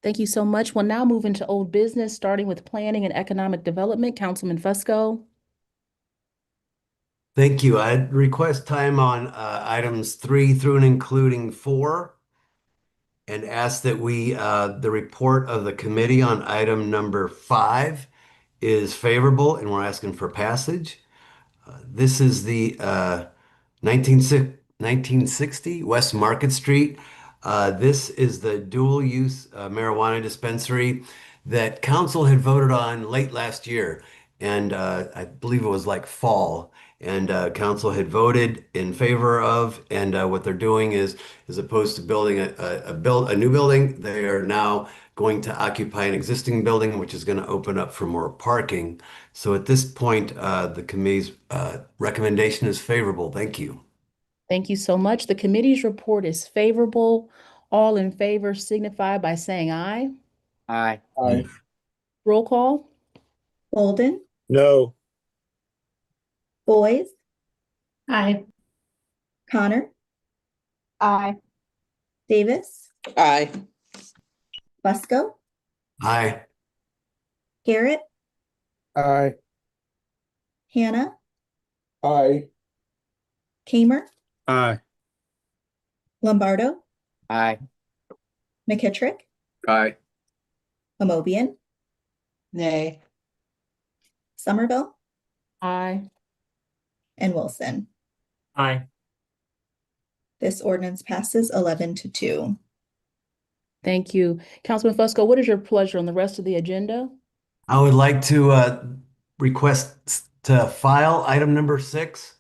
Thank you so much. We'll now move into old business, starting with planning and economic development. Councilman Fusco. Thank you. I'd request time on items 3 through and including 4, and ask that the report of the committee on item number 5 is favorable, and we're asking for passage. This is the 1960 West Market Street. This is the dual use marijuana dispensary that council had voted on late last year. And I believe it was like fall. And council had voted in favor of, and what they're doing is, as opposed to building a new building, they are now going to occupy an existing building, which is going to open up for more parking. So at this point, the committee's recommendation is favorable. Thank you. Thank you so much. The committee's report is favorable. All in favor signify by saying aye. Aye. Aye. Roll call. Bolden, No. Boys, Aye. Connor, Aye. Davis, Aye. Busco, Aye. Garrett, Aye. Hannah, Aye. Kamer, Aye. Lombardo, Aye. McKittrick, Aye. Amobian, Nay. Somerville, Aye. and Wilson. Aye. This ordinance passes 11-2. Thank you. Councilman Fusco, what is your pleasure on the rest of the agenda? I would like to request to file item number 6,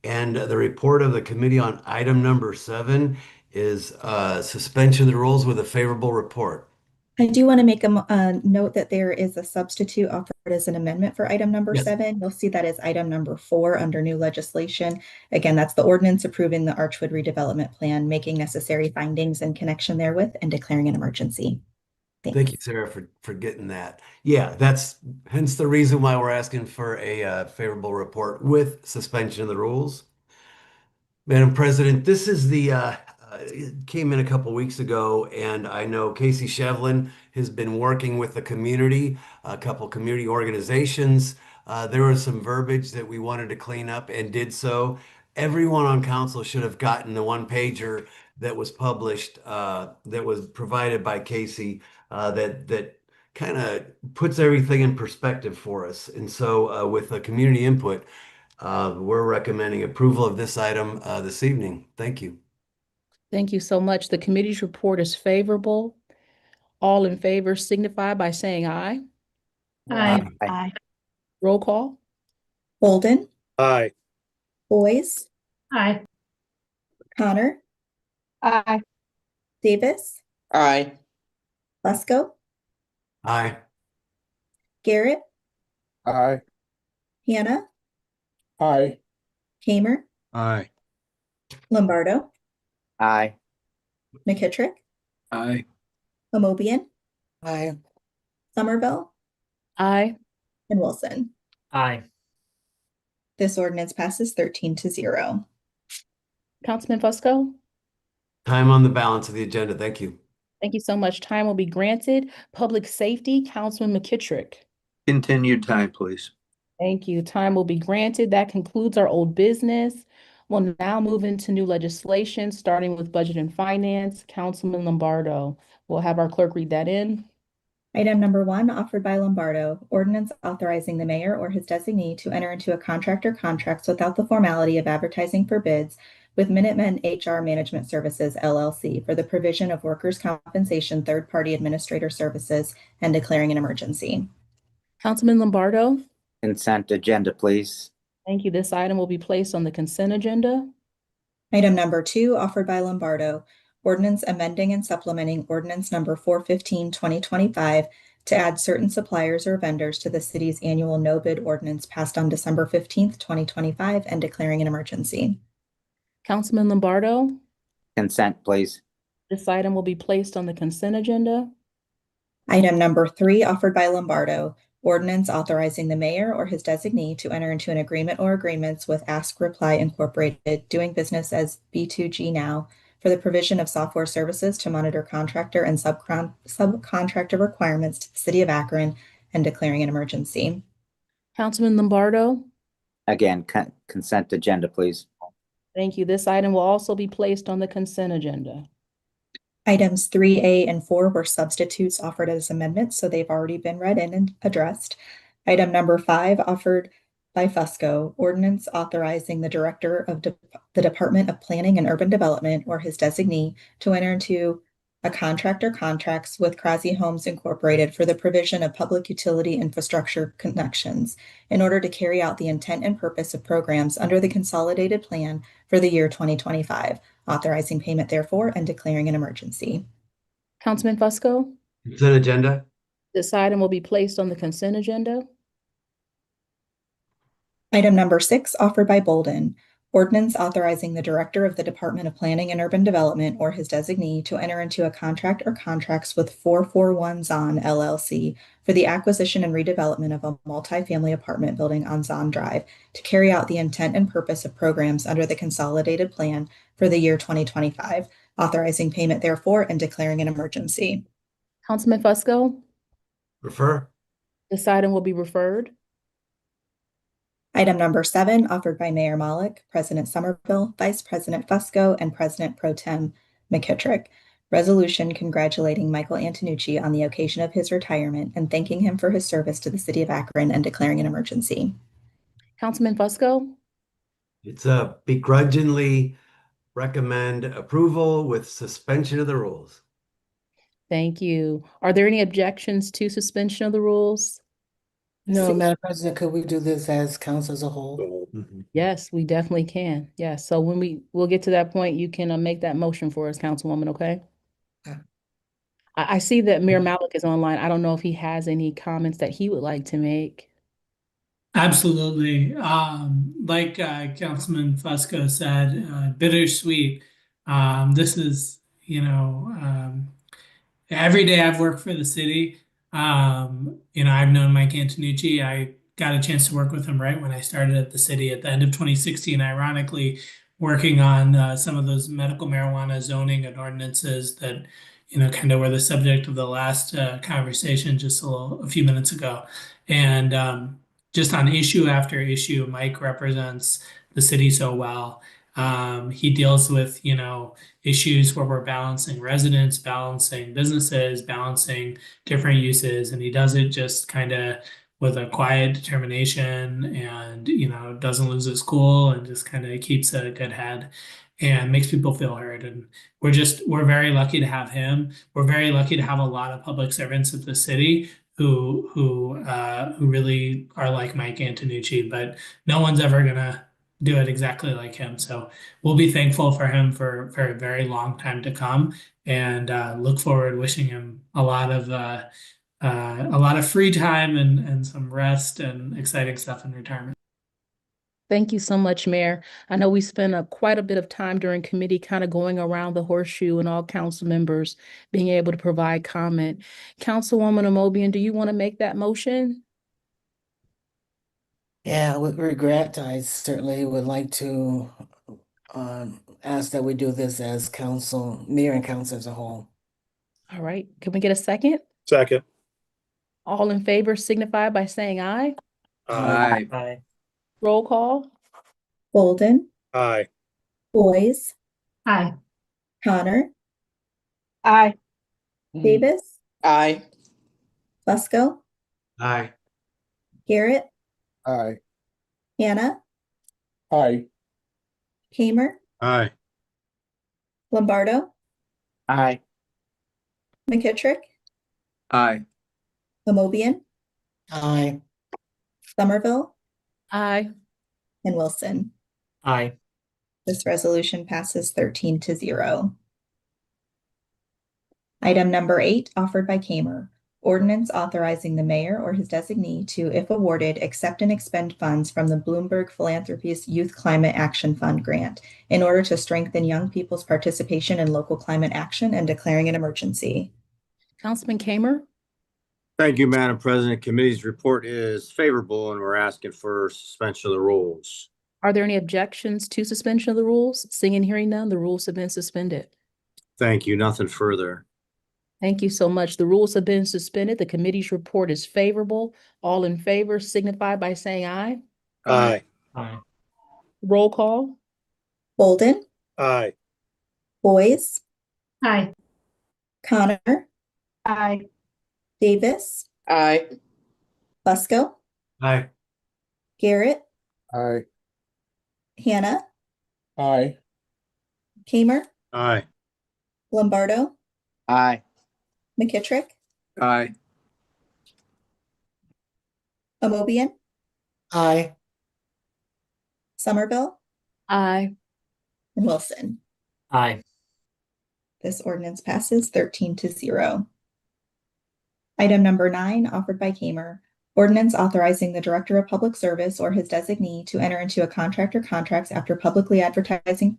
and the report of the committee on item number 7 is suspension of the rules with a favorable report. I do want to make a note that there is a substitute offered as an amendment for item number Yes. 7. You'll see that as item number 4 under new legislation. Again, that's the ordinance approving the Archwood redevelopment plan, making necessary findings in connection therewith, and declaring an emergency. Thank you, Sarah, for getting that. Yeah, that's hence the reason why we're asking for a favorable report with suspension of the rules. Madam President, this is it came in a couple weeks ago, and I know Casey Shevlin has been working with the community, a couple community organizations. There was some verbiage that we wanted to clean up and did so. Everyone on council should have gotten the one pager that was published, that was provided by Casey, that kind of puts everything in perspective for us. And so with the community input, we're recommending approval of this item this evening. Thank you. Thank you so much. The committee's report is favorable. All in favor signify by saying aye. Aye. Aye. Roll call. Bolden, Aye. Boys, Aye. Connor, Aye. Davis, Aye. Busco, Aye. Garrett, Aye. Hannah, Aye. Kamer, Aye. Lombardo, Aye. McKittrick, Aye. Amobian, Aye. Somerville, Aye. and Wilson. Aye. This ordinance passes 13-0. Councilman Fusco? Time on the balance of the agenda. Thank you. Thank you so much. Time will be granted. Public Safety, Councilman McKittrick. Continued time, please. Thank you. Time will be granted. That concludes our old business. We'll now move into new legislation, starting with Budget and Finance. Councilman Lombardo. We'll have our clerk read that in. Item number 1, offered by Lombardo, ordinance authorizing the mayor or his designee to enter into a contractor contracts without the formality of advertising for bids with Minutemen HR Management Services, LLC, for the provision of workers' compensation third-party administrator services and declaring an emergency. Councilman Lombardo. Consent agenda, please. Thank you. This item will be placed on the consent agenda. Item number 2, offered by Lombardo, ordinance amending and supplementing ordinance number 415, 2025 to add certain suppliers or vendors to the city's annual no bid ordinance passed on December 15th, 2025 and declaring an emergency. Councilman Lombardo. Consent, please. This item will be placed on the consent agenda. Item number 3, offered by Lombardo, ordinance authorizing the mayor or his designee to enter into an agreement or agreements with Ask Reply Incorporated, doing business as B2G Now, for the provision of software services to monitor contractor and subcontractor requirements to the city of Akron and declaring an emergency. Councilman Lombardo. Again, consent agenda, please. Thank you. This item will also be placed on the consent agenda. Items 3A and 4 were substitutes offered as amendments, so they've already been read in and addressed. Item number 5, offered by Fusco, ordinance authorizing the Director of the Department of Planning and Urban Development or his designee to enter into a contract or contracts with Crosby Homes Incorporated for the provision of public utility infrastructure connections in order to carry out the intent and purpose of programs under the consolidated plan for the year 2025, authorizing payment therefore and declaring an emergency. Councilman Fusco, Consent agenda. this item will be placed on the consent agenda. Item number 6, offered by Bolden, ordinance authorizing the Director of the Department of Planning and Urban Development or his designee to enter into a contract or contracts with 441 Zahn LLC for the acquisition and redevelopment of a multifamily apartment building on Zahn Drive to carry out the intent and purpose of programs under the consolidated plan for the year 2025, authorizing payment therefore and declaring an emergency. Councilman Fusco, Refer. this item will be referred. Item number 7, offered by Mayor Malik, President Somerville, Vice President Fusco, and President Pro Tem McKittrick. Resolution congratulating Michael Antonucci on the occasion of his retirement and thanking him for his service to the city of Akron and declaring an emergency. Councilman Fusco, It's a begrudgingly recommend approval with suspension of the rules. thank you. Are there any objections to suspension of the rules? No, Madam President, could we do this as council as a whole? Yes, we definitely can. Yes. So when we'll get to that point, you can make that motion for us, Councilwoman, okay? Okay. I see that Mayor Malik is online. I don't know if he has any comments that he would like to make. Absolutely. Like Councilman Fusco said, bittersweet. This is, every day I've worked for the city. I've known Mike Antonucci. I got a chance to work with him right when I started at the city at the end of 2016, ironically, working on some of those medical marijuana zoning and ordinances that, kind of were the subject of the last conversation just a few minutes ago. And just on issue after issue, Mike represents the city so well. He deals with, issues where we're balancing residents, balancing businesses, balancing different uses, and he does it just kind of with a quiet determination and, doesn't lose his cool and just kind of keeps a good head and makes people feel heard. And we're very lucky to have him. We're very lucky to have a lot of public servants at the city who really are like Mike Antonucci, but no one's ever gonna do it exactly like him. So we'll be thankful for him for a very long time to come, and look forward wishing him a lot of free time and some rest and exciting stuff in retirement. Thank you so much, Mayor. I know we spent quite a bit of time during committee kind of going around the horseshoe and all council members being able to provide comment. Councilwoman Amobian, do you want to make that motion? Yeah, with regret, I certainly would like to ask that we do this as council, mayor and council as a whole. All right, can we get a second? Second. All in favor signify by saying aye. Aye. Aye. Roll call. Bolden, Aye. Boyes, Aye. Connor, Aye. Davis, Aye. Fusco, Aye. Garrett, Aye. Hannah, Aye. Kamer, Aye. Lombardo, Aye. McKittrick, Aye. Amobian, Aye. Somerville, Aye. and Wilson. Aye. This resolution passes 13-0. Item number 8, offered by Kamer. Ordinance authorizing the mayor or his designee to, if awarded, accept and expend funds from the Bloomberg Philanthropies Youth Climate Action Fund grant in order to strengthen young people's participation in local climate action and declaring an emergency. Councilman Kamer. Thank you, Madam President. Committee's report is favorable and we're asking for suspension of the rules. Are there any objections to suspension of the rules? Seeing and hearing none, the rules have been suspended. Thank you. Nothing further. Thank you so much. The rules have been suspended. The committee's report is favorable. All in favor signify by saying aye. Aye. Aye. Roll call. Bolden, Aye. Boys, Aye. Connor, Aye. Davis, Aye. Busco, Aye. Garrett, Aye. Hannah, Aye. Kamer, Aye. Lombardo, Aye. McKittrick, Aye. Amobian, Aye. Somerville, Aye. and Wilson. Aye. This ordinance passes 13-0. Item number 9, offered by Kamer. Ordinance authorizing the Director of Public Service or his designee to enter into a contract or contracts after publicly advertising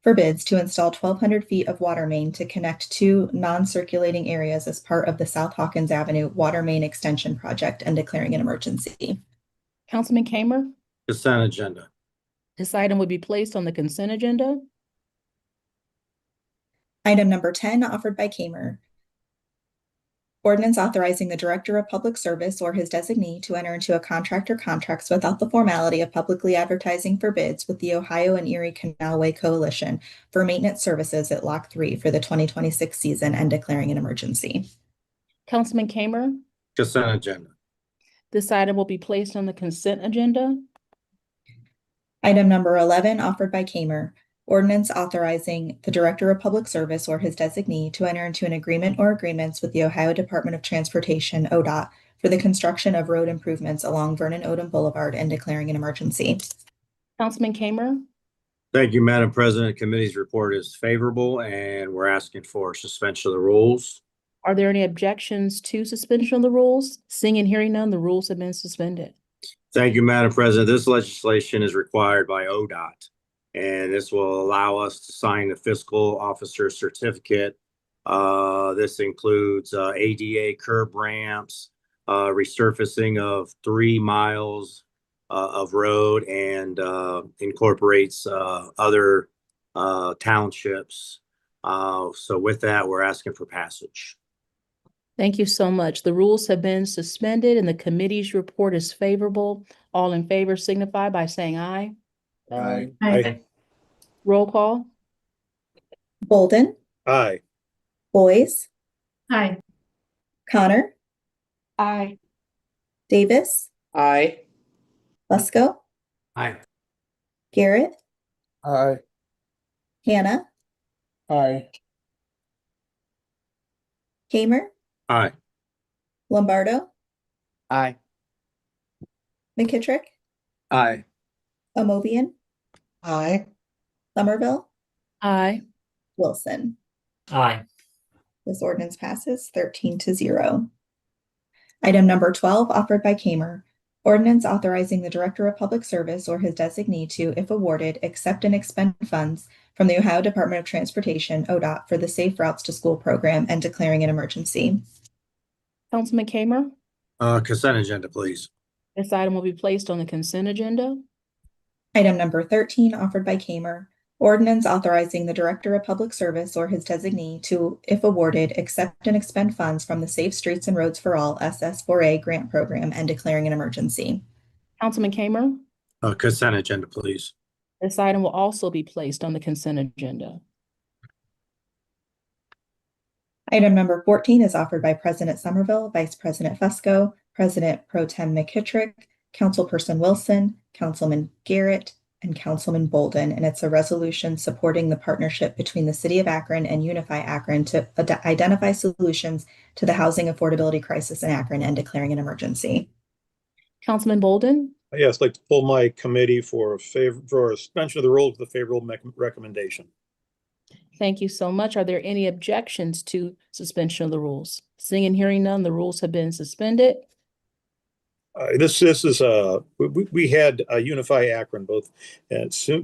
for bids to install 1,200 feet of water main to connect two non-circulating areas as part of the South Hawkins Avenue Water Main Extension Project and declaring an emergency. Councilman Kamer, Consent agenda. this item would be placed on the consent agenda. Item number 10, offered by Kamer. Ordinance authorizing the Director of Public Service or his designee to enter into a contract or contracts without the formality of publicly advertising for bids with the Ohio and Erie Canalway Coalition for maintenance services at Lock 3 for the 2026 season and declaring an emergency. Councilman Kamer, Consent agenda. this item will be placed on the consent agenda. Item number 11, offered by Kamer. Ordinance authorizing the Director of Public Service or his designee to enter into an agreement or agreements with the Ohio Department of Transportation, ODOT, for the construction of road improvements along Vernon Odom Boulevard and declaring an emergency. Councilman Kamer, Thank you, Madam President. Committee's report is favorable, and we're asking for suspension of the rules. are there any objections to suspension of the rules? Seeing and hearing none, the rules have been suspended. Thank you, Madam President. This legislation is required by ODOT, and this will allow us to sign the fiscal officer certificate. This includes ADA curb ramps, resurfacing of 3 miles of road, and incorporates other townships. So with that, we're asking for passage. Thank you so much. The rules have been suspended and the committee's report is favorable. All in favor signify by saying aye. Aye. Aye. Roll call. Bolden, Aye. Boys, Aye. Connor, Aye. Davis, Aye. Busco, Aye. Garrett, Aye. Hannah, Aye. Kamer, Aye. Lombardo, Aye. McKittrick, Aye. Amobian, Aye. Somerville, Aye. Wilson. Aye. This ordinance passes 13-0. Item number 12, offered by Kamer. Ordinance authorizing the Director of Public Service or his designee to, if awarded, accept and expend funds from the Ohio Department of Transportation, ODOT, for the Safe Routes to School program and declaring an emergency. Councilman Kamer, Consent agenda, please. this item will be placed on the consent agenda. Item number 13, offered by Kamer. Ordinance authorizing the Director of Public Service or his designee to, if awarded, accept and expend funds from the Safe Streets and Roads for All SS4A grant program and declaring an emergency. Councilman Kamer, Consent agenda, please. this item will also be placed on the consent agenda. Item number 14 is offered by President Somerville, Vice President Fusco, President Pro Tem McKittrick, Councilperson Wilson, Councilman Garrett, and Councilman Bolden, and it's a resolution supporting the partnership between the City of Akron and Unify Akron to identify solutions to the housing affordability crisis in Akron and declaring an emergency. Councilman Bolden, Yes, I'd like to pull my committee for a suspension of the rules with a favorable recommendation. thank you so much. Are there any objections to suspension of the rules? Seeing and hearing none, the rules have been suspended. This is we had Unify Akron, both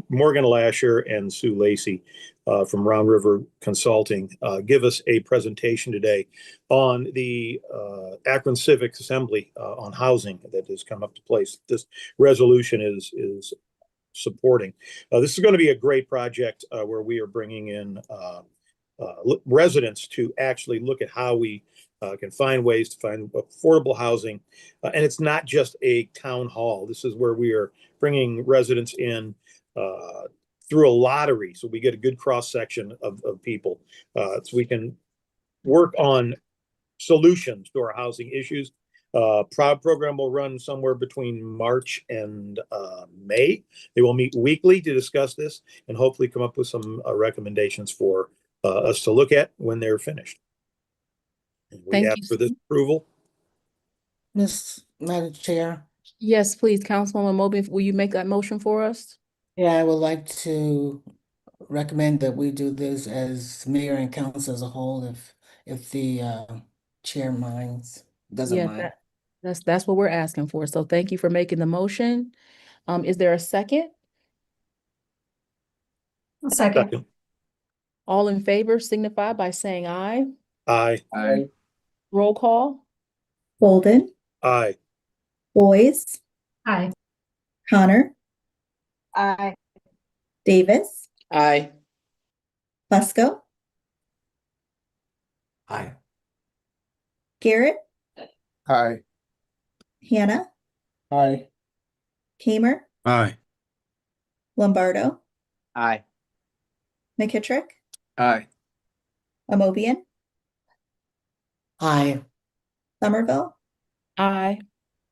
Morgan Lasher and Sue Lacey from Round River Consulting give us a presentation today on the Akron Civic Assembly on housing that has come up to place. This resolution is supporting. This is going to be a great project where we are bringing in residents to actually look at how we can find ways to find affordable housing. And it's not just a town hall. This is where we are bringing residents in through a lottery. So we get a good cross section of people. So we can work on solutions to our housing issues. Program will run somewhere between March and May. They will meet weekly to discuss this and hopefully come up with some recommendations for us to look at when they're finished. And we Thank ask you. for this approval. Madam Chair. Yes, please, Councilwoman Mobley, will you make that motion for us? Yeah, I would like to recommend that we do this as mayor and council as a whole, if the chair doesn't Yes, mind. that's what we're asking for. So thank you for making the motion. Is there a second? A second. All in favor signify by saying aye. Aye. Aye. Roll call. Bolden, Aye. Boys, Aye. Connor, Aye. Davis, Aye. Fusco, Aye. Garrett, Aye. Hannah, Aye. Kamer, Aye. Lombardo, Aye. McKittrick, Aye. Amobian, Aye. Somerville, Aye.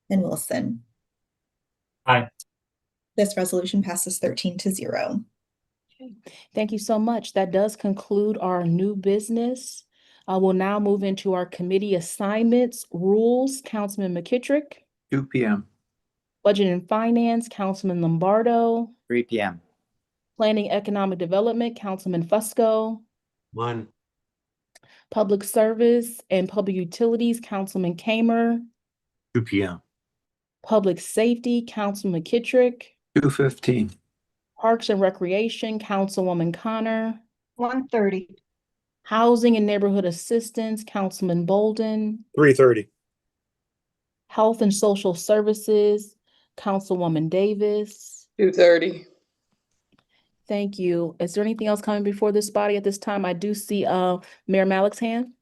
and Wilson. Aye. This resolution passes 13-0. Thank you so much. That does conclude our new business. We'll now move into our committee assignments, rules, Councilman McKittrick, 2 p.m. Budget and Finance, Councilman Lombardo, 3 p.m. Planning Economic Development, Councilman Fusco, 1. Public Service and Public Utilities, Councilman Kamer, 2 p.m. Public Safety, Councilman McKittrick, 2:15. Parks and Recreation, Councilwoman Connor, 1:30. Housing and Neighborhood Assistance, Councilman Bolden, 3:30. Health and Social Services, Councilwoman Davis. 2:30. Thank you. Is there anything else coming before this body at this time? I do see Mayor Malik's hand.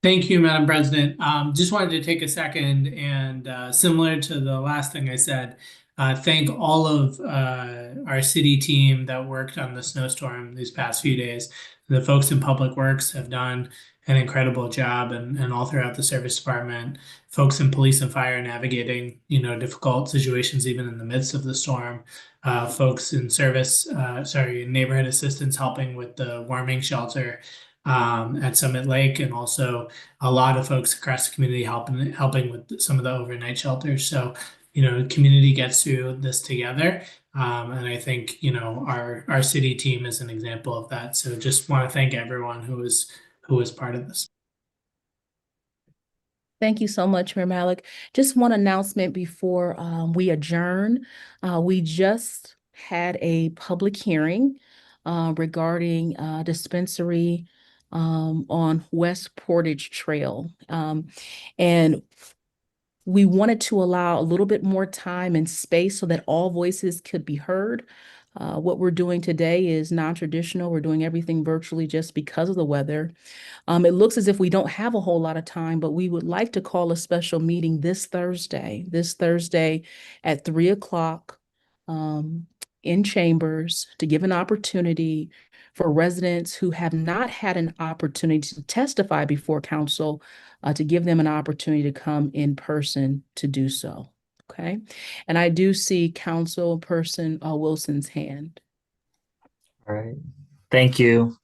Thank you, Madam President. Just wanted to take a second and similar to the last thing I said, thank all of our city team that worked on the snowstorm these past few days. The folks in Public Works have done an incredible job and all throughout the service department, folks in police and fire navigating, difficult situations even in the midst of the storm, folks in neighborhood assistance helping with the warming shelter at Summit Lake, and also a lot of folks across the community helping with some of the overnight shelters. So, the community gets through this together. And I think, our city team is an example of that. So just want to thank everyone who was part of this. Thank you so much, Mayor Malik. Just one announcement before we adjourn. We just had a public hearing regarding dispensary on West Portage Trail. And we wanted to allow a little bit more time and space so that all voices could be heard. What we're doing today is non-traditional. We're doing everything virtually just because of the weather. It looks as if we don't have a whole lot of time, but we would like to call a special meeting this Thursday at 3 o'clock in chambers to give an opportunity for residents who have not had an opportunity to testify before council, to give them an opportunity to come in person to do so. Okay. And I do see Councilperson Wilson's hand. All right. Thank you.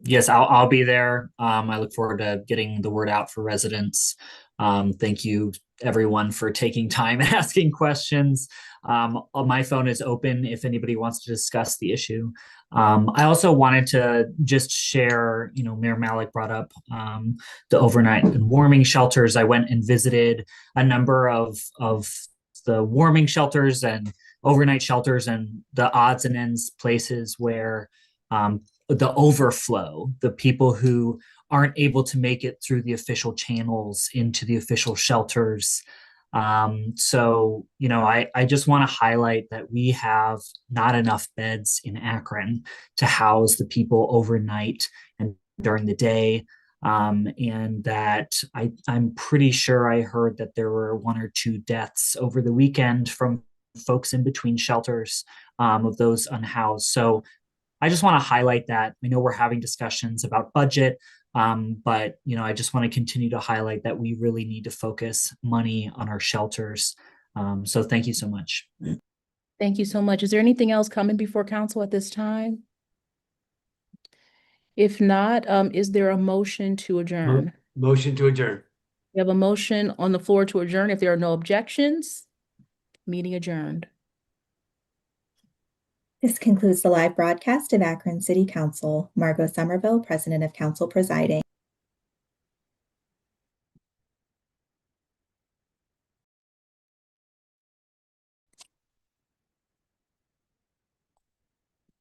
Yes, I'll be there. I look forward to getting the word out for residents. Thank you everyone for taking time and asking questions. My phone is open if anybody wants to discuss the issue. I also wanted to just share, Mayor Malik brought up the overnight and warming shelters. I went and visited a number of the warming shelters and overnight shelters and the odds and ends places where the overflow, the people who aren't able to make it through the official channels into the official shelters. So, I just want to highlight that we have not enough beds in Akron to house the people overnight and during the day. And that I'm pretty sure I heard that there were 1 or 2 deaths over the weekend from folks in between shelters of those unhoused. So I just want to highlight that. I know we're having discussions about budget, but I just want to continue to highlight that we really need to focus money on our shelters. So thank you so much. Thank you so much. Is there anything else coming before council at this time? If not, is there a motion to adjourn? Motion to adjourn. We have a motion on the floor to adjourn. If there are no objections, meeting adjourned. This concludes the live broadcast of Akron City Council. Margot Somerville, President of Council, presiding.